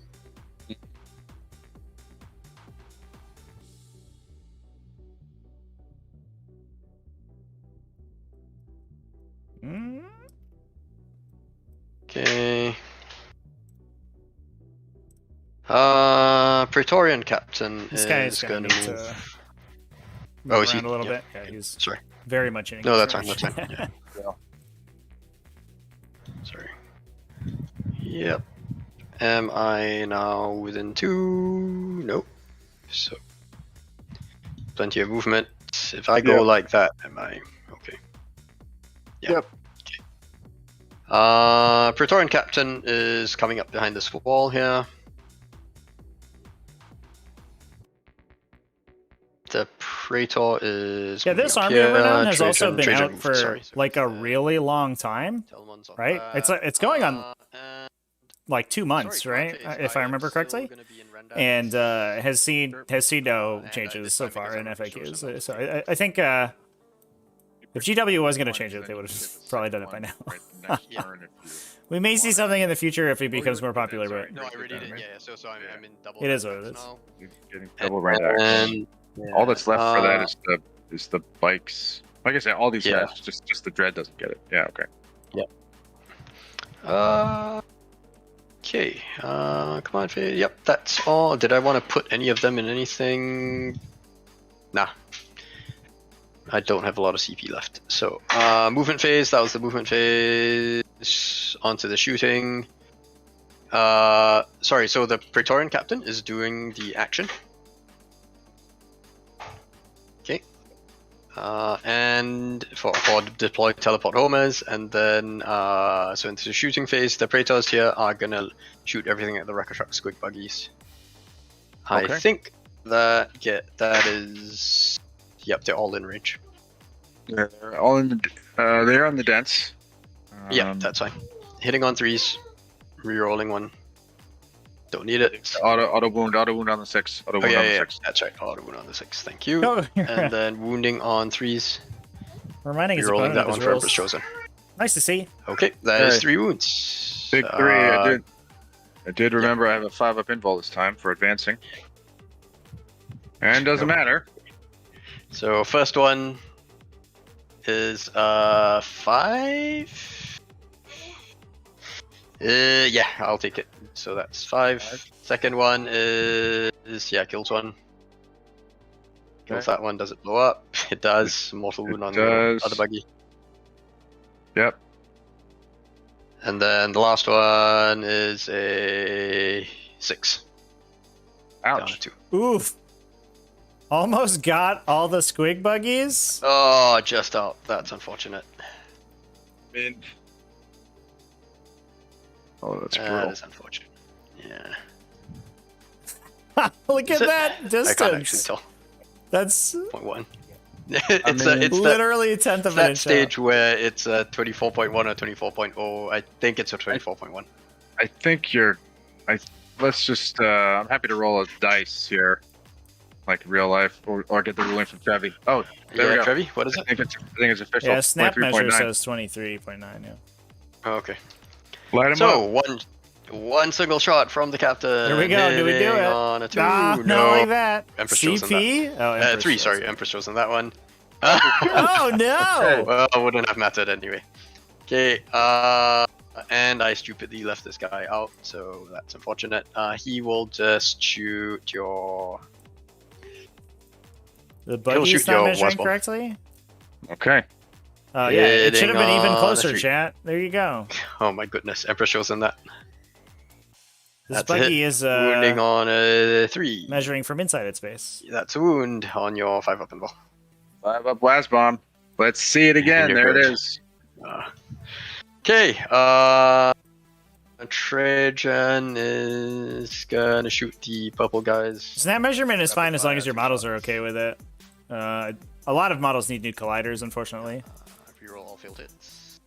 Praetorian Captain This guy is is going going to to move. move is he- around a little yeah. bit. Yeah, he's Sorry. very much in. No, that's fine. range. That's fine. Yeah. Sorry. Yep. Am I now within 2? Nope. So plenty of movement. If I go Yep. like that, am I okay? Yeah. Yep. Okay. Praetorian Captain is coming up behind this wall here. The Praetor is Yeah, moving this up army here. of renown has also Trajan- been Trajan out moved, for sorry. like a really long time, Telemon's off right? that. It's going on And- like 2 months, sorry, right? Command Phase, If I am remember still correctly. gonna be in Rendang. And has seen no and changes this so time far because in I'm pretty sure FAQs. some of So the- I think if GW was going to change it, they would have probably done it by now. Yeah. We may see something in the future if he becomes more popular, but No, I already did. Yeah, so I'm in double. It is what it range is. now. You're getting double range action. And All that's left for that uh, is the bikes. Like I said, all these Yeah. guys, just the dread doesn't get it. Yeah, okay. Okay. Come on, Faye. Yep, that's all. Did I want to put any of them in anything? Nah. I don't have a lot of CP left. So, movement phase. That was the movement phase. Onto the shooting. Sorry. So the Praetorian Captain is doing the action. Okay. And for deploy teleport homers, and then so into the shooting phase, the Praetors here are gonna shoot everything at the rocket truck squig buggies. Okay. I think that is, yep, they're all in range. Yeah, they're all in. They're on the dents. Yeah, that's fine. Hitting on 3s, rerolling 1. Don't need it. auto wound on the 6. Auto Oh wound yeah, on the yeah, 6. that's right. Auto wound on the 6. Thank you. Oh, And then wounding on 3s, reminding his rerolling opponent that of one his for rolls. Empress Chosen. Nice to see. Okay, that is Alright. 3 wounds. Big 3. I did remember I have a 5-up invul this time for advancing. And doesn't matter. So first one is 5. Yeah, I'll take it. So that's 5. Second one is kills 1. Kills Okay. that one. Does it blow up? It does. Mortal wound on the does. other buggy. Yep. And then the last one is a 6. Down to Ouch. 2. Oof. Almost got all the squig buggies. Oh, just out. That's unfortunate. Oh, that's That brutal. is unfortunate. Yeah. Look at Is it- that I can't actually distance. tell. That's 0.1. mean, it's literally a tenth of an that inch. stage where it's a 24.1 or 24.0. I think it's a 24.1. I think you're. Let's just. I'm happy to roll a dice here, like in real life, or get the ruling from Trevi. Oh, there we Yeah, go. Trevi, what is I it? think it's official. Yeah, snap measure 23.9. says 23.9. Yeah. Oh, okay. Light him So up. one single shot from the captain. There we go. Do we do hitting it? On a 2. Ah, no. not like that. Empress chosen CP? Oh, Empress 3. chosen. Sorry, Empress chosen that one. Oh no! Well, wouldn't have mattered anyway. Okay. And I stupidly left this guy out, so that's unfortunate. He will just shoot your. The buggy's shoot not your measuring Westbomb. correctly. Okay. Oh yeah, it should have been even Hitting on closer, a 3. chat. There you go. Oh my goodness, Empress chosen that. This That's a buggy hit. is Wounding on a 3. measuring from inside its base. That's a wound on your 5-up invul. 5-up blast bomb. Let's see it again. You're There good. it is. Okay. Trajan is gonna shoot the purple guys. Snap measurement is Rapid fine as long fire, as your 2 models shots. are okay with it. A lot of models need new colliders, unfortunately, Reroll all field hits.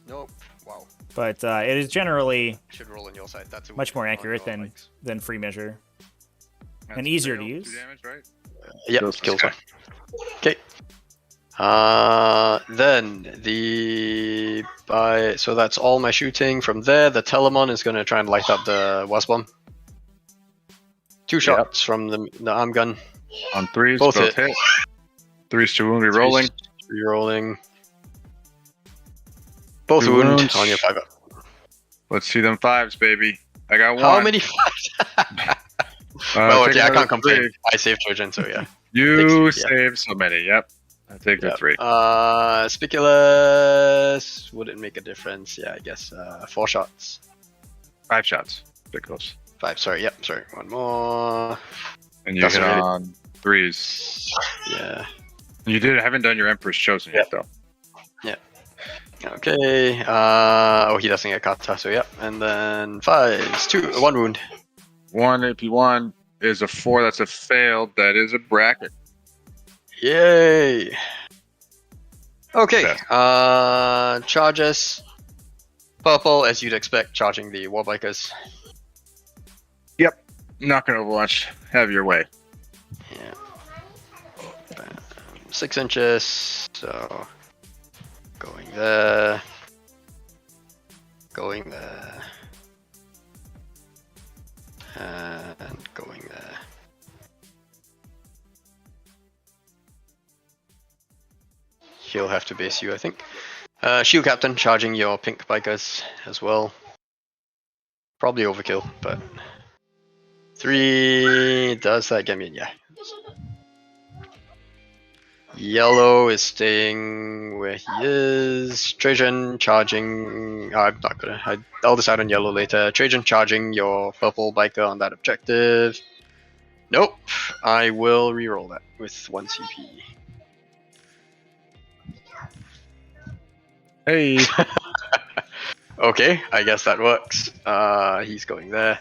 Nope. Wow. but it is generally Should roll on your side. That's a much more wound on accurate your than legs. free measure. That's And easier to two use. damage, right? Yep, Kills kills this one. Okay. Then so that's all my shooting. From there, the Telemon is going to try and light up the Wasp-Bomb. 2 shots from the arm gun. On 3s, Both both hit. hit. 3s to wound, re-rolling. Rerolling. Both 2 wound wounds. on your 5-up. Let's see them 5s, baby. I got 1. How many? Well, take okay, I another can't complain. 3. I saved Trojan, so yeah. You Takes- yeah. saved so many. Yep. I take the Yep. 3. Spiculous wouldn't make a difference. Yeah, I guess 4 shots. 5 shots. Bit close. 5. Sorry. Yep. Sorry. One more. And you Doesn't hit really- on 3s. Yeah. You haven't done your Emperor's Chosen yet, though. Okay. Oh, he doesn't get kata, so yep. And then 5s. 2. 1 wound. 1 AP1 is a 4. That's a failed. That is a bracket. Yay. Okay. Yes. Charges. Purple, as you'd expect, charging the Warbikers. Not gonna Overwatch. Have your way. Yeah. 6 inches. So going there. Going there. And going there. He'll have to base you, I think. Shield Captain charging your pink bikers as well. Probably overkill, but 3. Does that get me? Yeah. Yellow is staying where he is. Trajan charging. I'm not gonna. I'll decide on yellow later. Trajan charging your purple biker on that objective. Nope. I will reroll that with 1 CP. Hey. Okay, I guess that works. He's going there.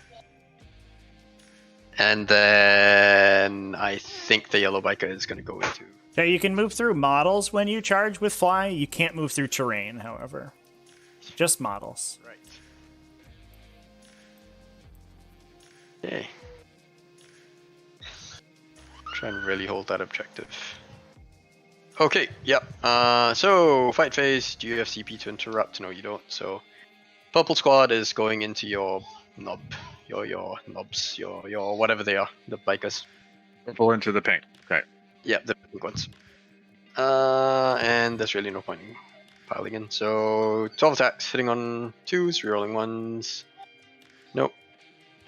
And then I think the yellow biker is going to go into. Okay, you can move through models when you charge with fly. You can't move through terrain, however. Just models. Right. Okay. Try and really hold that objective. Okay, yep. So, fight phase, do you have CP to interrupt? No, you don't. So, purple squad is going into your knob. Your knobs, your whatever they are, the bikers. Purple into the pink. Okay. Yeah, the pink ones. And there's really no point in piling in. So 12 attacks, hitting on 2s, rerolling 1s. Nope.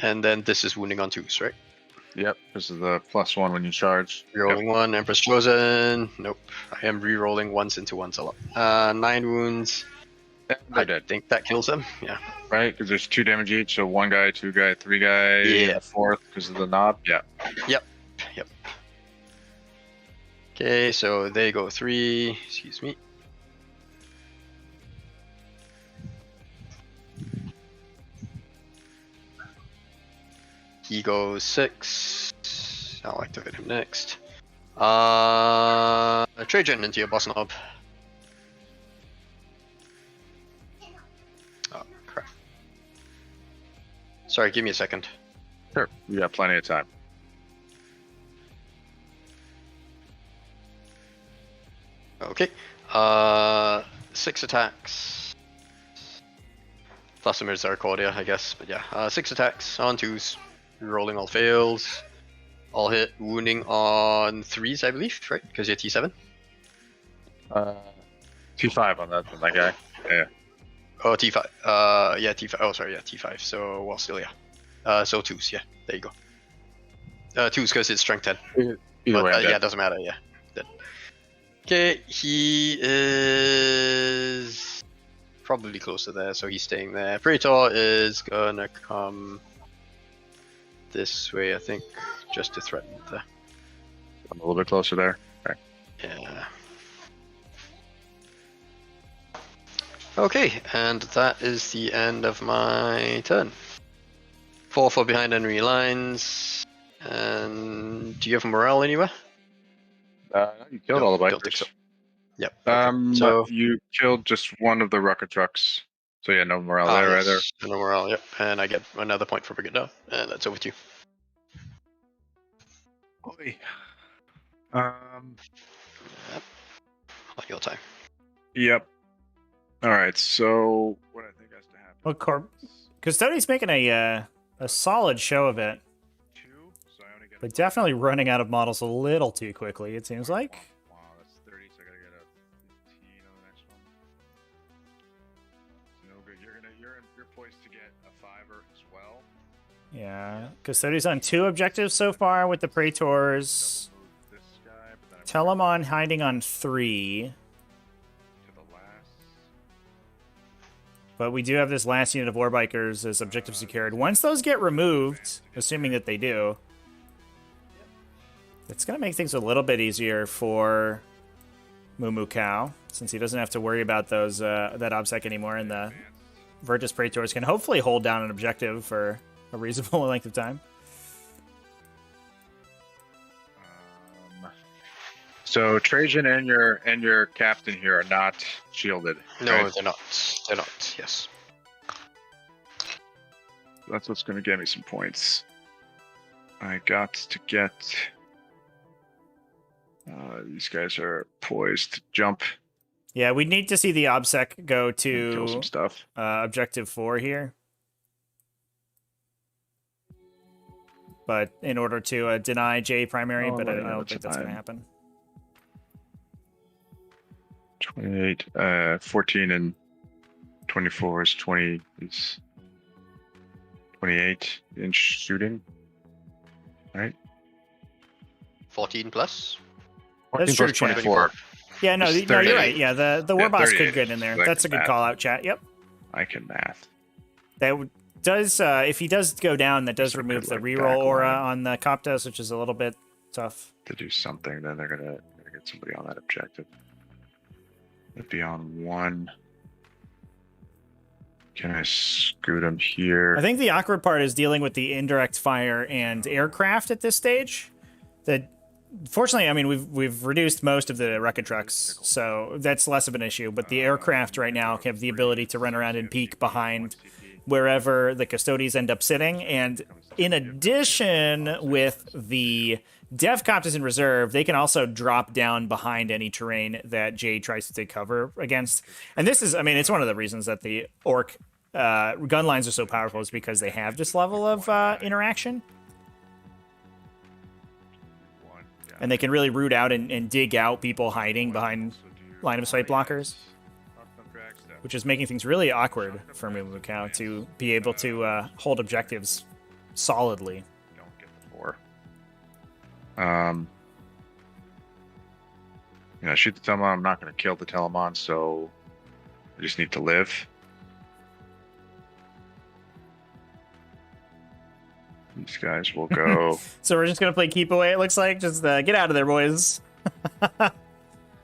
And then this is wounding on 2s, right? Yep. This is the +1 when you charge. Rerolling 1, Empress Chosen. Nope. I am rerolling 1s into 1s a lot. 9 wounds. Yep. I They're dead. think that kills him. Yeah. Right? Because there's 2 damage each. So 1 guy, 2 guy, 3 guy. Yeah. 4th because of the knob. Yeah. Yep. Okay, so they go 3. Excuse me. He goes 6. I'll activate him next. Trajan into your boss knob. Oh, crap. Sorry, give me a second. Sure. We got plenty of time. Okay. 6 attacks. Plus some Misericordia, I guess. But yeah, 6 attacks on 2s. Rolling all fails. All hit. Wounding on 3s, I believe, right? Because you're T7. T5 on that guy. Yeah. Oh, T5. Yeah, T5. Oh, sorry, yeah, T5. So, well, still, yeah. So 2s, yeah. There you go. 2s because it's strength 10. Either But, way, I'm yeah, dead. it doesn't matter, yeah. Dead. Okay, he is probably closer there, so he's staying there. Praetor is gonna come this way, I think, just to threaten there. I'm a little bit closer there. Okay. Yeah. Okay, and that is the end of my turn. 4 for behind enemy lines. And do you have morale anywhere? You killed No, all the don't think bikers. so. Yep. Okay. So You killed just one of the rocket trucks. So yeah, no morale there either. yes, no morale. Yep. And I get another point for bring it down, and that's over to you. Holy. Yep. On your time. Yep. All right. So what I think has to happen? Well, Custodes making a solid show of it, 2. So I only get. but definitely running out of models a little too quickly, it seems like. Wow, that's 30. So I gotta get a 15 on the next one. It's no good. You're poised to get a 5er as well. Yeah, Custodes on 2 objectives so far with the Praetors. Telemon hiding on 3. But we do have this last unit of Warbikers as objective secured. Once those get removed, assuming that they do, it's going to make things a little bit easier for MooMooCow, since he doesn't have to worry about those that OBSEC anymore, and the Virtus Praetors can hopefully hold down an objective for a reasonable length of time. So Trajan and your captain here are not shielded. No, right? they're not. They're not. Yes. That's what's going to get me some points. I got to get. These guys are poised to jump. Yeah, we need to see the OBSEC go Kill some to stuff. objective 4 here. But in order to deny J primary, but I don't think that's going to happen. 28, 14 and 24 is 20 is 28 inch shooting, right? 14 plus. 14 That's plus true, Chad. 24. Yeah, no, It's no, you're 38. right. Yeah, the Yeah, Warboss 38 could get in there. is That's a good math. call out, chat. Yep. I can math. That does, if he does go down, that does So remove could the look reroll back aura line. on the Coptos, which is a little bit tough. To do something, then they're gonna get somebody on that objective. It'd be on 1. Can I scoot him here? I think the awkward part is dealing with the indirect fire and aircraft at this stage. That, fortunately, I mean, we've reduced most of the rocket trucks, so that's less of an issue. But the aircraft right now have the ability to run around and peek behind wherever the Custodes end up sitting. And in addition, with the Dev Copters in reserve, they can also drop down behind any terrain that Jade tries to take cover against. And this is, I mean, it's one of the reasons that the Ork gun lines are so powerful, is because they have this level of interaction. And they can really root out and dig out people hiding behind line of sight blockers, which is making things really awkward for MooMooCow to be able to hold objectives solidly. Don't get the 4. Shoot the Telemon. I'm not going to kill the Telemon, so I just need to live. These guys will go. So we're just going to play keep away, it looks like. Just get out of there, boys.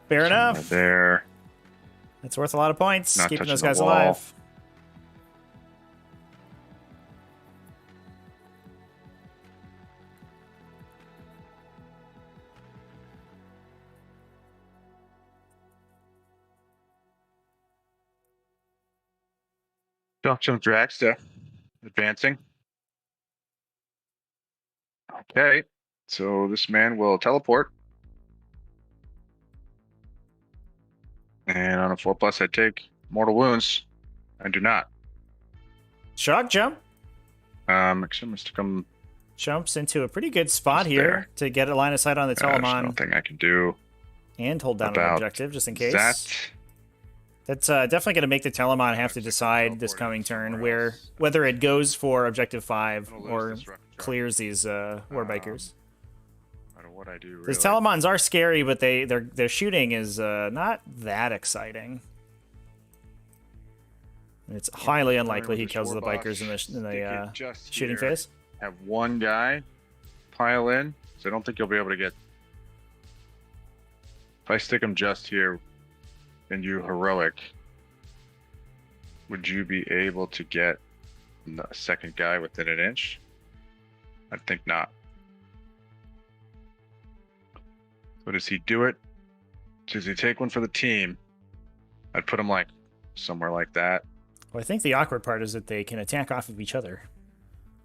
Fair enough. There. That's worth a lot of points, Not keeping touching those the guys wall. alive. Shock Jump Dragsta advancing. Okay, so this man will teleport. And on a 4+, I take mortal wounds. I do not. Shock jump Actually, must come. jumps into a pretty good spot Just here there. to get a line of sight on the There's Telemon nothing I can do and hold down an about objective just in case. that. That's definitely going to make the Telemon have to decide this coming turn whether it goes for objective 5 or clears these Warbikers. No matter what I do, These really. Telemons are scary, but their shooting is not that exciting. It's highly unlikely he kills the bikers in the shooting phase. Have one guy pile in, so I don't think you'll be able to get. If I stick him just here, and you heroic, would you be able to get a second guy within an inch? I think not. So does he do it? Does he take one for the team? I'd put him like somewhere like that. Well, I think the awkward part is that they can attack off of each other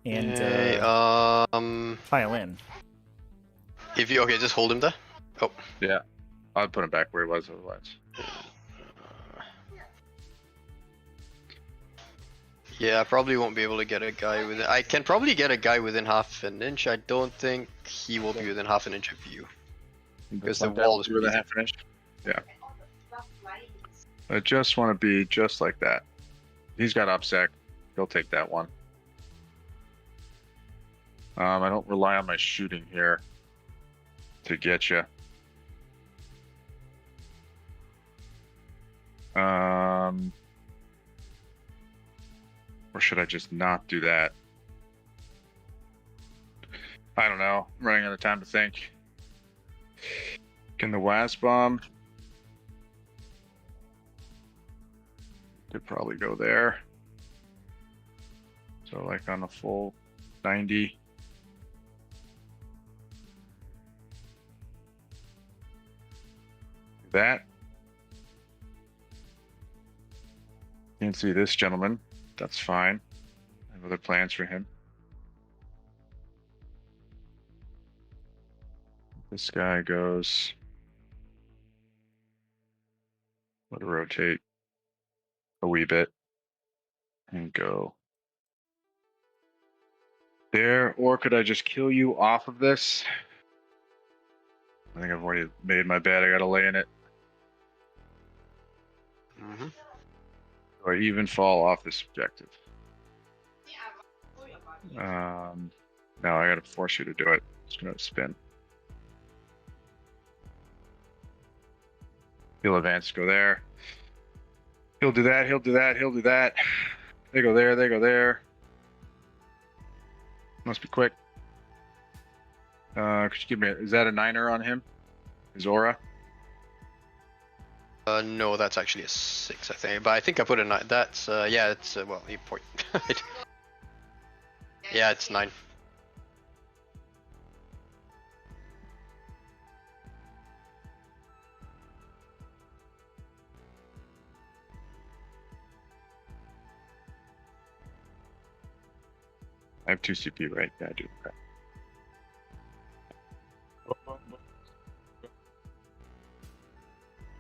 and pile in. If you just hold him there. Oh, Yeah, I'd put him back where he was otherwise. yeah, I probably won't be able to get a guy within. I can probably get a guy within half an inch. I don't think he will be within half an inch of you. Because the wall is with a pretty half an inch. Yeah. I just want to be just like that. He's got OBSEC. He'll take that one. I don't rely on my shooting here to get you. Or should I just not do that? I don't know. I'm running out of time to think. Can the WASP bomb? Could probably go there. So like on a full 90. That. Can't see this gentleman. That's fine. I have other plans for him. This guy goes. Let it rotate a wee bit and go there. Or could I just kill you off of this? I think I've already made my bed. I gotta lay in it. Mm-hmm. Or even fall off this objective. No, I gotta force you to do it. It's gonna spin. He'll advance, go there. He'll do that, he'll do that, he'll do that. They go there, they go there. Must be quick. Could you give me, is that a 9er on him? His aura? No, that's actually a 6, I think. But I think I put a 9. That's, yeah, it's, well, 8 point. Yeah, it's 9. I have 2 CP, right? Yeah, I do. Okay.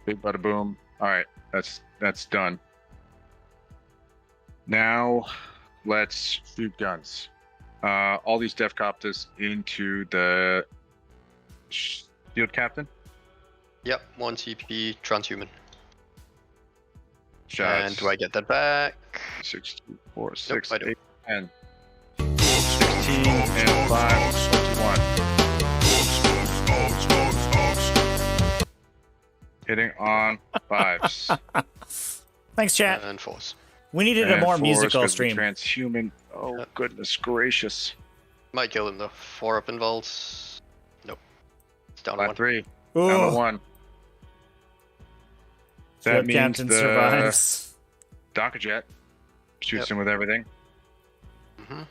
Big bada boom. All right, that's done. Now, let's shoot guns. All these Def Copters into the shield captain. Yep, 1 CP, transhuman. Shots. And do I get that back? 6, 2, 4, 6, I don't. 8, 10. 16 and 5, 21. Hitting on 5s. Thanks, chat. And 4s. We needed a more 4s musical 'cause the stream. Transhuman. Oh, Yep. goodness gracious. Might kill him though. 4 up involves. Nope. It's down to Flat 1. 3. Down to Ooh, 1. That Field means captain the survives. Daka Jet shoots Yep. him with everything. Mm-hmm.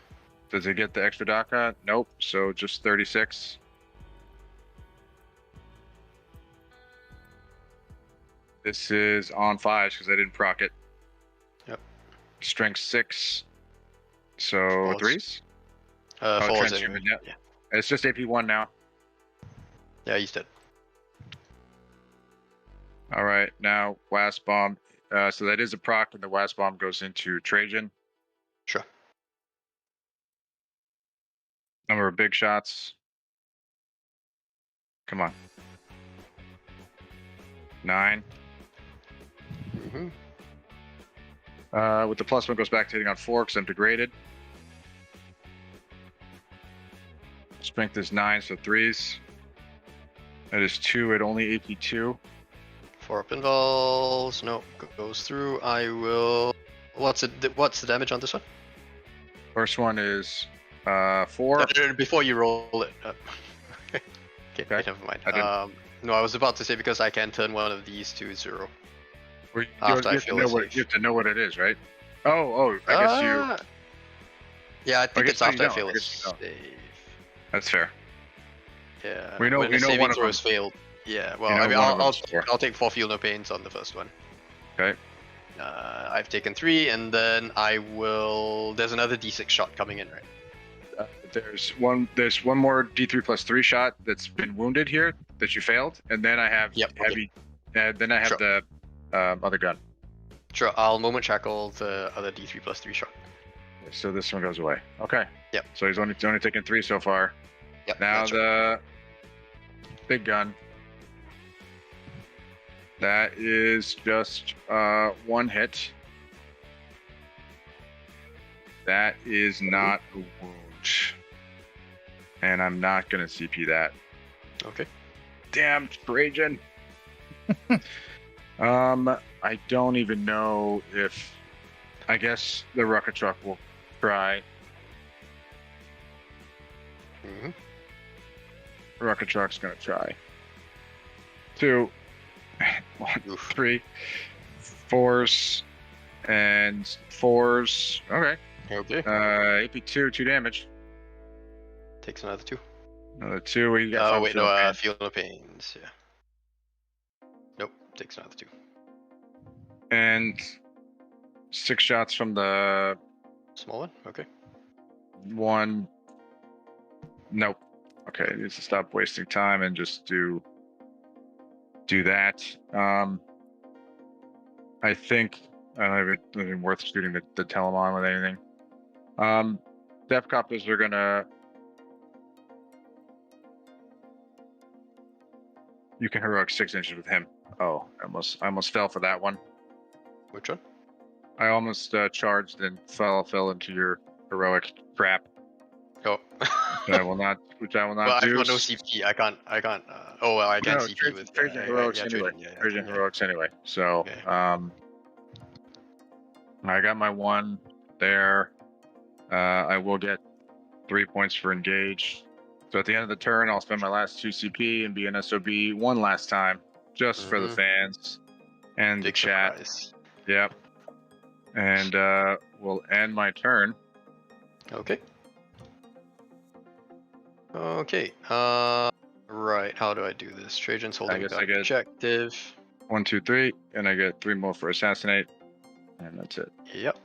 Does it get the extra Daka? Nope. So just 36. This is on 5s because I didn't proc it. Yep. Strength 6. So 4s. 3s? 4s transhuman, anyway. yeah. Yeah. It's just AP1 now. Yeah, he's dead. All right, now Wasp Bomb. So that is a proc, and the Wasp Bomb goes into Trajan. Sure. Number of big shots. Come on. 9. Mm-hmm. With the +1 goes back to hitting on 4 because I'm degraded. Strength is 9, so 3s. That is 2 at only AP2. 4 up involves. Nope. Goes through. I will. What's the damage on this one? First one is 4. Before you roll it. Okay, Okay. never mind. I didn't- No, I was about to say because I can turn one of these to 0. You After I have to feel know it's what, safe. you have to know what it is, right? Oh, I guess you. Yeah, I think guess it's you after I don't. feel I it's guess you safe. That's fair. Yeah. We know- when we the know saving one of throw is them. failed. Yeah. Well, You know I mean, one of I'll them's 4. I'll take 4 feel no pains on the first one. Okay. I've taken 3, and then I will. There's another D6 shot coming in, right? There's one more D3+3 shot that's been wounded here that you failed, and then I have Yep, okay. heavy. Then I have Sure. the other gun. Sure. I'll moment shackle the other D3+3 shot. So this one goes away. Okay. Yep. So he's only taken 3 so far. Yep. Now that's right. the big gun. That is just 1 hit. That is not a wound. and I'm not going to CP that. Okay. Damn, Trajan. I don't even know if. I guess the rocket truck will try. Mm-hmm. Rocket truck's gonna try. 2, 1, Oof. 3, 4s, and 4s. Okay. Okay. AP2, 2 damage. Takes another 2. Another 2. What you got? Oh, from wait, Philippines? no, Philippines. Yeah. Nope, takes another 2. And 6 shots from the Small one? Okay. 1. Nope. Okay, I need to stop wasting time and just do that. I think I don't even think it's worth shooting the Telemon with anything. Def Coppers are gonna. You can heroic 6 inches with him. Oh, I almost fell for that one. Which one? I almost charged and fell into your heroic trap. Oh. Which I will not well, do. I've got no CP. I can't. Oh well, I can No, CP with Trajan heroics anyway. Trajan, Trajan heroics anyway. So, Okay. I got my 1 there. I will get 3 points for engage. So at the end of the turn, I'll spend my last 2 CP and be an SOB 1 last time, just for the fans and Big the chat. surprise. Yep. And we'll end my turn. Okay. Okay. Right. How do I do this? Trajan's holding guess back I get- objective. 1, 2, 3, and I get 3 more for assassinate, and that's it. Yep.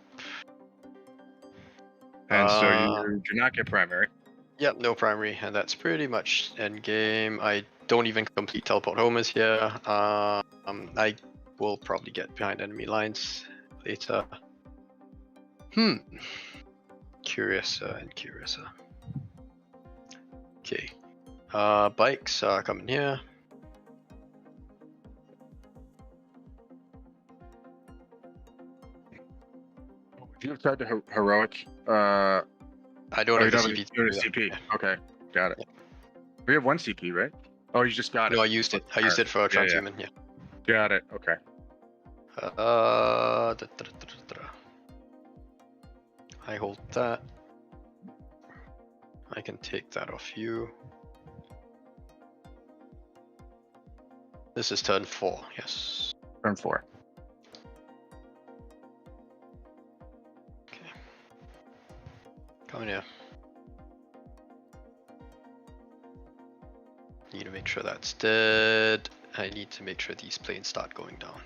And so you do not get primary. Yep. No primary, and that's pretty much end game. I don't even complete teleport homers here. I will probably get behind enemy lines later. Curiouser and curiouser. Okay. Bikes are coming here. If you tried to heroic, I don't have the don't CP. have a CP. Yeah. Okay, got it. We have 1 CP, right? Oh, you just got it. No, I used it. I used it for transhuman. Yeah. Got it. Okay. I hold that. I can take that off you. This is turn 4. Yes. Turn 4. Okay. Come here. Need to make sure that's dead. I need to make sure these planes start going down.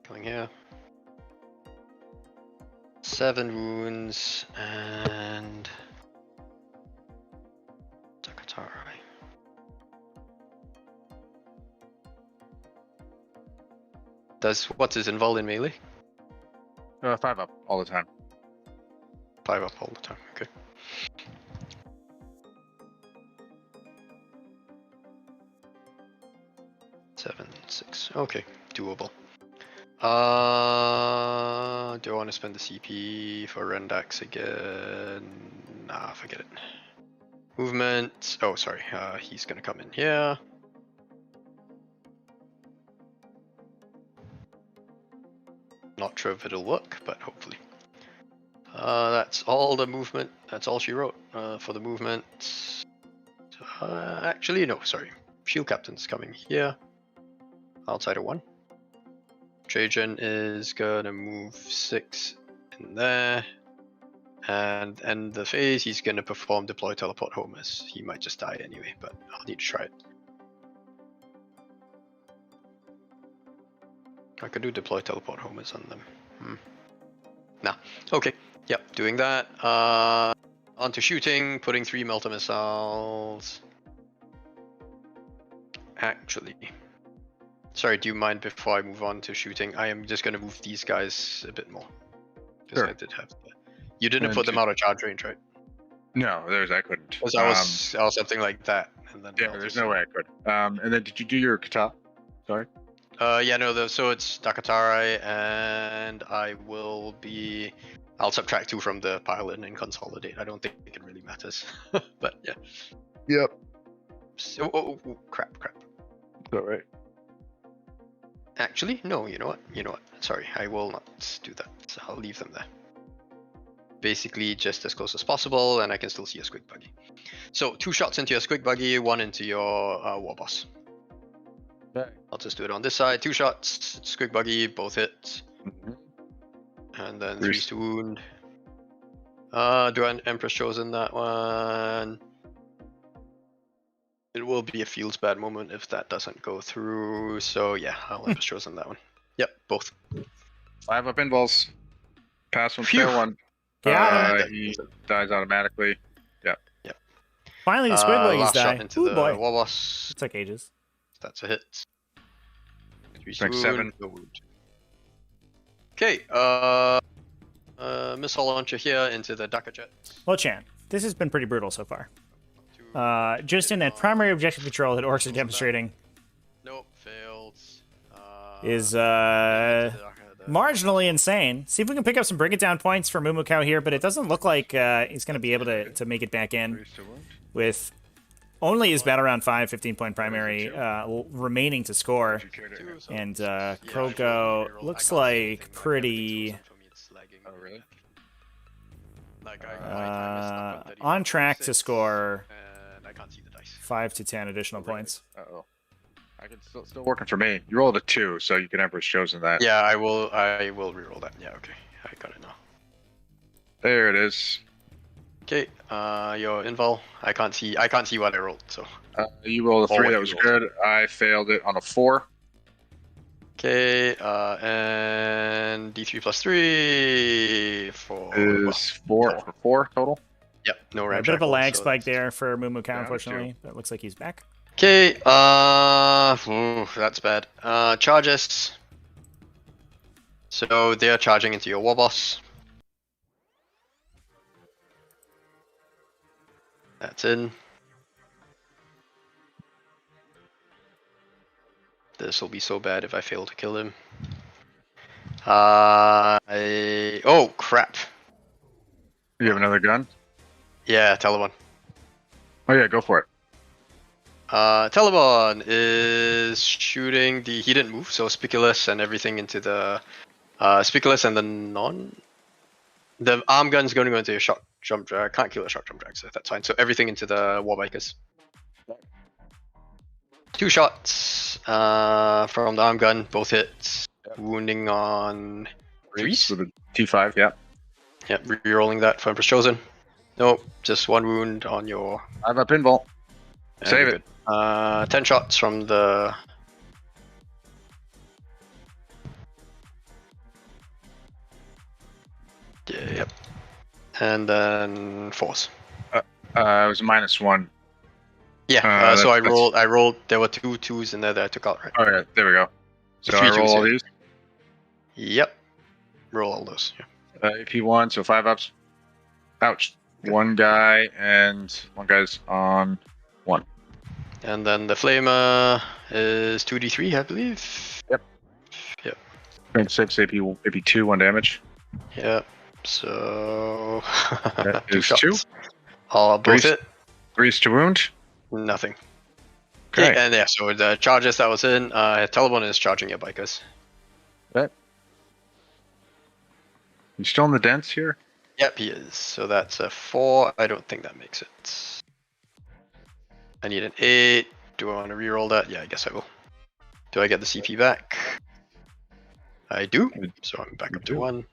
Coming here. 7 wounds and Takatari. What's his invul in melee? 5 up all the time. 5 up all the time. Okay. Seven, 6. Okay, doable. Do I want to spend the CP for Rendax again? Nah, forget it. Movement. Oh, sorry. He's gonna come in here. Not sure if it'll work, but hopefully. That's all the movement. That's all she wrote for the movement. Actually, no, sorry. Shield Captain's coming here. Outside of 1. Trajan is gonna move 6 in there. And end the phase, he's gonna perform deploy teleport homers. He might just die anyway, but I'll need to try it. I could do deploy teleport homers on them. Nah. Okay. Yep, doing that. On to shooting, putting 3 melter missiles. Actually. Sorry, do you mind before I move on to shooting? I am just gonna move these guys a bit more. Because Sure. I did have to. You didn't And put them out of charge range, right? No, I couldn't. Because I was something like that, and then Yeah, there's no way I could. And then did you do your kata? Sorry. Yeah, no, so it's Dakatarai, and I'll subtract 2 from the pile-in and consolidate. I don't think it really matters. But yeah. Yep. So, crap. Is that right? Actually, no, you know what? Sorry, I will not do that. So I'll leave them there. Basically, just as close as possible, and I can still see a squig buggy. So 2 shots into your squig buggy, 1 into your war boss. Okay. I'll just do it on this side. 2 shots, squig buggy, both hit. And then 3 to wound. Do an Empress Chosen that one. It will be a feels bad moment if that doesn't go through. So yeah, I'll Empress Chosen that one. Yep, both. 5 up involves. Pass 1, Phew. fail 1. Got him. He dies automatically. Yep. Finally, the squid buggies Last die. shot into Ooh, the boy. war boss. It took ages. That's a hit. 3 to Thanks, wound, 7. no wound. Okay, missile launcher here into the Daka jet. Well, Chan, this has been pretty brutal so far. Just in that primary objective control that Orks are demonstrating Nope, failed. is marginally insane. See if we can pick up some bring it down points for MooMooCow here, but it doesn't look like he's going to be able to make it back in with only his battle round 5 15-point primary remaining to score. And CoGo looks like pretty Oh, really? on track to score And I can't see the dice. 5 to 10 additional points. Uh-oh. I can still working for me. You rolled a 2, so you can Empress Chosen that. Yeah, I will reroll that. Yeah, okay. I got it now. There it is. Okay, your invul. I can't see what I rolled, so. You rolled a Or 3, what that you was rolled. good. I failed it on a 4. Okay, and D3 plus 3 for Is 4 total. Yep, no A ramp. bit of a lag so spike that's- there for MooMooCow, Yeah, unfortunately, but it looks like he's back. Okay, that's bad. Charges. So they're charging into your war boss. That's in. This will be so bad if I fail to kill him. Oh crap. You have another gun? Yeah, Taliban. Oh yeah, go for it. Taliban is shooting the. He didn't move, so Spiculus and everything into the. Spiculus and the arm gun's going to go into a shock jump drag. Can't kill a shock jump drag, so that's fine. So everything into the warbikers. 2 shots from the arm gun, both hits. Wounding on 3s. With a T5, yeah. Yep, rerolling that for Empress Chosen. Nope, just 1 wound on your. 5 up invul. and Save you're it. good. 10 shots from the. Yeah, yep. And then 4s. It was a -1. Yeah, so I that's- rolled. There were 2 2s in there that I took out, right? All right, there we go. So 3 I roll 2s, all yeah. these. Yep. Roll all those. Yeah. AP1, so 5 ups. Ouch. One guy and one guy's on 1. And then the flamer is 2d3, I believe. Yep. Yep. 6 AP2, 1 damage. Yep. So That 2 is shots. 2. Both Three- hit. 3's to wound. Nothing. Okay. Okay, and yeah, so the charges that was in, Taliban is charging your bikers. You still in the dents here? Yep, he is. So that's a 4. I don't think that makes it. I need an 8. Do I want to reroll that? Yeah, I guess I will. Do I get the CP back? I do. So I'm back up to 1.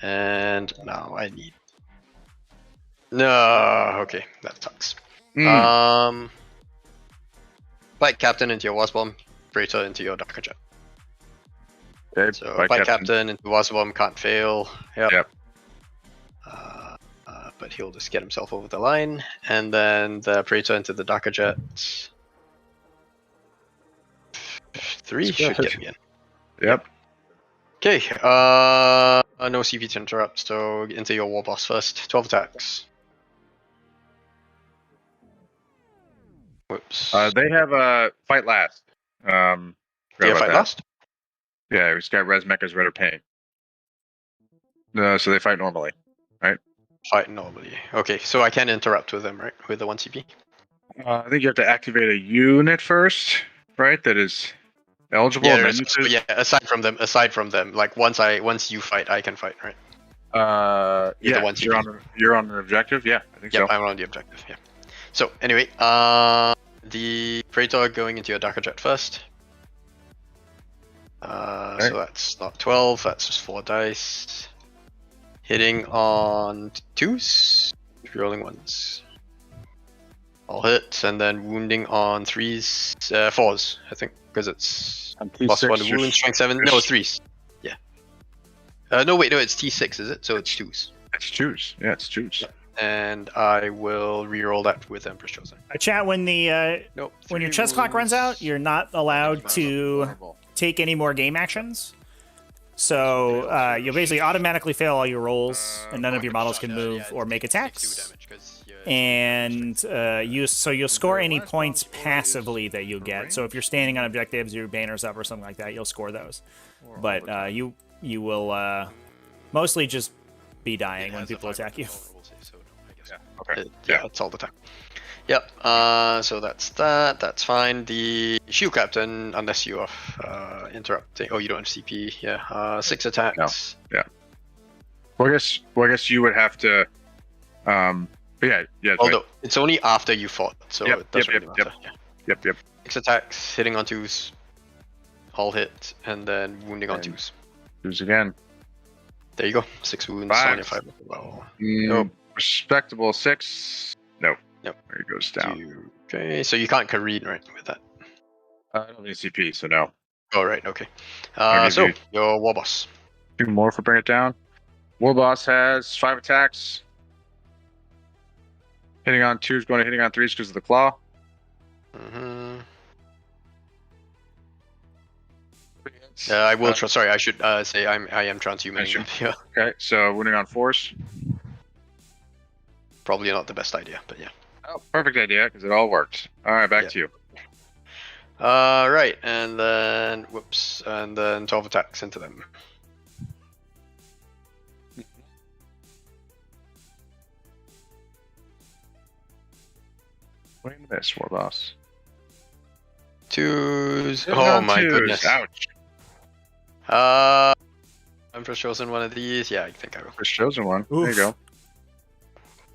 And now I need. No, okay, that sucks. Bike captain into your Wasbomb, Freighter into your Darker Jet. Okay, So bike captain into Wasbomb can't fail. Yep. But he'll just get himself over the line, and then the Praetor into the Darker Jet. 3 should get me in. Yep. Okay, no CP to interrupt, so into your war boss first. 12 attacks. Whoops. They have a fight last. Do you about fight that. last? Yeah, he's got res mechas, red or paint. No, so they fight normally. Fight normally. Okay, so I can interrupt with them, right? With the 1 CP? I think you have to activate a unit first, right? That is eligible. Yeah, and there's, then so yeah, aside from them, like once you fight, I can fight, right? With the yeah, 1 you're CP. you're on an objective. Yeah, I think Yep, so. I'm on the objective, yeah. So, anyway, the Praetor going into your Darker Jet first. Okay. So that's not 12, that's just 4 dice. Hitting on 2s, rolling 1s. All hit, and then wounding on 3s, 4s, I think, because it's On plus T6, 1 to you're wound, strength 7. No, it's 3s. Yeah. No, wait, no, it's T6, is it? So it's 2s. It's choose. Yeah, it's choose. And I will reroll that with Empress Chosen. Chat, when the Nope. when your 3 chess clock runs out, wounds. you're not allowed to take any more game actions. So you'll basically automatically fail all your rolls, and none of your models can move or make attacks. And you'll score any points passively that you get. So if you're standing on objectives, your banner's up or something like that, you'll score those. But you will mostly just be dying when people attack you. Okay. Yeah, it's all the time. Yep. So that's that. That's fine. The shield captain, unless you are interrupting. Oh, you don't have CP. Yeah. 6 attacks. Well, I guess you would have to. But yeah. Although it's only after you fought, so Yep, it doesn't yep, really yep, matter. yep. Yeah. 6 attacks, hitting on 2s, all hit, and then wounding on And 2s. Choose again. There you go. 6 wounds 5. on your 5. Well, Nope. Respectable 6. Nope. Nope. There it goes down. Okay, so you can't careen, right, with that? I don't need CP, so no. Oh, right, okay. I'll give So, you- your war boss. 2 more for bring it down. War boss has 5 attacks. Hitting on 2s, going to hitting on 3s because of the claw. Mm-hmm. I will. Sorry, I should say I am transhumaning them. Yeah, Okay, so wounding on 4s. probably not the best idea, but yeah. Oh, perfect idea because it all worked. All right, back to you. Right, and then whoops, and then 12 attacks into them. Wait a minute, war boss. 2s. Hitting Oh on my 2s. goodness. Ouch. I'm for chosen one of these. Yeah, I think I will. First chosen one. There you Oof. go.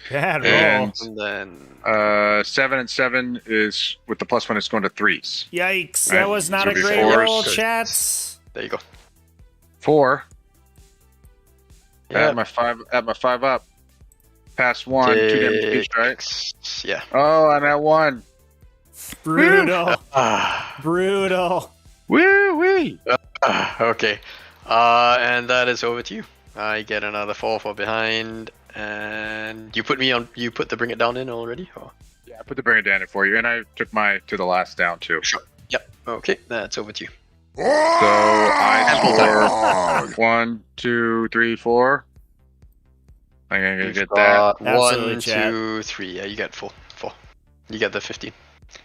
Bad roll. And And then 7 and 7 is with the +1. It's going to 3s. Yikes! Right, That was not a so great before- roll, chats. there you go. 4. Yeah. At my 5 up. Pass 1. 2 damage each, right? Yeah. Oh, I'm at 1. Brutal. Ah. Brutal. Woo wee. Okay. And that is over to you. I get another 4 for behind, and you put me on. You put the bring it down in already. Or? Yeah, I put the bring it down for you, and I took my to the last down too. Sure. Yep. Okay, that's over to you. So I Dog. score 1, 2, 3, 4. I'm gonna You've get that. got Absolutely, 1, chat. 2, 3. Yeah, you get 4. You get the 15,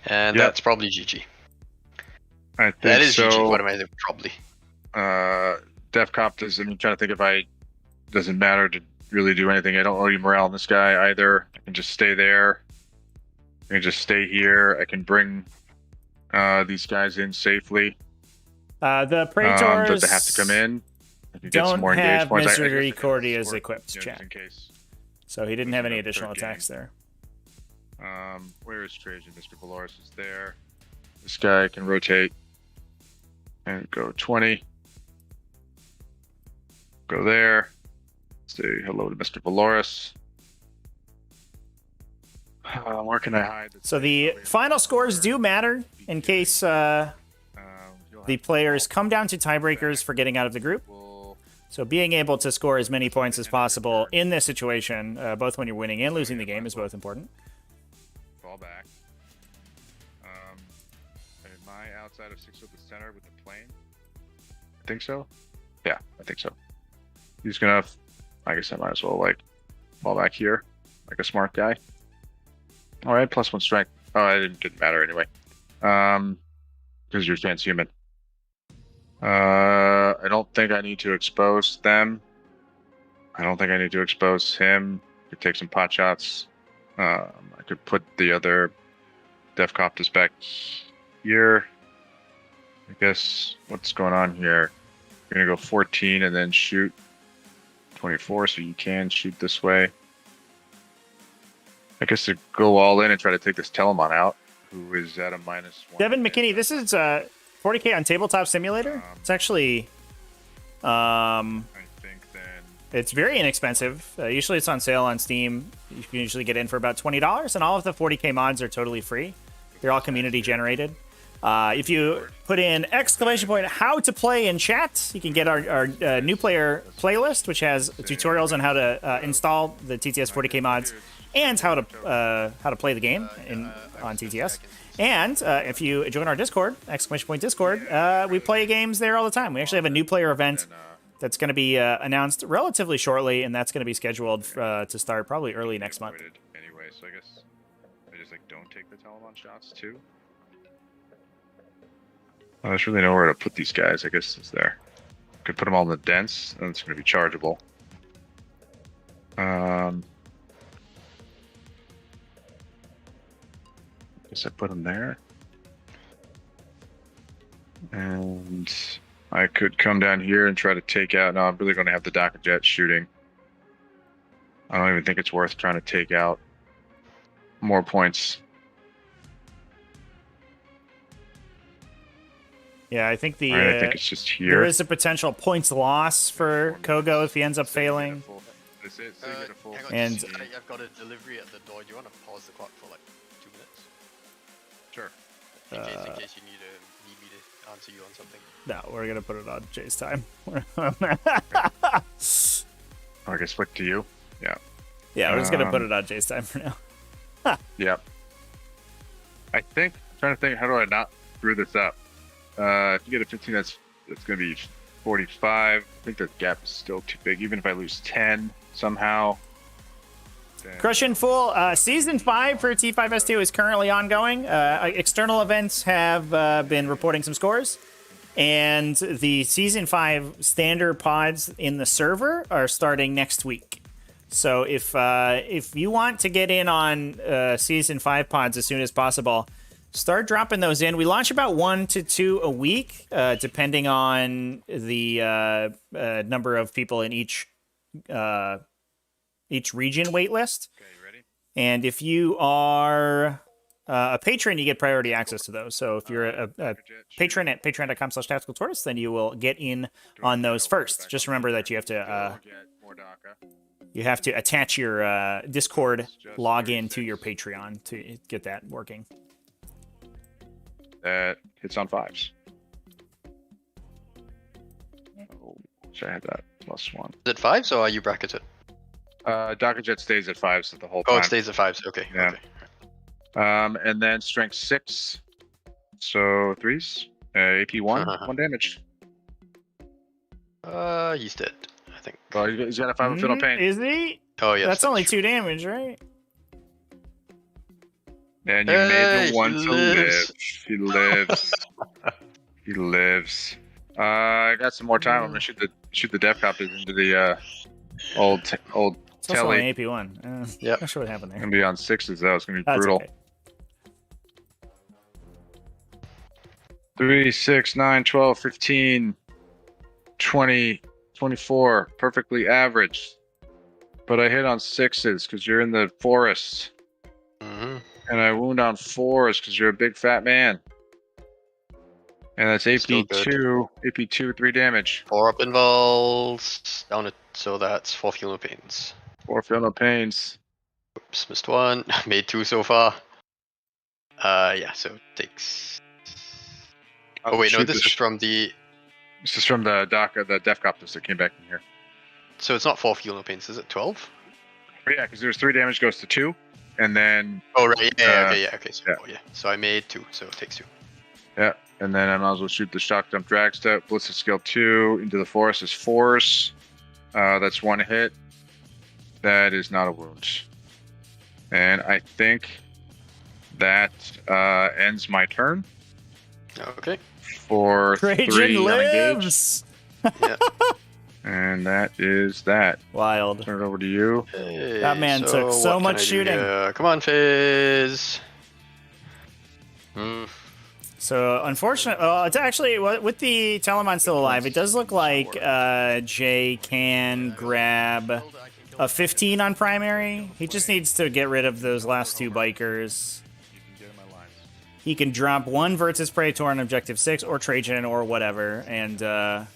and Yep. that's probably GG. I think That is so. GG. What am I saying? Probably. Def Cop does. I'm trying to think if I doesn't matter to really do anything. I don't owe you morale on this guy either. I can just stay there. I can just stay here. I can bring these guys in safely. The Praetors Does they have to come in? I can get some don't more engaged have points. I guess I can Misericordias support, equipped, you know, chat. just in case. So he didn't have any Third additional game. attacks there. Where is Trajan? Mr. Valoris is there. This guy can rotate and go 20. Go there. Say hello to Mr. Valoris. Where can I hide? So the final scores do matter in case the players come down to tiebreakers for getting out of the group. So being able to score as many points as possible in this situation, both when you're winning and losing the game, is both important. Fall back. Am I outside of 6 with the center with the plane? I think so. Yeah, I think so. He's gonna. I guess I might as well like fall back here, like a smart guy. All right, +1 strength. Oh, it didn't matter anyway. Because you're transhuman. I don't think I need to expose them. I don't think I need to expose him. Could take some pot shots. I could put the other Defcoptus back here. I guess what's going on here? You're gonna go 14 and then shoot 24, so you can shoot this way. I guess to go all in and try to take this Telemon out, who is at a -1. Devin McKinney, this is 40K on Tabletop Simulator. It's actually, I think then it's very inexpensive. Usually it's on sale on Steam. You can usually get in for about $20, and all of the 40K mods are totally free. They're all community generated. If you put in !how to play in chat, you can get our new player playlist, which has tutorials on how to install the TTS 40K mods and how to play the game on TTS. And if you join our Discord, !Discord, we play games there all the time. We actually have a new player event that's going to be announced relatively shortly, and that's going to be scheduled to start probably early next month. Anyway, so I guess I just don't take the Telemon shots too. There's really nowhere to put these guys. I guess it's there. Could put them all in the dense, and it's going to be chargeable. Guess I put them there. And I could come down here and try to take out. No, I'm really going to have the Dakka Jet shooting. I don't even think it's worth trying to take out more points. Yeah, I think I think it's just here. there is a potential points loss for CoGo if he ends up failing. This is And- I've got a delivery at the door. Do you want to pause the clock for like 2 minutes? Sure. In case you need me to answer you on something. No, we're gonna put it on Jay's time. I guess flick to you. Yeah. Yeah, we're just gonna put it on Jay's time for now. Yep. I'm trying to think, how do I not screw this up? If you get a 15, that's going to be 45. I think the gap is still too big. Even if I lose 10 somehow. Then... Crushing Fool, Season 5 for T5S2 is currently ongoing. External events have been reporting some scores. And the Season 5 standard pods in the server are starting next week. So if you want to get in on Season 5 pods as soon as possible, start dropping those in. We launch about 1 to 2 a week, depending on the number of people in each region waitlist. Okay, you ready? And if you are a patron, you get priority access to those. So if you're a patron at patreon.com/tacticaltortoise, then you will get in on those first. Just remember that you have to attach your Discord login to your Patreon to get that working. That hits on 5s. Oh, should I have that +1? Is it 5s or are you bracketed? Dakka Jet stays at 5s the whole time. Oh, it stays at 5s. Okay. Yeah. Okay. And then strength 6. So 3s. AP 1. 1 damage. He's dead, I think. Well, he's got a 5 of fatal pain. Is he? Oh, yes. That's only 2 damage, right? And you made the one he to lives. live. He lives. He lives. I got some more time. I'm gonna shoot the Def Copies into the old It's also telly. only AP1. Yep. Not sure what happened there. Gonna be on 6s though. It's gonna be That's brutal. okay. 3, 6, 9, 12, 15, 20, 24. Perfectly average. But I hit on 6s because you're in the forest. Mm-hmm. And I wound on 4s because you're a big fat man. And that's Still AP2. AP2, 3 damage. 4 up involves. Down it, so that's 4 fuel no pains. 4 feel no pains. Oops, missed 1. Made 2 so far. Yeah, so it takes. Oh wait, no, Shoot this is from the. This is from the Dakka, the Defcoptus that came back in here. So it's not 4 fuel no pains, is it 12? But yeah, because there's 3 damage goes to 2, and then Oh right, okay, so yeah. oh, yeah. So I made 2, so it takes 2. yeah, and then I might as well shoot the shock dump drag step. Blitz of skill 2 into the forest is 4s. That's 1 hit. That is not a wound. And I think that ends my turn. Okay. For 3 Trajan unengaged. lives. Yeah. And that is that. Wild. Turn it over to you. Hey, That man took so what can much I do shooting. here? Come on, Fizz. Hmm. So unfortunately, it's actually with the Telemon still alive. It does look like Jay can grab a 15 on primary. He just needs to get rid of those last 2 bikers. He can drop 1 Virtus Praetor on Objective 6 or Trajan or whatever, and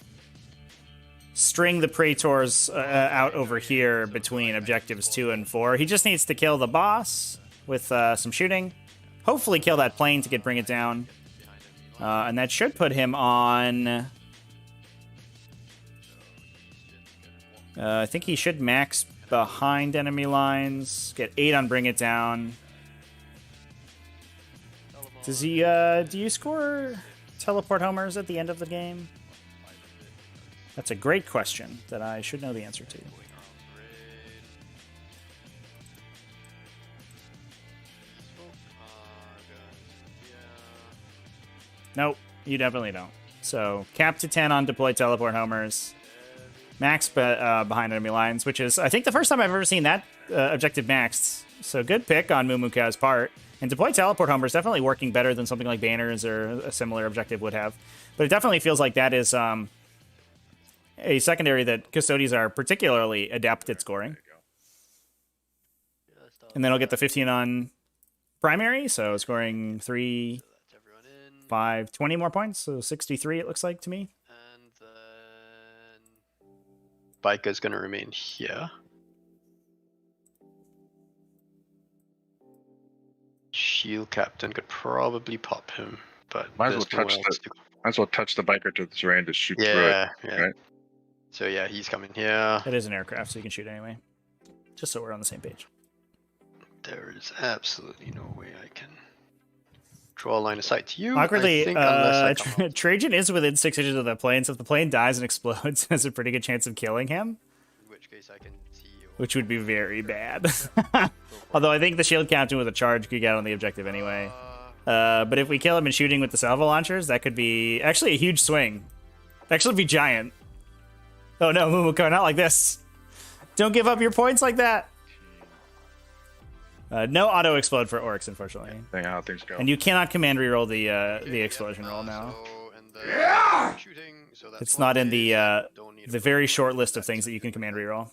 string the Praetors out over here between Objectives 2 and 4. He just needs to kill the boss with some shooting. Hopefully kill that plane to bring it down. And that should put him on... I think he should max behind enemy lines. Get 8 on Bring It Down. Does he, do you score teleport homers at the end of the game? That's a great question that I should know the answer to. Nope, you definitely don't. So, cap to 10 on deploy teleport homers. Max behind enemy lines, which is, I think, the first time I've ever seen that objective maxed. So, good pick on MooMooCow's part. And deploy teleport homers definitely working better than something like banners or a similar objective would have. But it definitely feels like that is a secondary that Custodes are particularly adept at scoring. And then I'll get the 15 on primary, so scoring 3, 5, 20 more points, so 63 it looks like to me. And then Biker's gonna remain here. Shield Captain could probably pop him, but Might as well there's nowhere touch else the to go. might as well touch the biker to the terrain to shoot through it. Yeah, yeah. Right? So yeah, he's coming here. It is an aircraft, so you can shoot anyway. Just so we're on the same page. There is absolutely no way I can draw a line of sight to you. Awkwardly, I think, unless I come out. Trajan is within 6 inches of the plane, so if the plane dies and explodes, has a pretty good chance of killing him, In which case I can see you. which would be very bad. Although I think the shield captain with a charge could get on the objective anyway. But if we kill him in shooting with the salvo launchers, that could be actually a huge swing. Actually be giant. Oh no, MooMooCow, not like this. Don't give up your points like that. No auto explode for Orks, unfortunately. Depending on how things go. And you cannot command reroll the explosion roll now. So, and the shooting, so that's It's one not in phase. the Don't need the very short list of things that you can command reroll.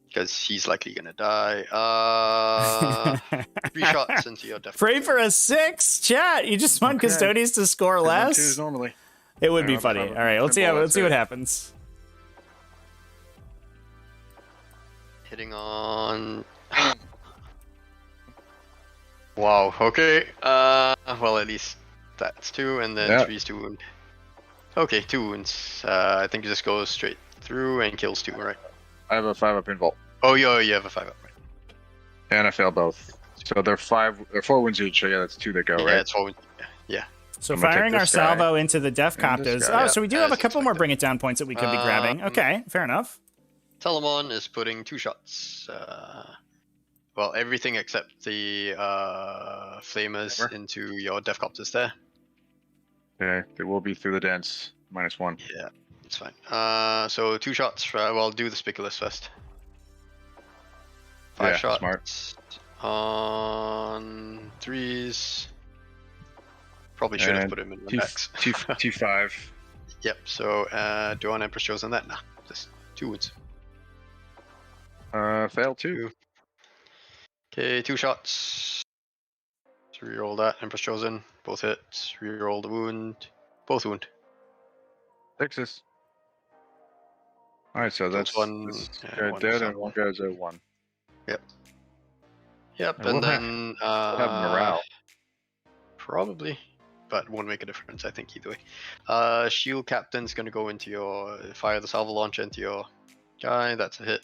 because he's likely gonna die. 3 shots into your death. Pray for a 6, chat. You just want Okay. Custodes to score less. Normally. It would be Yeah, funny. I'm All right, let's see simple, let's see that's what it. happens. Hitting on. Wow. Okay. Well, at least that's 2, and then Yeah. 3's 2 wound. Okay, 2 wounds. I think it just goes straight through and kills 2, right? I have a 5-up invult. Oh, yeah, you have a 5-up, right? And I fail both. So they're 4 wounds each, so yeah, that's 2 that go, Yeah, right? it's 4 wounds. Yeah. So I'm gonna take firing our this guy salvo into the Def and this Coptas. guy. Oh, so we do Yeah, have a as couple more expected. bring it down points that we could be grabbing. Okay, fair enough. Telemon is putting 2 shots. Well, everything except the flamers Flamer? into your Defcopters there. Okay, they will be through the dents. -1. Yeah, it's fine. So 2 shots. Well, do the Spiculus first. 5 Yeah, shots smart. on 3s. Probably should have And put him in the max. T5. Yep. So do on Empress Chosen that? Nah, just 2 wounds. Fail 2. Okay, 2 shots. Let's reroll that. Empress Chosen. Both hits. Reroll the wound. Both wound. 6s. Alright, so that's one- this yeah, guy one dead is and on. one guy's at 1. Yep, And and we'll have- then We'll have morale. probably, but won't make a difference. I think either way. Shield Captain's gonna go into your fire the salvo launcher into your guy. That's a hit.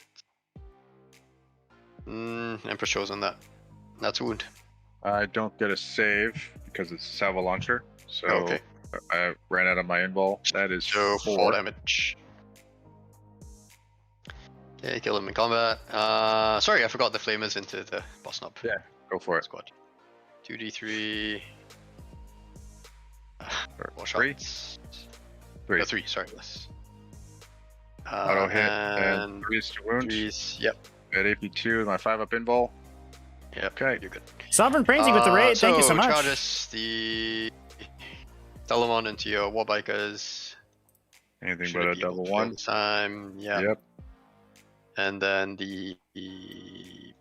Empress Chosen that. That's a wound. I don't get a save because it's salvo launcher. So Okay. I ran out of my invul. That is So 4 4. damage. Okay, kill him in combat. Sorry, I forgot the flamers into the boss knob. Yeah, go for it. Squad. 2d3. More Three? shots. Three. 3, sorry, less. Auto hit and 3 is to wound. Yep. At AP2, my 5-up invul. Yep. Okay. You're good. Sovereign Frenzy with the raid. Thank you so much. Charges the Telemon into your Warbikers. Anything Should but a be able double to 1. fill the time. Yeah. Yep. And then the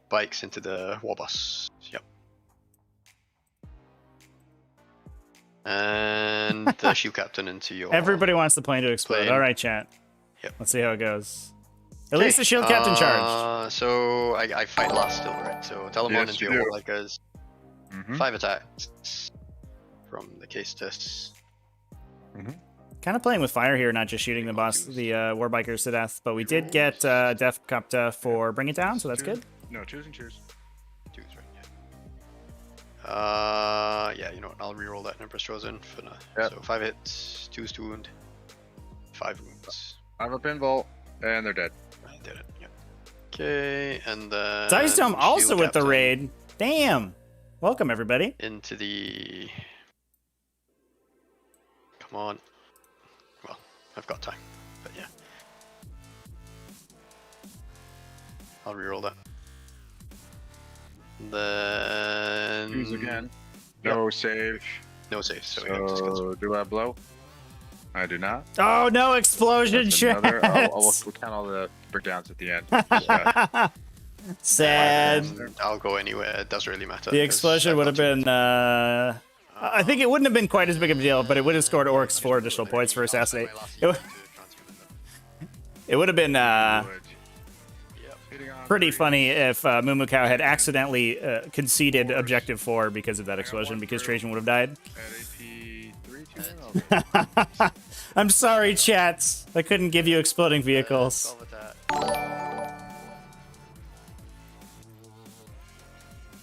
bikes into the Warbus. Yep. And the shield captain into your. Everybody wants the plane to explode. Plane. All right, chat. Yep. Let's see how it goes. At least the shield captain charged. So I fight last still, right? So Telemon Yes, into you your do. Warbikers. Mm-hmm. 5 attacks from the case tests. Kind of playing with fire here, not just shooting the boss, the Warbikers to death. But we did get Death Cupta for Bring It Down, so that's good. No, twos and cheers. 2's right, yeah. Yeah, you know what? I'll reroll that Empress Chosen for now. Yep. So 5 hits, 2's to wound, 5 wounds. 5-up invul, and they're dead. I did it, yeah. Okay, and then. Dice Dome also Shield with the Captain raid. Damn. Welcome, everybody. Into the. Come on. Well, I've got time, but yeah. I'll reroll that. Then. Twos again. No save. No saves, so yeah, just cancel. So, do I blow? I do not. Oh, no explosion That's shots. another. We'll count all the breakdowns at the end. Yeah. Sad. I'll go anywhere. It doesn't really matter. The 'cause explosion I've would have got two. been. I think it wouldn't have been quite as big of a deal, but it would have scored Orks 4 additional points for Assassinate. It would have been pretty funny if MooMooCow had accidentally conceded objective 4 because of that explosion, because Trajan would have died. I'm sorry, chats. I couldn't give you exploding vehicles.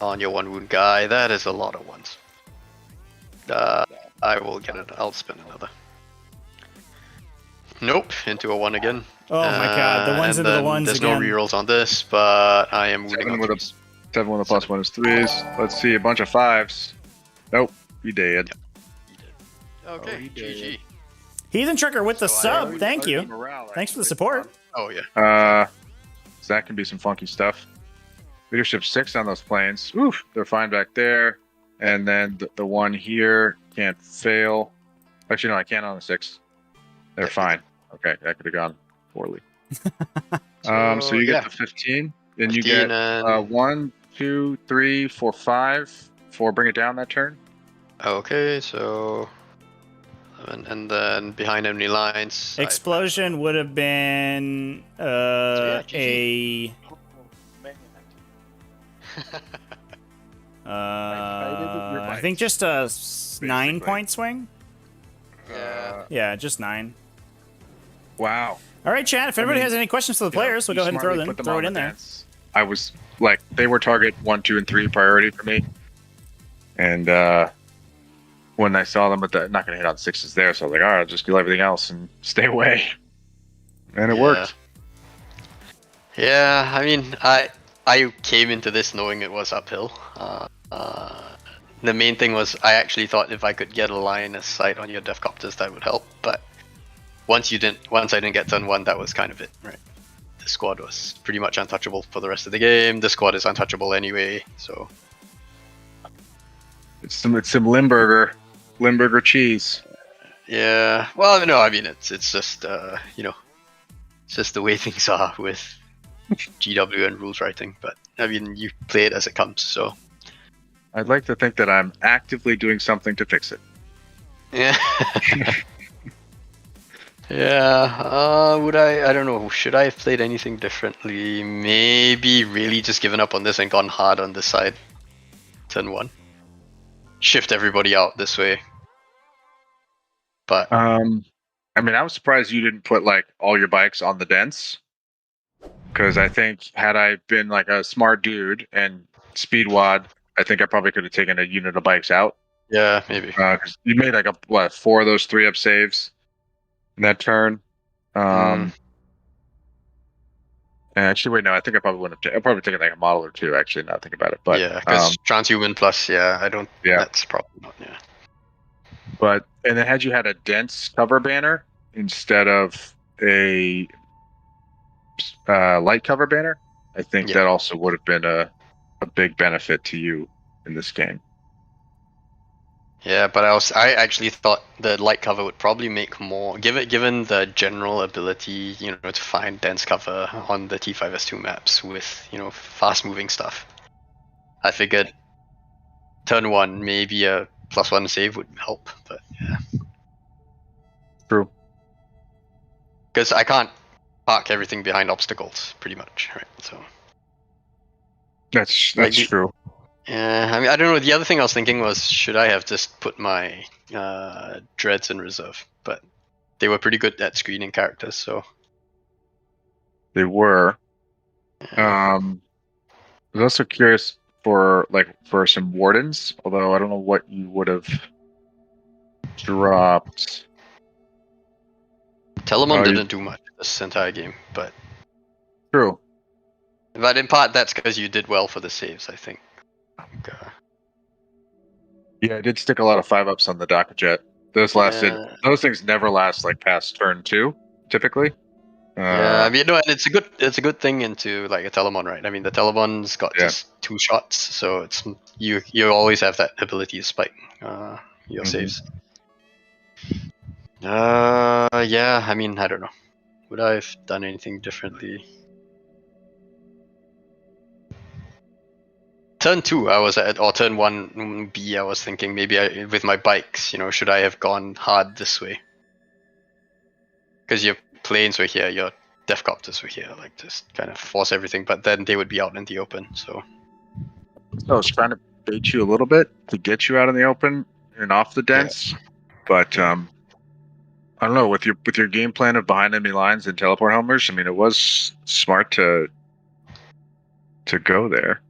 On your 1 wound guy, that is a lot of ones. I will get it. I'll spin another. Nope, into a 1 again. Oh my god, the ones and into the then ones there's again. no rerolls on this, but I am wounding 7 on with a 3s. 7 with a +1 is 3s. Let's see, a bunch of 5s. Nope, he dead. Okay, he did. GG. Heathen Trucker with the So I sub. Thank you. Thanks for the support. Oh yeah. So that can be some funky stuff. Leadership 6 on those planes. Oof, they're fine back there. And then the one here can't fail. Actually, no, I can't on the 6. They're Yeah, fine. Okay, that could have gone poorly. So you get the 15, and you 15 get and- 1, 2, 3, 4, 5 for Bring It Down that turn. Okay, so. And then behind enemy lines. Explosion would have been yeah, a. I think just a 9-point swing. Yeah. Yeah, just 9. Wow. All right, chat. If anybody has any questions for the players, we'll go ahead and throw it in there. I was like, they were target 1, 2, and 3 priority for me. And when I saw them, but not going to hit on 6s there, so I was like, all right, I'll just do everything else and stay away. And it worked. Yeah, I mean, I came into this knowing it was uphill. The main thing was I actually thought if I could get a line of sight on your Deathcopters, that would help. But once I didn't get turn 1, that was kind of it, right? The squad was pretty much untouchable for the rest of the game. The squad is untouchable anyway, so. It's some Limburger cheese. Yeah, well, no, I mean it's just it's just the way things are with GW and rules writing. But I mean, you play it as it comes, so. I'd like to think that I'm actively doing something to fix it. Yeah. Yeah. Would I don't know. Should I have played anything differently? Maybe really just given up on this and gone hard on this side. Turn 1. Shift everybody out this way. But I mean, I was surprised you didn't put like all your bikes on the dents, because I think had I been like a smart dude and speed wad, I think I probably could have taken a unit of bikes out. yeah, maybe. Because you made like 4 of those 3-up saves in that turn. And actually, wait, no, I think I probably wouldn't have. I'll probably taken like a model or 2. Actually, now think about it. But yeah, because transhuman plus, yeah, I don't. Yeah. That's probably not. Yeah. But And then had you had a dense cover banner instead of a light cover banner, I think that also would have been a big benefit to you in this game. Yeah, but I actually thought the light cover would probably make more, given the general ability, to find dense cover on the T5S2 maps with, fast moving stuff. I figured turn 1 maybe a +1 save would help, but yeah. True. Because I can't park everything behind obstacles, pretty much, right? So That's true. yeah, I mean, I don't know. The other thing I was thinking was, should I have just put my dreads in reserve? But they were pretty good at screening characters, so They were. yeah. I was also curious for some wardens, although I don't know what you would have dropped. Telemon didn't do much this entire game, but True. in part that's because you did well for the saves, I think. Yeah, I did stick a lot of 5-ups on the Daka Jet. Those things never last past turn 2, typically. Yeah, I mean, and it's a good thing into like a Telemon, right? I mean, the Telemon's got just 2 shots, so it's you always have that ability to spike your saves. Yeah, I mean, I don't know. Would I have done anything differently? Turn 2, or turn 1B, I was thinking maybe with my bikes, should I have gone hard this way? Because your planes were here, your Deathcopters were here, just kind of force everything, but then they would be out in the open, so. I was trying to bait you a little bit to get you out in the open and off the dense, but I don't know, with your game plan of behind enemy lines and teleport homers, I mean, it was smart to go there.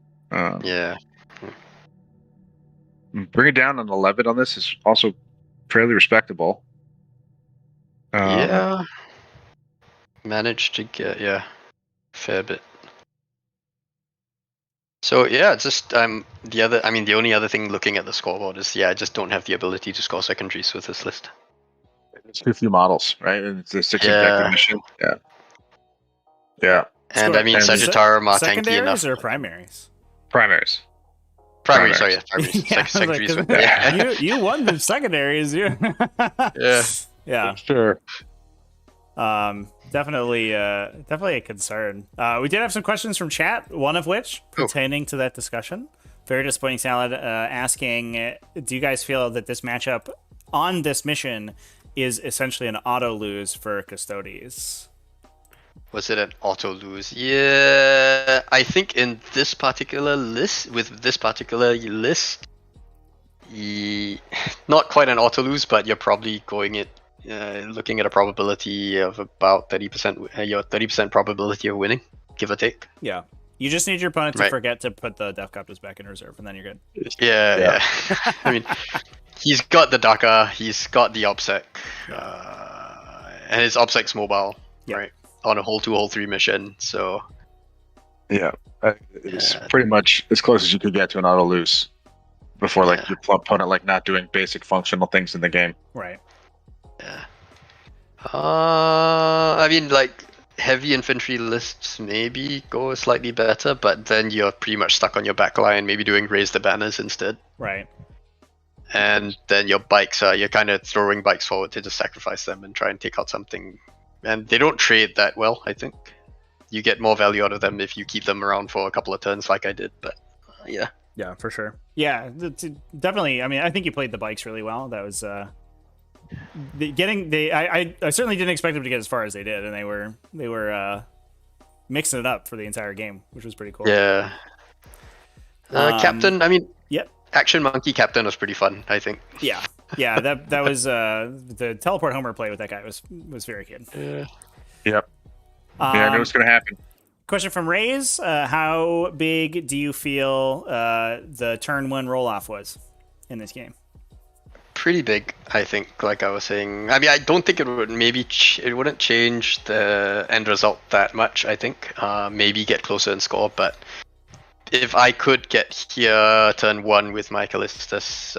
Bring it down on 11 on this is also fairly respectable. Managed to get fair bit. So yeah, just the only other thing looking at the scoreboard is I just don't have the ability to score secondaries with this list. It's too few models, right? And it's a 6 objective mission. Yeah. And I mean, Sagittarum are tanky enough. Secondaries or primaries? Primaries. Primaries. Secondaries. You won the secondaries. Yeah. Sure. Definitely a concern. We did have some questions from chat, one of which pertaining to that discussion. Very Disappointing Salad asking, do you guys feel that this matchup on this mission is essentially an auto lose for Custodes? Was it an auto lose? Yeah, I think in this particular list, not quite an auto lose, but you're probably looking at a probability of about 30%. Your 30% probability of winning, give or take. Yeah, you just need your opponent to forget to put the Deathcopters back in reserve, and then you're good. Yeah. I mean, he's got the Daka, he's got the OBSEC, and his OBSEC's mobile, right? On a whole 2, whole 3 mission, so. Yeah, it's pretty much as close as you could get to an auto lose before your opponent not doing basic functional things in the game. Right. Yeah. I mean, heavy infantry lists maybe go slightly better, but then you're pretty much stuck on your back line, maybe doing raise the banners instead. Right. And then your bikes you're kind of throwing bikes forward to just sacrifice them and try and take out something. And they don't trade that well, I think. You get more value out of them if you keep them around for a couple of turns like I did, but yeah. Yeah, for sure. Yeah, definitely. I mean, I think you played the bikes really well. That was I certainly didn't expect them to get as far as they did, and they were mixing it up for the entire game, which was pretty cool. Yeah. Captain, I mean, yep. Action Monkey Captain was pretty fun, I think. Yeah. That was the teleport homer play with that guy was very good. Yep. I knew it was going to happen. Question from Rays: how big do you feel the turn 1 roll off was in this game? Pretty big, I think. Like I was saying, I mean, I don't think it would it wouldn't change the end result that much. I think maybe get closer and score, but if I could get here turn 1 with my Callista's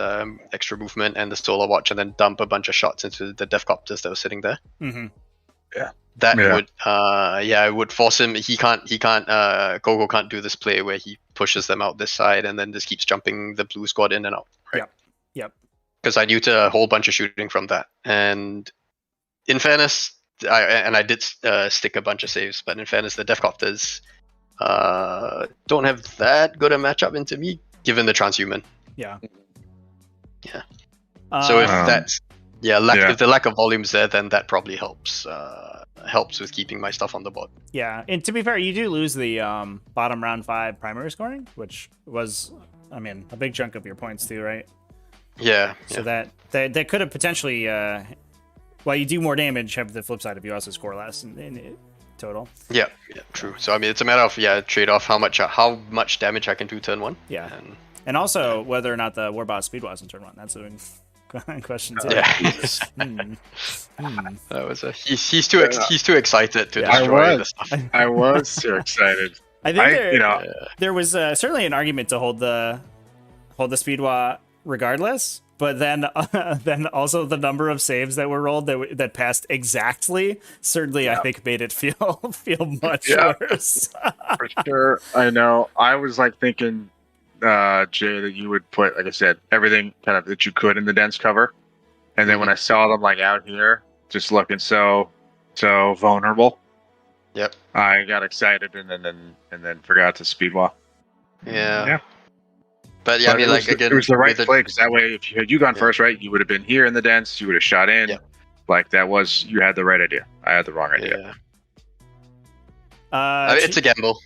extra movement and the Solar Watch, and then dump a bunch of shots into the Deathcopters that were sitting there, that would it would force him. He can't CoGo can't do this play where he pushes them out this side and then just keeps jumping the blue squad in and out. Right? Yep. Because I knew to a whole bunch of shooting from that. And in fairness, I did stick a bunch of saves, but in fairness, the Deathcopters don't have that good a matchup into me, given the transhuman. Yeah. So if that's if the lack of volume's there, then that probably helps with keeping my stuff on the board. Yeah, and to be fair, you do lose the bottom round 5 primary scoring, which was, I mean, a big chunk of your points too, right? Yeah. So that could have potentially, while you do more damage, have the flip side if you also score less in total. Yeah, true. So I mean, it's a matter of trade off how much damage I can do turn 1. Yeah, and also whether or not the Warboss speed was in turn 1. That's a question too. That was he's too excited to destroy the stuff. I was too excited. I think there was certainly an argument to hold the Speedwa regardless, but then also the number of saves that were rolled that passed exactly certainly I think made it feel much worse. For sure. I know. I was like thinking, Jay, that you would put, like I said, everything kind of that you could in the dense cover, and then when I saw them like out here, just looking so vulnerable. Yep. I got excited and then forgot to speed walk. Yeah. But yeah, I mean, it was the right play, because that way, if had you gone first, right, you would have been here in the dense, you would have shot in. Yeah. Like you had the right idea. I had the wrong idea. It's a gamble.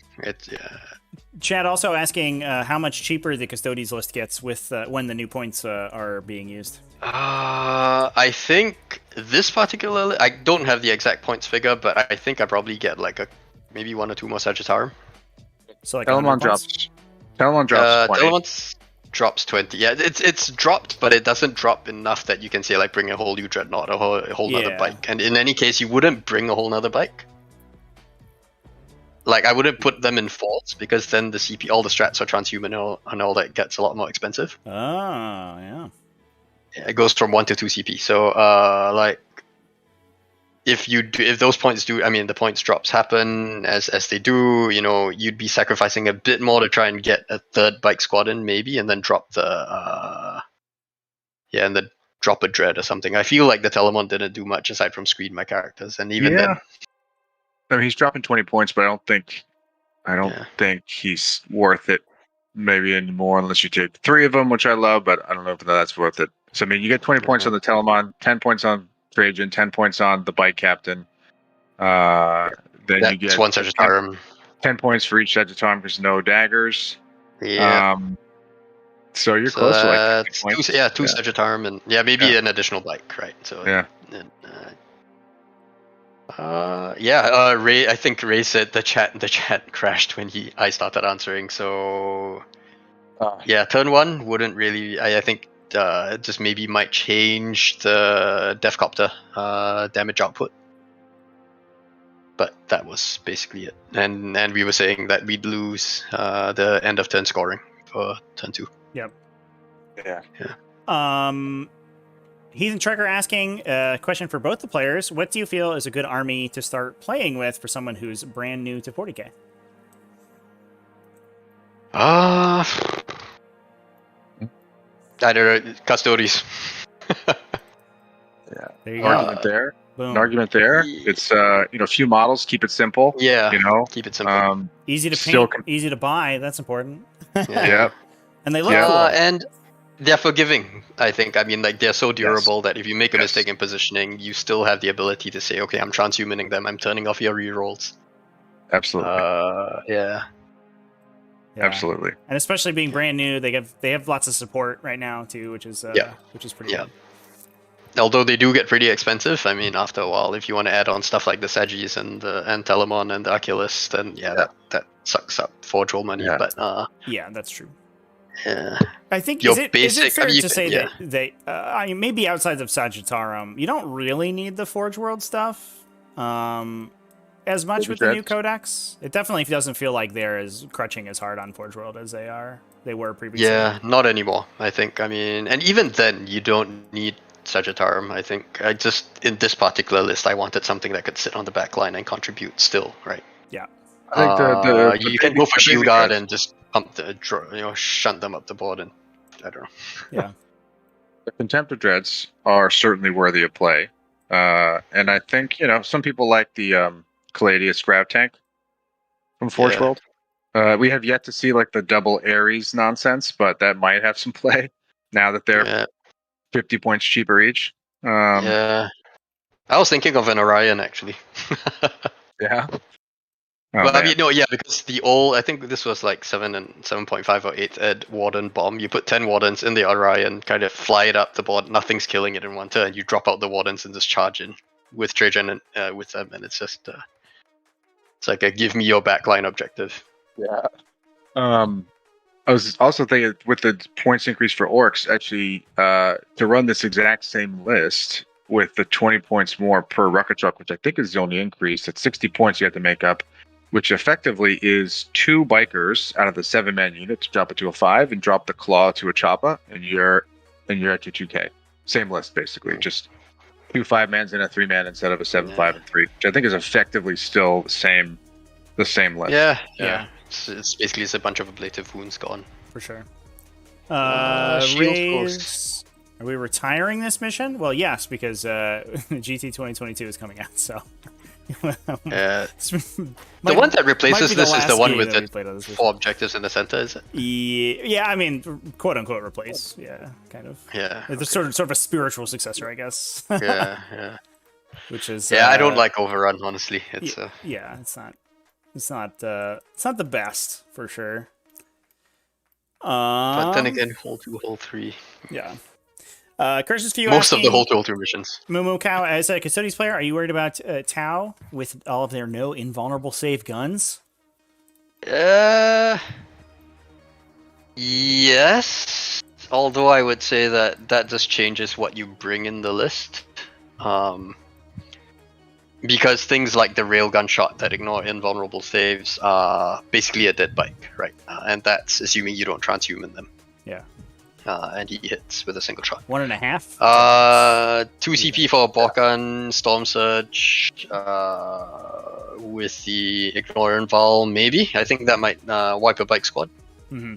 Chad also asking how much cheaper the Custodes list gets with when the new points are being used. I think this particularly, I don't have the exact points figure, but I think I probably get maybe 1 or 2 more Sagittarium. So like Telemon drops 20. Telemon drops 20. Yeah, it's dropped, but it doesn't drop enough that you can say bring a whole new Dreadnought or a whole nother bike. And in any case, you wouldn't bring a whole nother bike. I wouldn't put them in forts, because then the CP, all the strats are transhuman and all that gets a lot more expensive. Oh, yeah. It goes from 1 to 2 CP. So, if those points the points drops happen as they do, you'd be sacrificing a bit more to try and get a third bike squad in, maybe, and then drop drop a dread or something. I feel like the Telemon didn't do much aside from screen my characters, and even then. I mean, he's dropping 20 points, but I don't think he's worth it maybe anymore unless you take 3 of them, which I love, but I don't know if that's worth it. So I mean, you get 20 points on the Telemon, 10 points on Trajan, 10 points on the bike captain. Then you get 1 Sagittarium. 10 points for each Sagittarium because no daggers. Yeah. So you're close to 50 points. 2 Sagittarium and maybe an additional bike, right? So Ray. I think Ray said the chat crashed when I started answering. So turn 1 wouldn't really. I think just maybe might change the Deathcopter damage output. But that was basically it. And we were saying that we'd lose the end of turn scoring for turn 2. Yep. Yeah. Heathen Trekker asking a question for both the players. What do you feel is a good army to start playing with for someone who's brand new to 40k? I don't know. Custodes. There you go. An argument there. It's few models. Keep it simple. Yeah. Keep it simple. Easy to paint, easy to buy. That's important. Yeah. And they look cool. And they're forgiving, I think. I mean, they're so durable that if you make a mistake in positioning, you still have the ability to say, okay, I'm transhumaning them. I'm turning off your rerolls. Absolutely. Yeah. Absolutely. And especially being brand new, they have lots of support right now too, which is pretty good. Although they do get pretty expensive. I mean, after a while, if you want to add on stuff like the Sagis and Telemon and the Oculus, then that sucks up Forge roll money. But that's true. Yeah. I think is it fair to say that they maybe outside of Sagittarium, you don't really need the Forge World stuff. as much Baby with the new dreads. codex. It definitely doesn't feel like they're as crutching as hard on Forge World as they were previously. Yeah, not anymore. I think. I mean, and even then, you don't need Sagittarium. I think. I just in this particular list, I wanted something that could sit on the back line and contribute still, right? Yeah. I think the You can go for the Shield baby Guard dreads- and just pump shunt them up the board, and I don't know. Yeah. The Contemptor Dreads are certainly worthy of play. And I think, some people like the Caladius Grav Tank from Forge Yeah. World. We have yet to see like the double Ares nonsense, but that might have some play now that they're Yeah. 50 points cheaper each. Yeah. I was thinking of an Orion actually. Yeah. Well, I Man. mean, no, yeah, because the old, I think this was like 7.5 or 8 ed Warden bomb. You put 10 Wardens in the Orion, kind of fly it up the board, nothing's killing it in one turn. You drop out the Wardens and just charge in with Trajan and with them, and it's just, it's like a give me your backline objective. Yeah. I was also thinking with the points increase for Orks, actually, to run this exact same list with the 20 points more per rocket truck, which I think is the only increase. At 60 points, you have to make up, which effectively is 2 bikers out of the 7-man unit to drop it to a 5 and drop the claw to a choppa, and you're at your 2K. Same list basically, just 2 5-mans and a 3-man instead of a 7, 5, and 3, which I think is effectively still the same list. Yeah. It's basically a bunch of ablative wounds gone. For sure. Shield Raise. Are we retiring this mission? Well, yes, because GT 2022 is coming out. So. The one that replaces this is the one with the 4 objectives in the center, is it? Yeah, I mean, quote unquote replace. Yeah, kind of. Yeah. It's sort of a spiritual successor, I guess. Yeah. Which is. Yeah, I don't like Overrun, honestly. It's yeah, it's not the best for sure. But then again, Hole 2, Hole 3. Yeah. Curses for you. Most of the Hole 2, Hole 3 missions. MooMooCow, as a Custodes player, are you worried about Tau with all of their no invulnerable save guns? Yes. Although I would say that just changes what you bring in the list. Because things like the railgun shot that ignore invulnerable saves are basically a dead bike, right? And that's assuming you don't transhuman them. Yeah. And he hits with a single shot. 1.5? 2 CP for Borkan, Storm Surge, with the Ignore Invul, maybe. I think that might wipe a bike squad. Mm-hmm.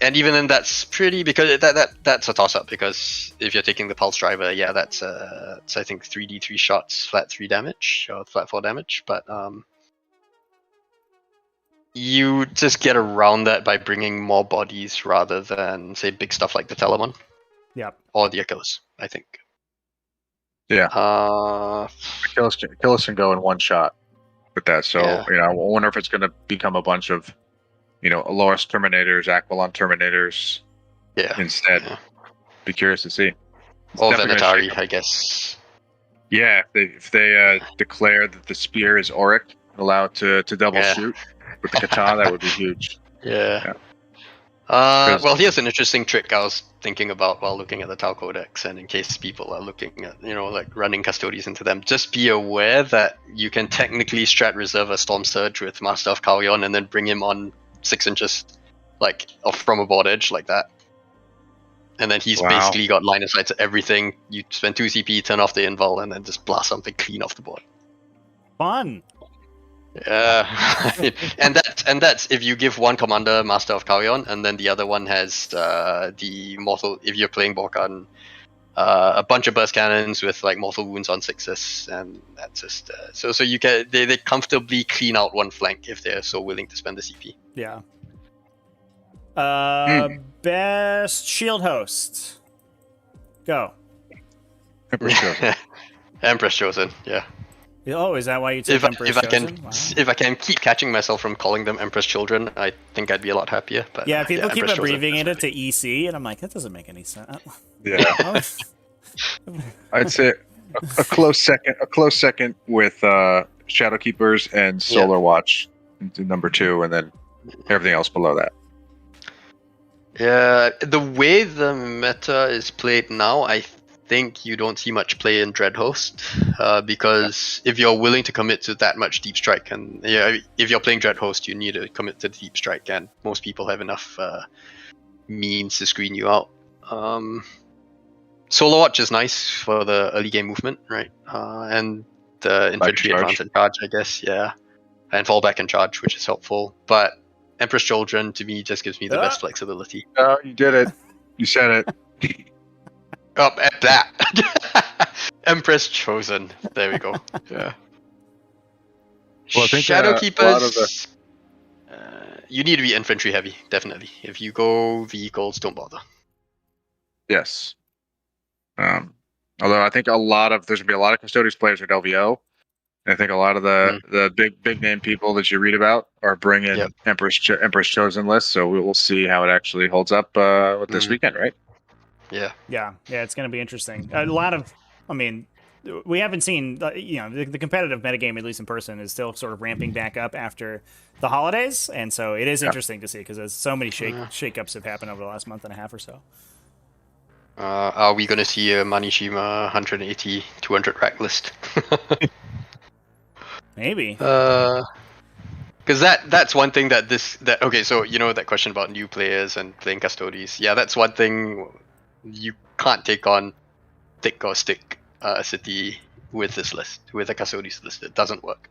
And even then, that's pretty, because that's a toss-up, because if you're taking the Pulse Driver, yeah, that's I think 3d3 shots, flat 3 damage, or flat 4 damage, but you just get around that by bringing more bodies rather than, say, big stuff like the Telemon. Yep. Or the Achilles, I think. Yeah. Uh, Achilles can go in one shot with that. So, Yeah. I wonder if it's going to become a bunch of, Aloris Terminators, Aquilon Terminators yeah. instead. Yeah. Be curious to see. It's Or definitely gonna shake Venatari, up. I guess. Yeah, if they declare that the spear is auric, allowed to double Yeah. shoot with the katana, that would be huge. Yeah. Yeah. Well, here's an interesting trick I was thinking about while looking at the Tau Codex, and in case people are looking at, like running Custodes into them, just be aware that you can technically strat reserve a Storm Surge with Master of Kalyon and then bring him on 6 inches, like, off from a board edge like that. And then he's Wow. basically got line of sight to everything. You spend 2 CP, turn off the invul, and then just blast something clean off the board. Fun. Yeah, and that's if you give one commander Master of Kalyon, and then the other one has the mortal. If you're playing Borkan, a bunch of burst cannons with like mortal wounds on 6s, and that's just so you can they comfortably clean out one flank if they're so willing to spend the CP. Yeah. Best shield host. Go. Emperor's Chosen. Empress Chosen, yeah. Oh, is that why you took Emperor's If I Chosen? can Wow. if I can keep catching myself from calling them Empress Children, I think I'd be a lot happier. But Yeah, people keep Empress Chosen, abbreviating it definitely. to EC, and I'm like, that doesn't make any sense. Yeah, I'd say a close second with Shadowkeepers and Solar Watch into number 2, and then everything else below that. Yeah, the way the meta is played now, I think you don't see much play in Dreadhost, because if you're willing to commit to that much Deep Strike, and if you're playing Dreadhost, you need to commit to Deep Strike, and most people have enough means to screen you out. Solo Watch is nice for the early game movement, right? And the infantry advance and charge, I guess, yeah. And fall back and charge, which is helpful. But Empress Children, to me, just gives me the best flexibility. Oh, you did it. You said it. Up at that. Empress Chosen. There we go. Yeah. Well, I think, Shadow a Keepers. lot of the- You need to be infantry heavy, definitely. If you go vehicles, don't bother. Yes. Although I think there's gonna be a lot of Custodes players at LVO. And I think a lot of the big name people that you read about are bringing Empress Chosen lists. So we will see how it actually holds up with this weekend, right? Yeah. Yeah, it's going to be interesting. A lot of, I mean, we haven't seen, the competitive metagame, at least in person, is still sort of ramping back up after the holidays. And so it is interesting to see because there's so many shakeups have happened over the last month and a half or so. Are we going to see a Manishima 180, 200 rack list? Maybe. Because that's one thing okay, so that question about new players and playing Custodes. Yeah, that's one thing you can't take on thick or stick city with this list, with a Custodes list. It doesn't work.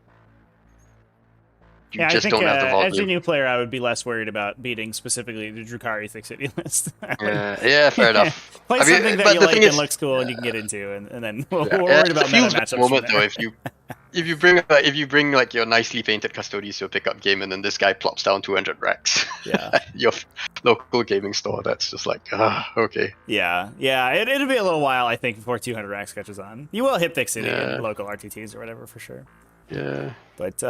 You I think, don't have the volume. as a new player, I would be less worried about beating specifically the Drukari Thick City list. Yeah, fair enough. Play something that you like and looks cool and you can get into, and then we're worried about meta matchups. Moment though, if you bring like your nicely painted Custodes to a pickup game, and then this guy plops down 200 racks, your local gaming store, that's just like, okay. Yeah, it'll be a little while, I think, before 200 racks catches on. You will hit Thick City and local RTTs or whatever for sure. Yeah, but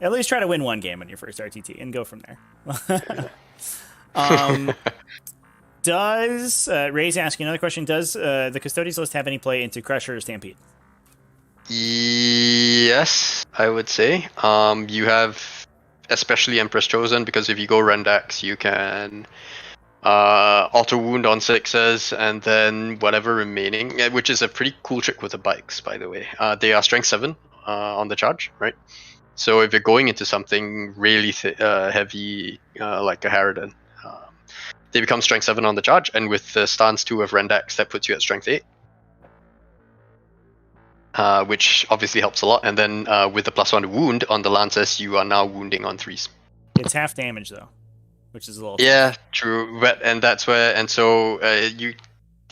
at least try to win one game on your first RTT and go from there. Does Ray's asking another question? Does the Custodes list have any play into Crusher or Stampede? Yes, I would say. You have especially Empress Chosen, because if you go Rendax, you can auto wound on 6s, and then whatever remaining, which is a pretty cool trick with the bikes, by the way. They are strength 7 on the charge, right? So if you're going into something really heavy, like a Harridan, they become strength 7 on the charge, and with the stance 2 of Rendax, that puts you at strength 8. Which obviously helps a lot. And then with the +1 wound on the Lancers, you are now wounding on 3s. It's half damage though, which is a little. Yeah, true. So you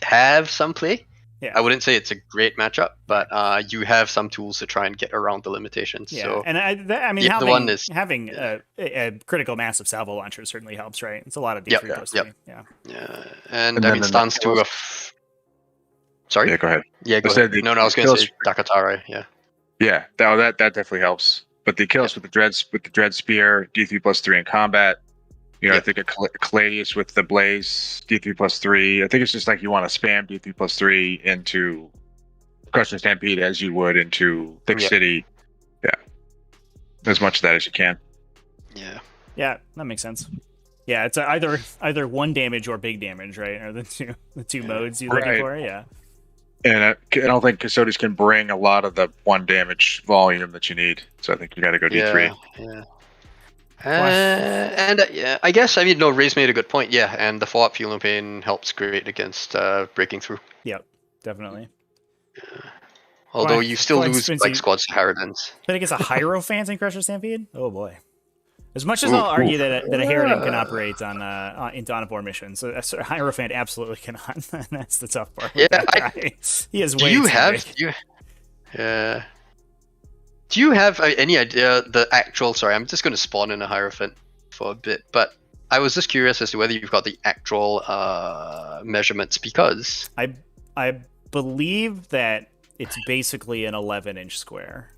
have some play. Yeah. I wouldn't say it's a great matchup, but you have some tools to try and get around the limitations. Yeah, so, and I mean, having a critical mass of salvo launchers certainly helps, right? It's a lot of D3+3. Yeah. And I mean, stance 2 of. Sorry? Yeah, go ahead. Yeah, go ahead. No, I was going to say Dakatare, yeah. Yeah, that definitely helps. But the kills with the dread spear, D3+3 in combat. I think a Caladius with the blaze, D3+3. I think it's just like you want to spam D3+3 into Crush and Stampede as you would into Thick City. Yeah. As much of that as you can. Yeah. Yeah, that makes sense. Yeah, it's either 1 damage or big damage, right? Or the two modes you're looking for, yeah. And I don't think Custodes can bring a lot of the 1 damage volume that you need. So I think you got to go D3. Yeah. I guess, Ray's made a good point. Yeah, and the 4-up Fuel and Pain helps great against breaking through. Yep, definitely. Although you still lose like squads to Harridans. But against a Hierophant in Crusher Stampede? Oh boy. As much as I'll argue that a Harridan can operate on in Donavor missions, so a Hierophant absolutely cannot. That's the tough part. Yeah, he is way too big. Do you have any idea the actual? Sorry, I'm just going to spawn in a Hierophant for a bit, but I was just curious as to whether you've got the actual measurements, because I believe that it's basically an 11-inch square.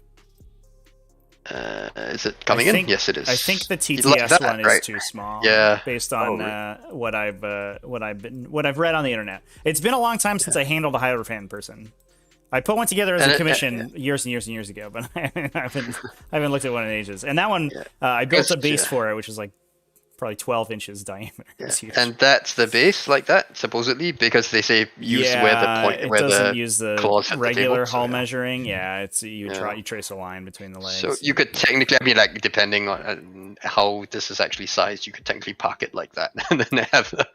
Is it coming in? Yes, it is. I think the TTS one is too small. Yeah, based on what I've read on the internet. It's been a long time since I handled a Hierophant in person. I put one together as a commission years and years and years ago, but I haven't looked at one in ages. And that one, I built a base for it, which was like probably 12 inches diameter. Yeah. It's huge. And that's the base like that, supposedly, because they say use where the point it where doesn't the use the claws hit the regular table, so, hull yeah. measuring. Yeah, it's you Yeah. you trace a line between the legs. So you could technically, I mean, like depending on how this is actually sized, you could technically park it like that, and then have the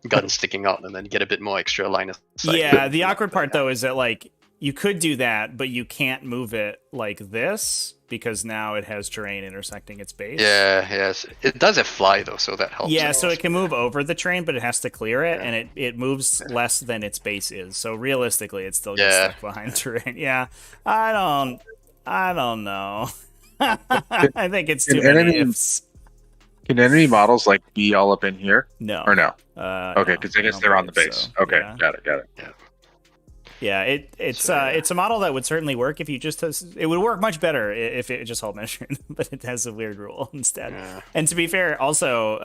gun sticking out, and then get a bit more extra line of sight. Yeah, the awkward part though is that like you could do that, but you can't move it like this because now it has terrain intersecting its base. Yeah, yes, it does have fly though, so that helps. Yeah, so it can move over the terrain, but it has to clear it, and it moves less than its base is. So realistically, it still gets stuck behind terrain. Yeah, I don't know. I think it's too many ifs. Can enemy models like be all up in here? No. Or no? No, Okay, because I guess don't they're on the believe base. so. Okay, Yeah. got it. Yeah, it's a model that would certainly work if you just it would work much better if it just held measuring, but it has a weird rule instead. Yeah. And to be fair, also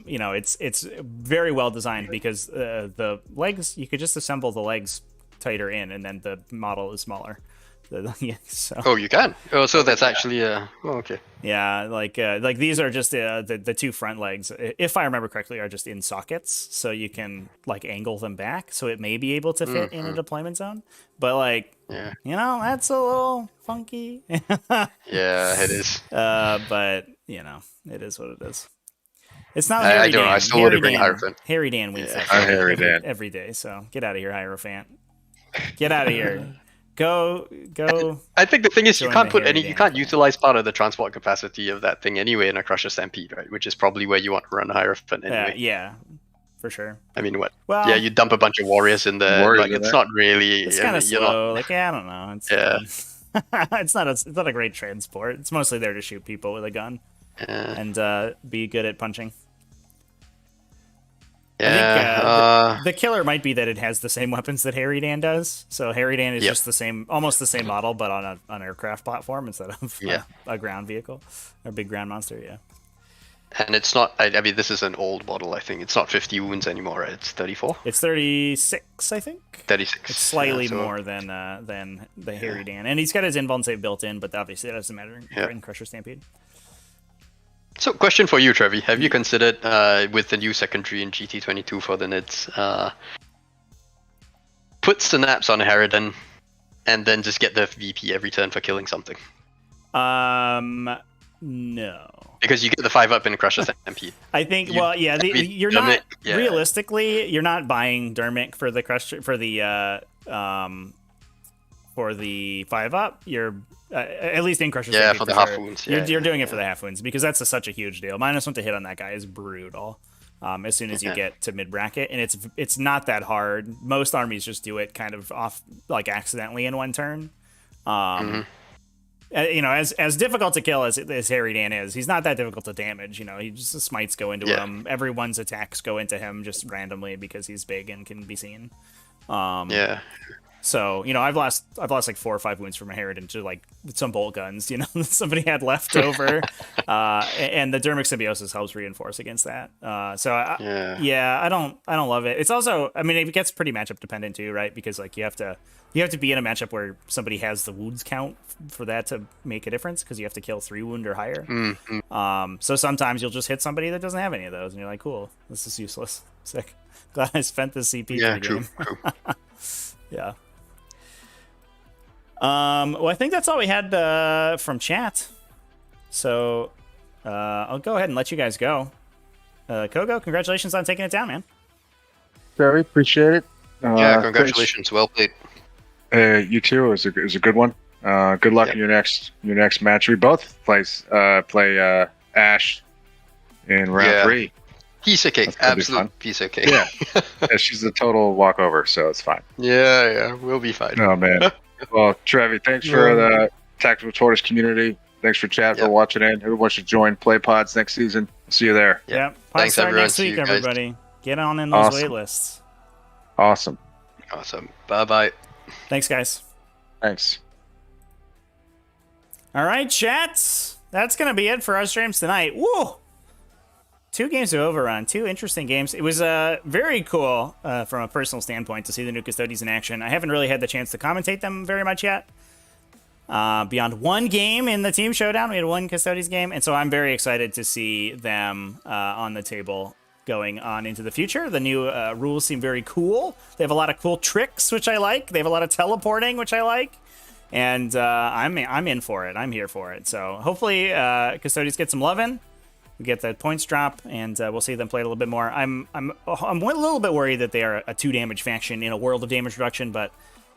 it's very well designed because the legs, you could just assemble the legs tighter in, and then the model is smaller. So. Oh, you can. Oh, so that's actually okay. Yeah, like these are just the two front legs, if I remember correctly, are just in sockets, so you can like angle them back, so it may be able to fit in a deployment zone. But like, that's a little funky. Yeah, it is. But it is what it is. It's not Harry I don't Dan. know. I still want to bring Hierophant. Harry Dan wins that I'm Harry Dan every day. So get out of here, Hierophant. Get out of here. Go. I think the thing is, you join can't the put Harry you Dan can't clan. utilize part of the transport capacity of that thing anyway in a Crusher Stampede, right? Which is probably where you want to run Hierophant anyway. Yeah, for sure. I mean, what? Well, Yeah, you dump a bunch of warriors in there. Warriors Like, in it's there. not really. It's I kind of mean, you're slow. not- Like, I don't know. It's Yeah. it's not a great transport. It's mostly there to shoot people with a gun and be good at punching. I think the killer might be that it has the same weapons that Harry Dan does. So Harry Dan is just almost the same model, but on an aircraft platform instead of a ground vehicle, a big ground monster. Yeah. And it's not. I mean, this is an old model. I think it's not 50 wounds anymore. Right? It's 34. It's 36, I think. 36. It's slightly Yeah, so- more than the Harry Dan, and he's got his invuln save built in, but obviously that doesn't matter in Crusher Stampede. So, question for you, Trevi. Have you considered, with the new secondary in GT22 for the NIDS, put synapse on Harridan and then just get the VP every turn for killing something? No. Because you get the 5-up in Crusher Stampede. I think. You're not realistically. You're not buying Dermic for the Crusher for the 5-up. You're at least in Crusher. Yeah, Stampede, for the sure. half wounds. You're doing it for the half wounds because that's such a huge deal. -1 to hit on that guy is brutal. As soon as you get to mid bracket, and it's not that hard. Most armies just do it kind of off, like accidentally in one turn. As difficult to kill as Harry Dan is, he's not that difficult to damage. He just the smites go into him. Everyone's attacks go into him just randomly because he's big and can be seen. So I've lost like 4 or 5 wounds from a Harridan to like some bolt guns. That somebody had left over, and the Dermic Symbiosis helps reinforce against that. I don't love it. It's also, I mean, it gets pretty matchup dependent too, right? Because like you have to be in a matchup where somebody has the wounds count for that to make a difference, because you have to kill 3 wound or higher. So sometimes you'll just hit somebody that doesn't have any of those, and you're like, cool, this is useless. Sick. Glad I spent the CP for the game. Yeah. Well, I think that's all we had from chat. So I'll go ahead and let you guys go. CoGo, congratulations on taking it down, man. Very appreciate it. Congratulations. Well played. You too. It was a good one. Good luck in your next match. We both play Ash in round 3. Piece of cake. Absolute piece of cake. Yeah. She's a total walkover, so it's fine. Yeah, we'll be fine. Oh man. Well, Trevi, thanks for the Tactical Tortoise community. Thanks for chat, for watching in. Everyone should join Play Pods next season. See you there. Yeah. Thanks, start everyone. next See week, you guys. everybody. Get on in those wait lists. Awesome. Bye-bye. Thanks, guys. Thanks. All right, chats. That's going to be it for our streams tonight. Woo! 2 games of Overrun, 2 interesting games. It was very cool from a personal standpoint to see the new Custodes in action. I haven't really had the chance to commentate them very much yet. beyond one game in the team showdown. We had one Custodes game, and so I'm very excited to see them on the table going on into the future. The new rules seem very cool. They have a lot of cool tricks, which I like. They have a lot of teleporting, which I like. And I'm in for it. I'm here for it. So hopefully Custodes get some lovin'. We get the points drop, and we'll see them play a little bit more. I'm a little bit worried that they are a 2 damage faction in a world of damage reduction, but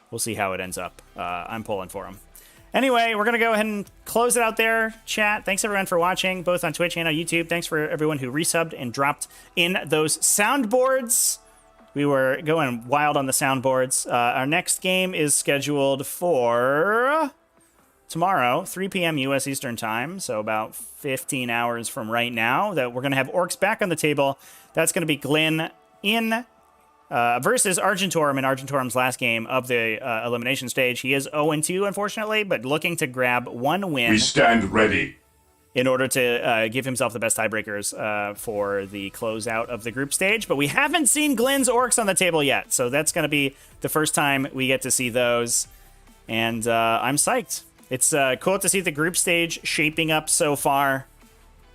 we'll see how it ends up. I'm pulling for them. Anyway, we're going to go ahead and close it out there, chat. Thanks, everyone, for watching, both on Twitch and on YouTube. Thanks for everyone who resubbed and dropped in those soundboards. We were going wild on the soundboards. Our next game is scheduled for tomorrow, 3 p.m. U.S. Eastern Time, so about 15 hours from right now, that we're going to have Orks back on the table. That's going to be Glenn in versus Argentorum in Argentorum's last game of the elimination stage. He is 0-2, unfortunately, but looking to grab 1 win. We stand ready. In order to give himself the best tiebreakers for the closeout of the group stage. But we haven't seen Glenn's Orks on the table yet, so that's going to be the first time we get to see those. And I'm psyched. It's cool to see the group stage shaping up so far.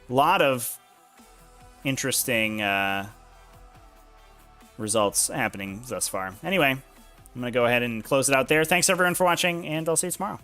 A lot of interesting results happening thus far. Anyway, I'm going to go ahead and close it out there. Thanks, everyone, for watching, and I'll see you tomorrow.